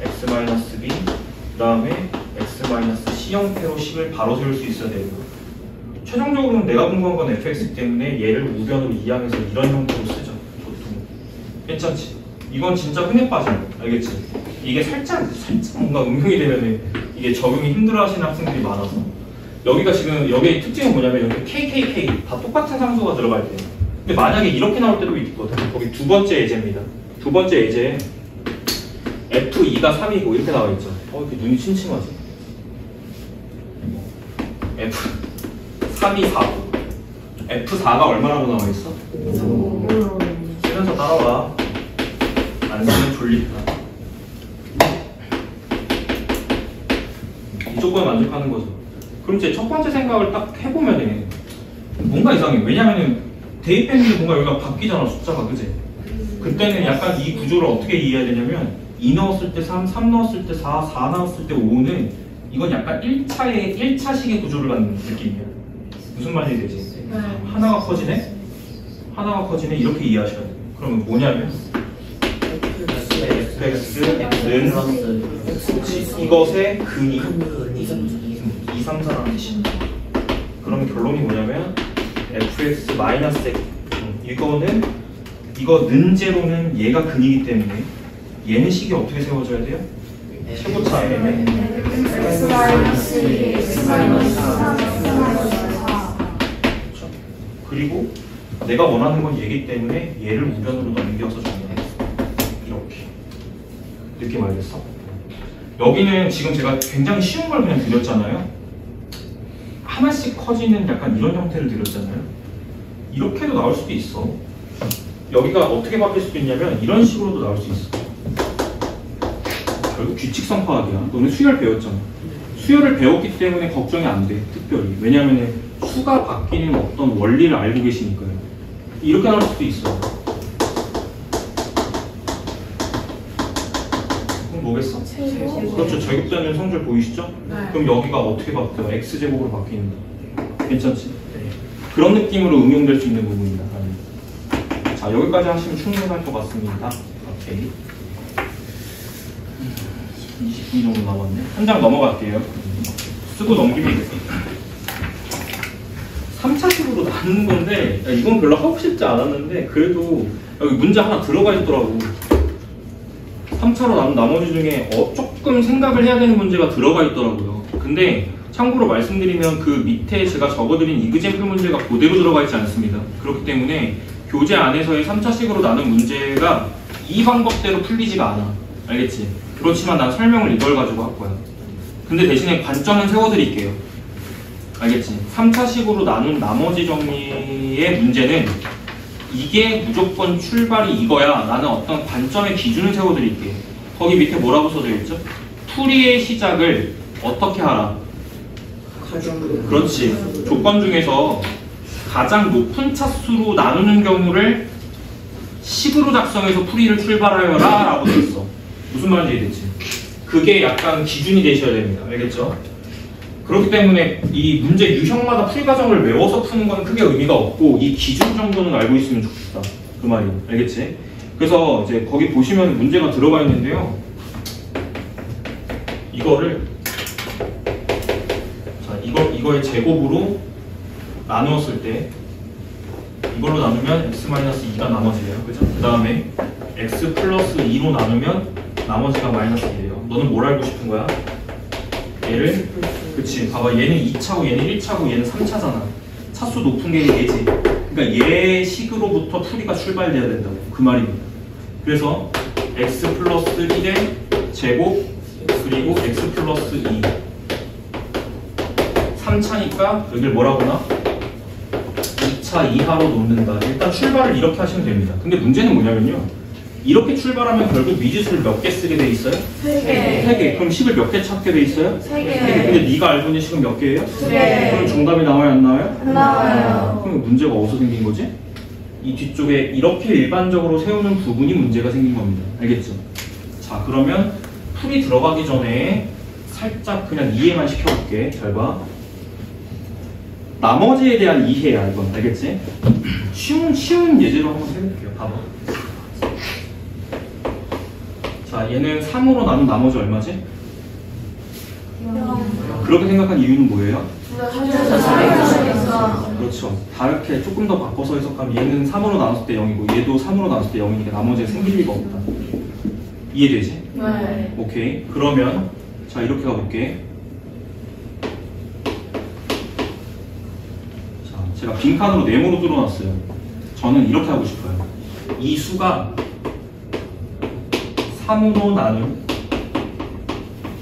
x-b 그 다음에 x-c 형태로 식을 바로 세울 수 있어야 되고 최종적으로는 내가 궁금한 건 fx 때문에 얘를 우변으로 이항해서 이런 형태로 쓰죠. 보통. 괜찮지? 이건 진짜 흔해 빠지는 거. 알겠지? 이게 살짝 뭔가 응용이 되면은 이게 적용이 힘들어 하시는 학생들이 많아서 여기가 지금 여기의 특징은 뭐냐면 여기 KKK 다 똑같은 상수가 들어갈 때 근데 만약에 이렇게 나올 때도 있거든. 거기 두 번째 예제입니다. 두 번째 예제에 F2가 3이고 이렇게 나와 있죠. 이렇게 눈이 침침하지? F3이 4고 F4가 얼마라고 나와 있어? 쓰면서 따라와. 안 쓰면 졸립다. 이 조건에 만족하는 거죠. 그럼 제 첫 번째 생각을 딱 해보면은 뭔가 이상해. 왜냐면은 대입했는데 뭔가 여기가 바뀌잖아, 숫자가. 그지? 그때는 약간 이 구조를 어떻게 이해해야 되냐면 2 넣었을 때 3, 3 넣었을 때 4, 4 넣었을 때 5는 이건 약간 1차식의 구조를 갖는 느낌이야. 무슨 말이 되지? 하나가 커지네? 하나가 커지네? 이렇게 이해하셔야 돼요. 그러면 뭐냐면 fx는 이것의 근이 2, 3, 4라는 뜻입니다. 그러면 결론이 뭐냐면 fx-x 이거 는제로는 얘가 근이기 때문에 얘는 식이 어떻게 세워져야 돼요? 최고차 m에 그리고 내가 원하는 건 얘기 때문에 얘를 우변으로 넘겨서 정리했어. 이렇게 느낌 알겠어? 여기는 지금 제가 굉장히 쉬운 걸 그냥 드렸잖아요. 하나씩 커지는 약간 이런 형태를 드렸잖아요. 이렇게도 나올 수도 있어. 여기가 어떻게 바뀔 수도 있냐면 이런 식으로도 나올 수 있어. 결국 규칙성 파악이야. 너는 수열 배웠잖아. 수열을 배웠기 때문에 걱정이 안 돼, 특별히. 왜냐하면 수가 바뀌는 어떤 원리를 알고 계시니까요. 이렇게 나올 수도 있어. 그럼 뭐겠어? 그렇죠. 제곱되는 성질 보이시죠? 네. 그럼 여기가 어떻게 바뀌어? x제곱으로 바뀌는다. 괜찮지? 네. 그런 느낌으로 응용될 수 있는 부분입니다. 자, 여기까지 하시면 충분할 것 같습니다. 오케이. 20분 정도 남았네. 한 장 넘어갈게요. 쓰고 넘기면 돼요. 3차식으로 나누는 건데, 야, 이건 별로 하고 싶지 않았는데, 그래도 여기 문제 하나 들어가 있더라고. 3차로 나눈 나머지 중에 조금 생각을 해야 되는 문제가 들어가 있더라고요. 근데 참고로 말씀드리면 그 밑에 제가 적어드린 이그젠플 문제가 그대로 들어가 있지 않습니다. 그렇기 때문에 교재 안에서의 3차식으로 나눈 문제가 이 방법대로 풀리지가 않아. 알겠지? 그렇지만 난 설명을 이걸 가지고 할 거야. 근데 대신에 관점은 세워드릴게요. 알겠지? 3차식으로 나눈 나머지 정리의 문제는 이게 무조건 출발이 이거야. 나는 어떤 관점의 기준을 세워드릴게. 거기 밑에 뭐라고 써져 있죠? 풀이의 시작을 어떻게 하라? 그렇지. 조건 중에서 가장 높은 차수로 나누는 경우를 식으로 작성해서 풀이를 출발하여라 라고 돼 있어. 무슨 말인지 이해됐지? 그게 약간 기준이 되셔야 됩니다. 알겠죠? 그렇기 때문에 이 문제 유형마다 풀이 과정을 외워서 푸는 건 크게 의미가 없고 이 기준 정도는 알고 있으면 좋겠다. 그 말이. 알겠지? 그래서 이제 거기 보시면 문제가 들어가 있는데요. 이거를 자, 이거의 제곱으로 나누었을 때 이걸로 나누면 x-2가 나머지예요. 그죠? 그 다음에 x 플러스 2로 나누면 나머지가 마이너스 1이에요. 너는 뭘 알고 싶은 거야? 얘를 그치. 봐봐. 얘는 2차고 얘는 1차고 얘는 3차잖아. 차수 높은 게 얘지. 그러니까 얘 식으로부터 풀이가 출발돼야 된다고. 그 말입니다. 그래서 x 플러스 1의 제곱 그리고 x 플러스 2 3차니까 여기를 뭐라고 하나? 2차 이하로 놓는다. 일단 출발을 이렇게 하시면 됩니다. 근데 문제는 뭐냐면요. 이렇게 출발하면 결국 미지수를 몇 개 쓰게 돼 있어요? 3개. 3개. 그럼 식을 몇 개 찾게 돼 있어요? 3개. 근데 네가 알고 있는 식은 몇 개예요? 2개. 그럼 정답이 나와요? 안 나와요? 안 나와요. 그럼 문제가 어디서 생긴 거지? 이 뒤쪽에 이렇게 일반적으로 세우는 부분이 문제가 생긴 겁니다. 알겠죠? 자, 그러면 풀이 들어가기 전에 살짝 그냥 이해만 시켜볼게. 잘 봐. 나머지에 대한 이해야, 이건. 알겠지? 쉬운 예제로 한번 해볼게요. 봐봐. 자, 얘는 3으로 나눈 나머지 얼마지? 그렇게 생각한 이유는 뭐예요? 그렇죠. 다르게 조금 더 바꿔서 해석하면 얘는 3으로 나눴을 때 0이고 얘도 3으로 나눴을 때 0이니까 나머지가 생길 리가 없다. 이해되지? 네. 오케이. 그러면 자, 이렇게 가볼게. 자, 제가 빈칸으로 네모로 뚫어놨어요. 저는 이렇게 하고 싶어요. 이 수가 3으로 나눈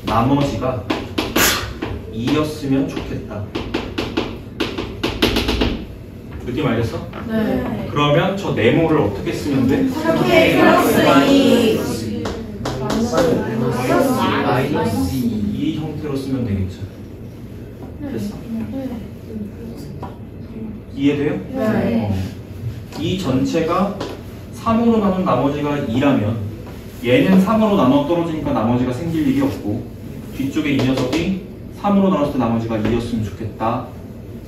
나머지가 2였으면 좋겠다. 느낌 알겠어? 네. 그러면 저 네모를 어떻게 쓰면 돼? 3K 플러스 2. 마이너스 2. 이 형태로 쓰면 되겠죠. 됐어? 이해돼요? 네. 이 전체가 3으로 나눈 나머지가 2라면 얘는 3으로 나눠 떨어지니까 나머지가 생길 일이 없고 뒤쪽에 이 녀석이 3으로 나눴을 때 나머지가 2였으면 좋겠다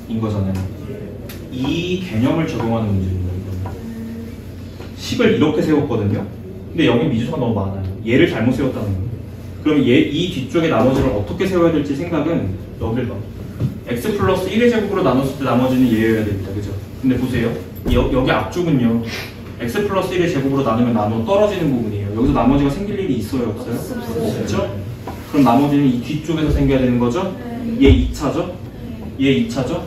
인 거잖아요. 이 개념을 적용하는 문제입니다. 이거는. 식을 이렇게 세웠거든요. 근데 여기 미지수가 너무 많아요. 얘를 잘못 세웠다는 거예요. 그럼 이 뒤쪽에 나머지를 어떻게 세워야 될지 생각은 여길 봐. x 플러스 1의 제곱으로 나눴을 때 나머지는 얘여야 됩니다. 그죠? 근데 보세요. 여기 앞쪽은요. x 플러스 1의 제곱으로 나누면 나눠 떨어지는 부분이에요. 여기서 나머지가 생길 일이 있어요? 없어요? 없죠? 그럼 나머지는 이 뒤쪽에서 생겨야 되는 거죠? 얘 2차죠? 얘 2차죠?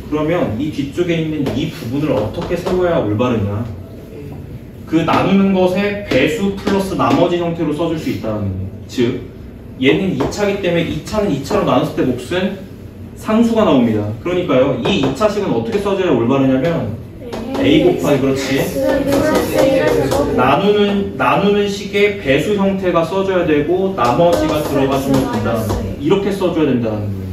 그러면 이 뒤쪽에 있는 이 부분을 어떻게 세워야 올바르냐? 그 나누는 것의 배수 플러스 나머지 형태로 써줄 수 있다는 거예요. 즉, 얘는 2차이기 때문에 2차는 2차로 나눴을 때 몫은 상수가 나옵니다. 그러니까요, 이 2차식은 어떻게 써줘야 올바르냐면 A 곱하기 그렇지. 나누는 식의 배수 형태가 써줘야 되고 나머지가 들어가주면 된다는 거예요. 이렇게 써줘야 된다는 거예요.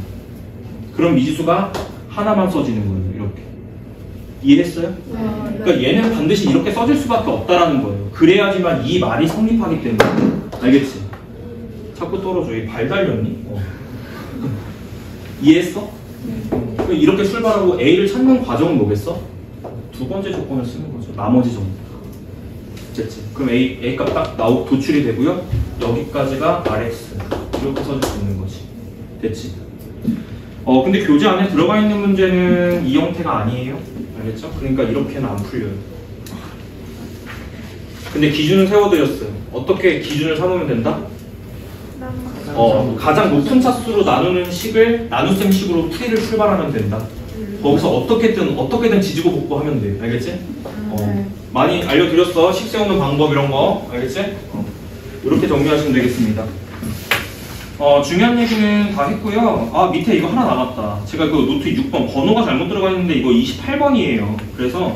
그럼 미지수가 하나만 써지는 거예요. 이렇게. 이해했어요? 그러니까 얘는 반드시 이렇게 써질 수밖에 없다라는 거예요. 그래야지만 이 말이 성립하기 때문에. 알겠지? 자꾸 떨어져. 얘 발 달렸니? 이해했어? 이렇게 출발하고 A를 찾는 과정은 뭐겠어? 두 번째 조건을 쓰는 거죠. 나머지 정도. 됐지? 그럼 A 값 딱 도출이 되고요. 여기까지가 RX. 이렇게 써줄 수 있는 거지. 됐지? 근데 교재 안에 들어가 있는 문제는 이 형태가 아니에요. 알겠죠? 그러니까 이렇게는 안 풀려요. 근데 기준을 세워드렸어요. 어떻게 기준을 삼으면 된다? 가장 높은 차수로 나누는 식을 나눗셈 식으로 풀이를 출발하면 된다. 거기서 어떻게든 지지고 볶고하면 돼. 알겠지? 많이 알려드렸어. 식 세우는 방법 이런 거. 알겠지? 이렇게 정리하시면 되겠습니다. 중요한 얘기는 다 했고요. 밑에 이거 하나 남았다. 제가 그 노트 6번 번호가 잘못 들어가 있는데 이거 28번이에요. 그래서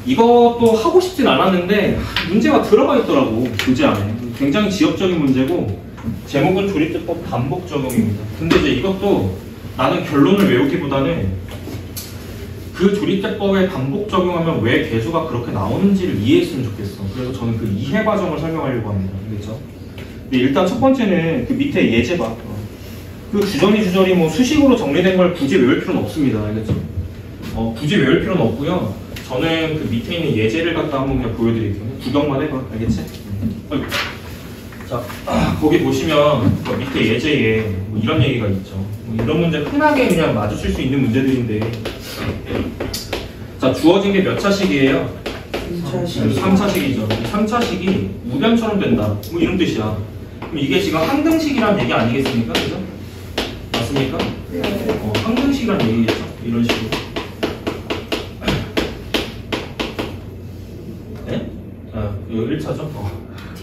이것도 하고 싶진 않았는데 문제가 들어가 있더라고. 교재 안에. 굉장히 지역적인 문제고 제목은 조립제법 반복 적용입니다. 근데 이제 이것도 나는 결론을 외우기보다는 그 조립제법에 반복 적용하면 왜 개수가 그렇게 나오는지를 이해했으면 좋겠어. 그래서 저는 그 이해 과정을 설명하려고 합니다. 알겠죠? 근데 일단 첫 번째는 그 밑에 예제 봐. 그 주저리 뭐 수식으로 정리된 걸 굳이 외울 필요는 없습니다. 알겠죠? 굳이 외울 필요는 없고요. 저는 그 밑에 있는 예제를 갖다 한번 그냥 보여드릴게요. 구경만 해봐. 알겠지? 자, 거기 보시면 그 밑에 예제에 뭐 이런 얘기가 있죠. 뭐 이런 문제 흔하게 그냥 마주칠 수 있는 문제들인데, 자, 주어진 게 몇 차식이에요? 3차식이죠. 3차식이 우변처럼 된다. 뭐 이런 뜻이야. 그럼 이게 지금 항등식이라는 얘기 아니겠습니까? 그죠? 맞습니까? 항등식이라는 얘기겠죠. 이런 식으로. 네? 이거 1차죠?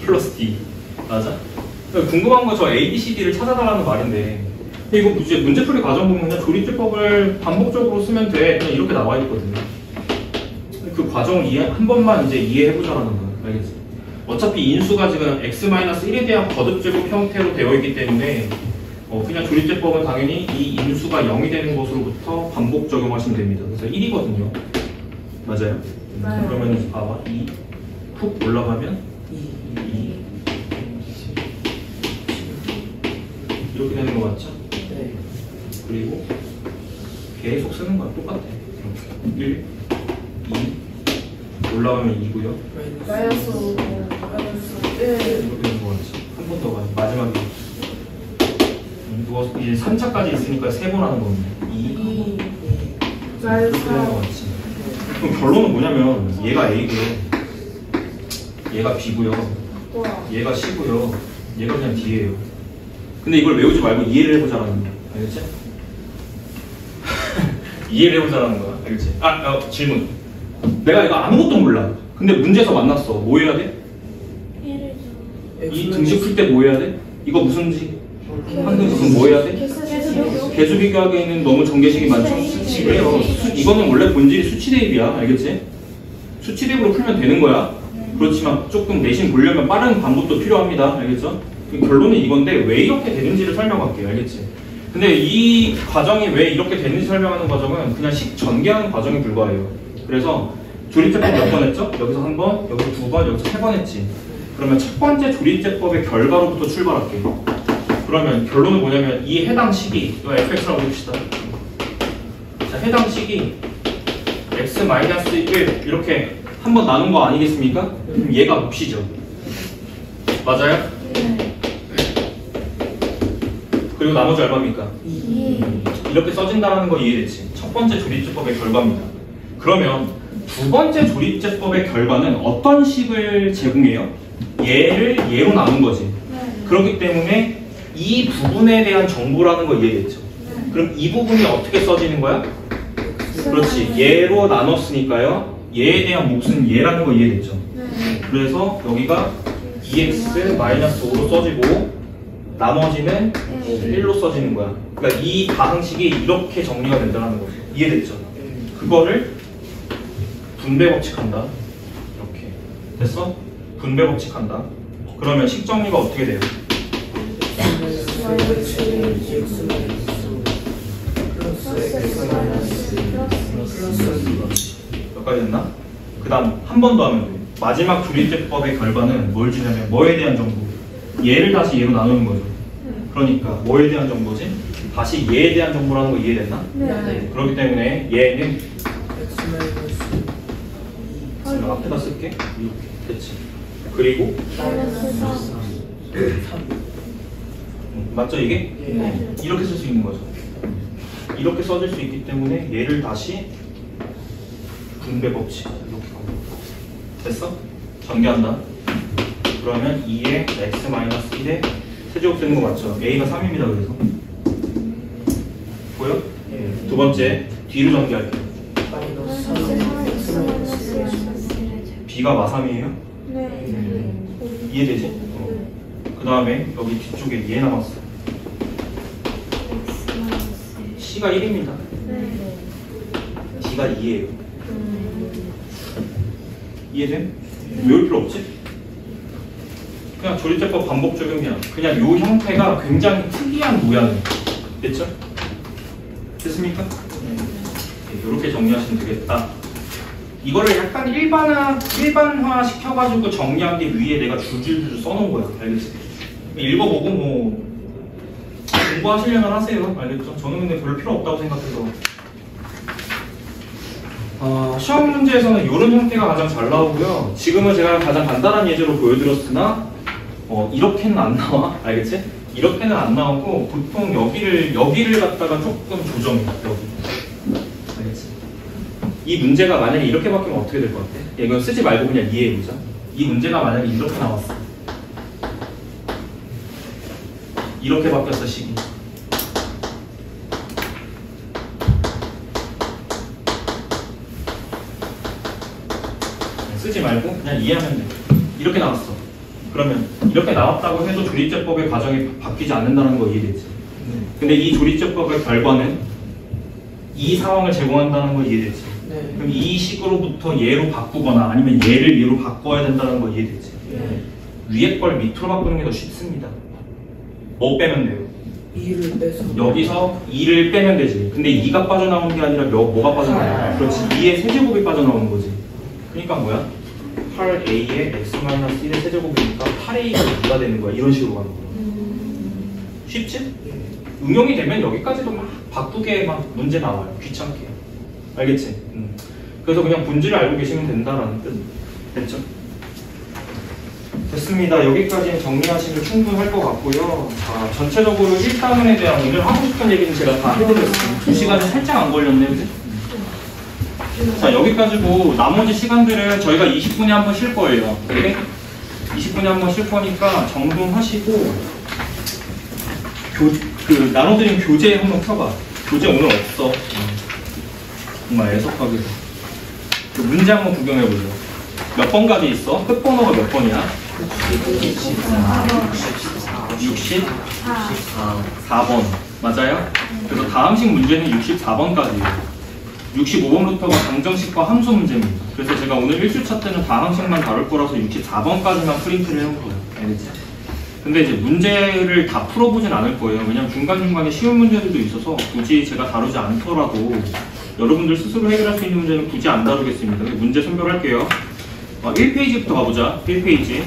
플러스 D. 맞아? 궁금한 거 저 A, B, C, D를 찾아달라는 말인데, 이거 이제 문제풀이 과정 보면 그냥 조립제법을 반복적으로 쓰면 돼. 그냥 이렇게 나와 있거든요. 그 과정을 한 번만 이제 이해해보자라는 거예요. 알겠지? 어차피 인수가 지금 x-1에 대한 거듭제곱 형태로 되어 있기 때문에 그냥 조립제법은 당연히 이 인수가 0이 되는 것으로부터 반복 적용하시면 됩니다. 그래서 1이거든요. 맞아요? 네. 그러면 이제 봐봐. 2 훅 올라가면 2 이렇게 되는 거 맞죠? 네. 그리고 계속 쓰는 거랑 똑같아. 1, 2 올라가면 2고요. 마이너스 5, 마이너스 1. 이렇게 되는 거 같죠? 한 번 더 가요. 마지막에 누워서 이제 3차까지 있으니까 3번 하는 겁니다. 2 이렇게 되는 거 같지? 그럼 결론은 뭐냐면 얘가 A고요, 얘가 B고요, 얘가 C고요, 얘가 그냥 D예요. 근데 이걸 외우지 말고 이해를 해보자라는 거야. 알겠지? 이해를 해보자라는 거야. 알겠지? 질문. 내가 이거 아무것도 몰라. 근데 문제에서 만났어. 뭐 해야 돼? 이 등식 풀 때 뭐 해야 돼? 이거 무슨 식? 한등식 그럼 뭐 해야 돼? 개수 비교하기에는 너무 전개식이 많죠? 수치. 그래요. 이거는 원래 본질이 수치 대입이야. 알겠지? 수치 대입으로 풀면 되는 거야. 그렇지만 조금 내신 보려면 빠른 반복도 필요합니다. 알겠죠? 결론은 이건데 왜 이렇게 되는지를 설명할게요. 알겠지? 근데 이 과정이 왜 이렇게 되는지 설명하는 과정은 그냥 식 전개하는 과정에 불과해요. 그래서 조립제법 몇 번 했죠? 여기서 한 번, 여기서 2번, 여기서 3번 했지. 그러면 첫 번째 조립제법의 결과로부터 출발할게요. 그러면 결론은 뭐냐면 이 해당 식이, 이거 fx라고 해봅시다. 자, 해당 식이 x-1 이렇게 한 번 나눈 거 아니겠습니까? 그럼 얘가 몫이죠. 맞아요? 그리고 나머지 얼마입니까? 2. 이렇게 써진다는 거 이해됐지? 첫 번째 조립제법의 결과입니다. 그러면 두 번째 조립제법의 결과는 어떤 식을 제공해요? 얘를 얘로 나눈 거지. 그렇기 때문에 이 부분에 대한 정보라는 거 이해됐죠? 그럼 이 부분이 어떻게 써지는 거야? 그렇지. 얘로 나눴으니까요. 얘에 대한 몫은 얘라는 거 이해됐죠? 그래서 여기가 2x-5로 써지고 나머지는 1로 써지는 거야. 그러니까 이 가항식이 이렇게 정리가 된다는 거죠. 이해됐죠? 그거를 분배 법칙한다. 이렇게 됐어? 분배 법칙한다. 그러면 식정리가 어떻게 돼요? 여기까지 됐나? 그 다음 한 번 더 하면 돼. 마지막 조립제법의 결과는 뭘 주냐면 뭐에 대한 정보? 얘를 다시 얘로 나누는 거죠. 그러니까 뭐에 대한 정보지? 다시 얘에 대한 정보라는 거 이해됐나? 네. 그렇기 때문에 얘는 앞에다 쓸게. 이렇게 됐지. 그리고 맞죠 이게? 네. 이렇게 쓸 수 있는 거죠. 이렇게 써질 수 있기 때문에 얘를 다시 분배 법칙 이렇게 됐어? 전개한다. 그러면 2의 x-1의 세제곱 되는 거 맞죠? a가 3입니다. 그래서 보여? 두 번째 뒤로 전개할게요. b가 마3이에요? 네. 이해되지? 그 다음에 여기 뒤쪽에 얘 남았어. c가 1입니다. d가 2예요. 이해돼? 외울 필요 없지? 그냥 조립제법 반복 적용이야. 그냥 요 형태가 굉장히 특이한 모양이에요. 됐죠? 됐습니까? 이렇게 정리하시면 되겠다. 이거를 약간 일반화 시켜가지고 정리한 게 위에 내가 줄줄줄 써놓은 거야. 알겠지? 읽어보고 뭐 공부하시려면 하세요. 알겠죠? 저는 근데 별로 필요 없다고 생각해서. 시험 문제에서는 이런 형태가 가장 잘 나오고요. 지금은 제가 가장 간단한 예제로 보여드렸으나 이렇게는 안 나와. 알겠지? 이렇게는 안 나오고 보통 여기를 갖다가 조금 조정해. 여기. 알겠지? 이 문제가 만약에 이렇게 바뀌면 어떻게 될 것 같아? 이거 쓰지 말고 그냥 이해해보자. 이 문제가 만약에 이렇게 나왔어. 이렇게 바뀌었어, 식이. 쓰지 말고 그냥 이해하면 돼. 이렇게 나왔어. 그러면 이렇게 나왔다고 해도 조립제법의 과정이 바뀌지 않는다는 거 이해되지? 근데 이 조립제법의 결과는 이 상황을 제공한다는 거 이해되지? 그럼 이 식으로부터 얘로 바꾸거나 아니면 얘를 얘로 바꿔야 된다는 거 이해되지? 위에 걸 밑으로 바꾸는 게 더 쉽습니다. 뭐 빼면 돼요? 2를 빼서 여기서 2를 빼면 되지. 근데 2가 빠져나오는 게 아니라 뭐가 빠져나와요? 그렇지. 2의 세제곱이 빠져나오는 거지. 그러니까 뭐야? 8a의 x-1의 세제곱이니까 8a가 2가 되는 거야. 이런 식으로 가는 거야. 쉽지? 응용이 되면 여기까지도 막 바쁘게 막 문제 나와요. 귀찮게. 알겠지? 그래서 그냥 본질을 알고 계시면 된다라는 뜻. 됐죠? 됐습니다. 여기까지는 정리하시면 충분할 것 같고요. 자, 전체적으로 1단원에 대한 오늘 하고 싶은 얘기는 제가 다 해드렸어요. 2시간이 살짝 안 걸렸네요. 그치? 자, 여기까지고 나머지 시간들은 저희가 20분에 한 번 쉴 거예요. 네? 20분에 한 번 쉴 거니까 정돈하시고 나눠드린 교재 한번 펴봐. 교재 오늘 없어. 정말 애석하게. 그 문제 한번 구경해보죠. 몇 번까지 있어? 끝번호가 몇 번이야? 64번. 맞아요? 그래서 다음식 문제는 64번까지예요. 65번부터가 방정식과 함수 문제입니다. 그래서 제가 오늘 1주차 때는 다항식만 다룰 거라서 64번까지만 프린트를 해놓은 거예요. 알겠지? 근데 이제 문제를 다 풀어보진 않을 거예요. 왜냐면 중간중간에 쉬운 문제들도 있어서 굳이 제가 다루지 않더라도 여러분들 스스로 해결할 수 있는 문제는 굳이 안 다루겠습니다. 문제 선별할게요. 1페이지부터 가보자. 1페이지.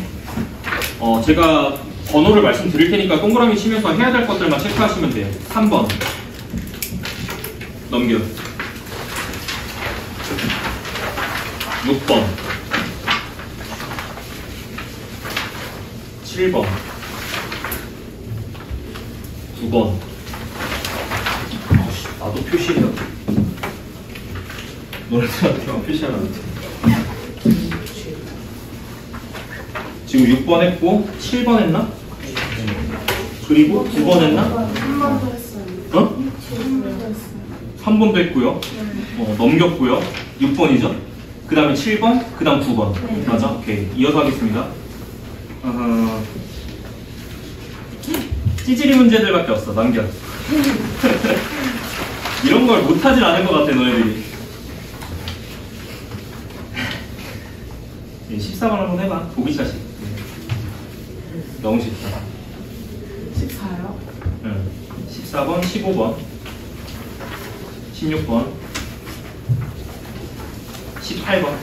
제가 번호를 말씀드릴 테니까 동그라미 치면서 해야 될 것들만 체크하시면 돼요. 3번. 넘겨. 6번. 7번. 9번. 나도 표시해야 돼. 너네들한테만 표시하라고. 지금 6번 했고 7번 했나? 그리고 9번 했나? 3번도 했어요. 어? 3번도 했고요. 넘겼고요. 6번이죠? 그 다음에 7번, 그 다음 9번. 네. 맞아? 오케이. 이어서 하겠습니다. 찌질이 문제들밖에 없어. 남겨. 이런 걸 못하진 않은 것 같아, 너희들이. 14번 한번 해봐. 보기차식. 너무 쉽다. 14요? 응. 14번, 15번, 16번, 18번.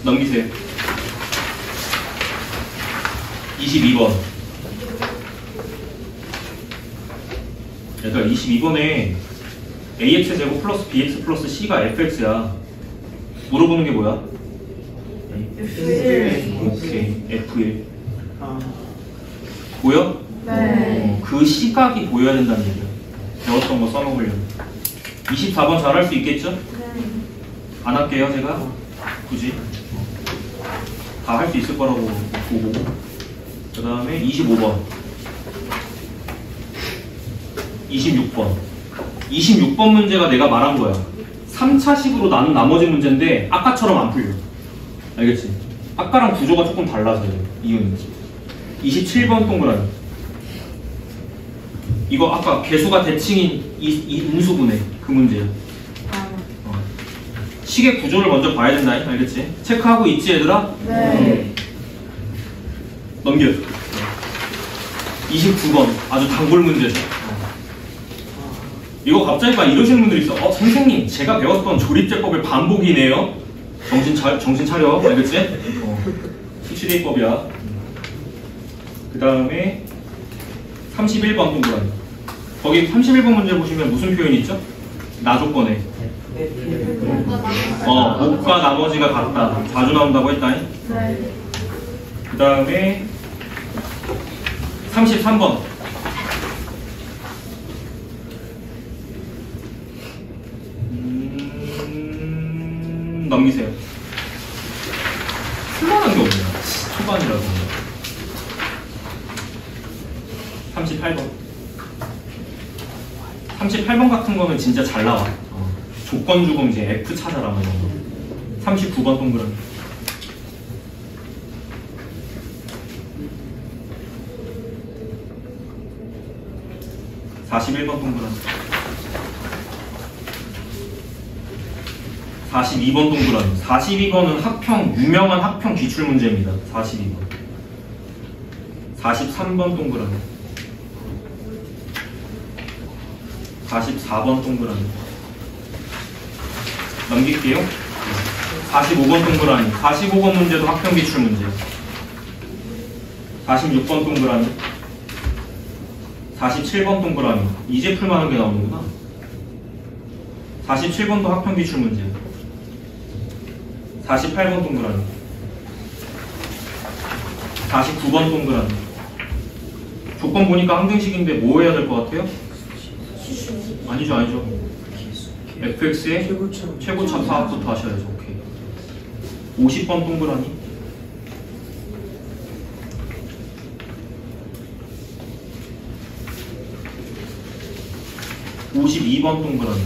넘기세요. 22번. 그러니까 22번에 AX제곱 플러스 BX 플러스 C가 FX야. 물어보는 게 뭐야? 오케이. F1. 보여? 네. 그 시각이 보여야 된다는 얘기야. 배웠던 거 써먹으려면. 24번 잘 할 수 있겠죠? 안 할게요, 제가. 굳이. 다 할 수 있을 거라고 보고. 그 다음에 25번. 26번. 26번 문제가 내가 말한 거야. 3차식으로 나눈 나머지 문제인데 아까처럼 안 풀려. 알겠지? 아까랑 구조가 조금 달라서요. 이유는. 27번 동그라미. 이거 아까 개수가 대칭인 이 음수분해 그 문제야. 식의 구조를 먼저 봐야 된다. 알겠지? 체크하고 있지 얘들아? 네. 넘겨. 29번 아주 단골 문제죠. 이거 갑자기 막 이러시는 분들이 있어. 선생님 제가 배웠던 조립제법의 반복이네요. 정신 차려. 알겠지? 수치대입법이야. 그 다음에 31번 동그라미. 거기 31번 문제 보시면 무슨 표현 있죠? 나 조건에 목과 나머지가 같다. 자주 나온다고 했다. 네. 그 다음에 33번. 넘기세요. 풀만한 게 없네요. 초반이라서. 38번. 38번 같은 거는 진짜 잘 나와. 조건 주고 이제 F 찾아라 뭐 이런 거. 39번 동그라미. (41번) 동그라미. 42번 동그라미. 42번은 학평, 유명한 학평 기출 문제입니다. 42번. 43번 동그라미. 44번 동그라미. 넘길게요. 45번 동그라미. 45번 문제도 학평 기출 문제. 46번 동그라미. 47번 동그라미. 이제 풀만한 게 나오는구나. 47번도 학평 기출 문제. 48번 동그라미. 49번 동그라미. 조건 보니까 항등식인데 뭐 해야 될 것 같아요? 아니죠. fx의 최고차 파악부터 하셔야죠. 오케이. 50번 동그라미. 52번 동그라미.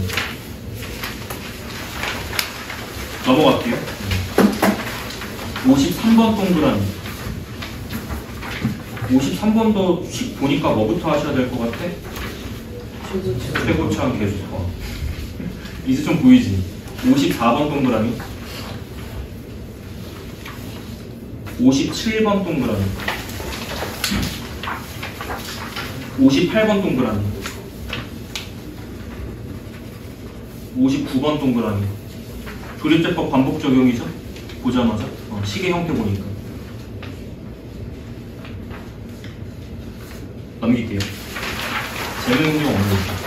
넘어갈게요. 53번 동그라미. 53번도 보니까 뭐부터 하셔야 될 것 같아? 최고차항 계수. 이제 좀 보이지? 54번 동그라미. 57번 동그라미. 58번 동그라미. 59번 동그라미. 조립제법 반복 적용이죠? 보자마자 시계 형태 보니까. 넘길게요. 재능 응용 없는 거.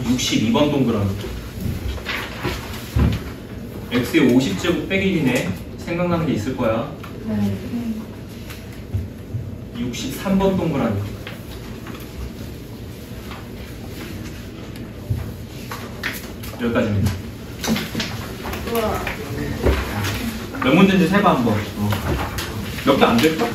62번 동그라미. x의 50제곱 빼기 1이네. 생각나는 게 있을 거야. 63번 동그라미. 여기까지입니다. 몇 문제인지 세봐 한번. 몇 개 안 될까?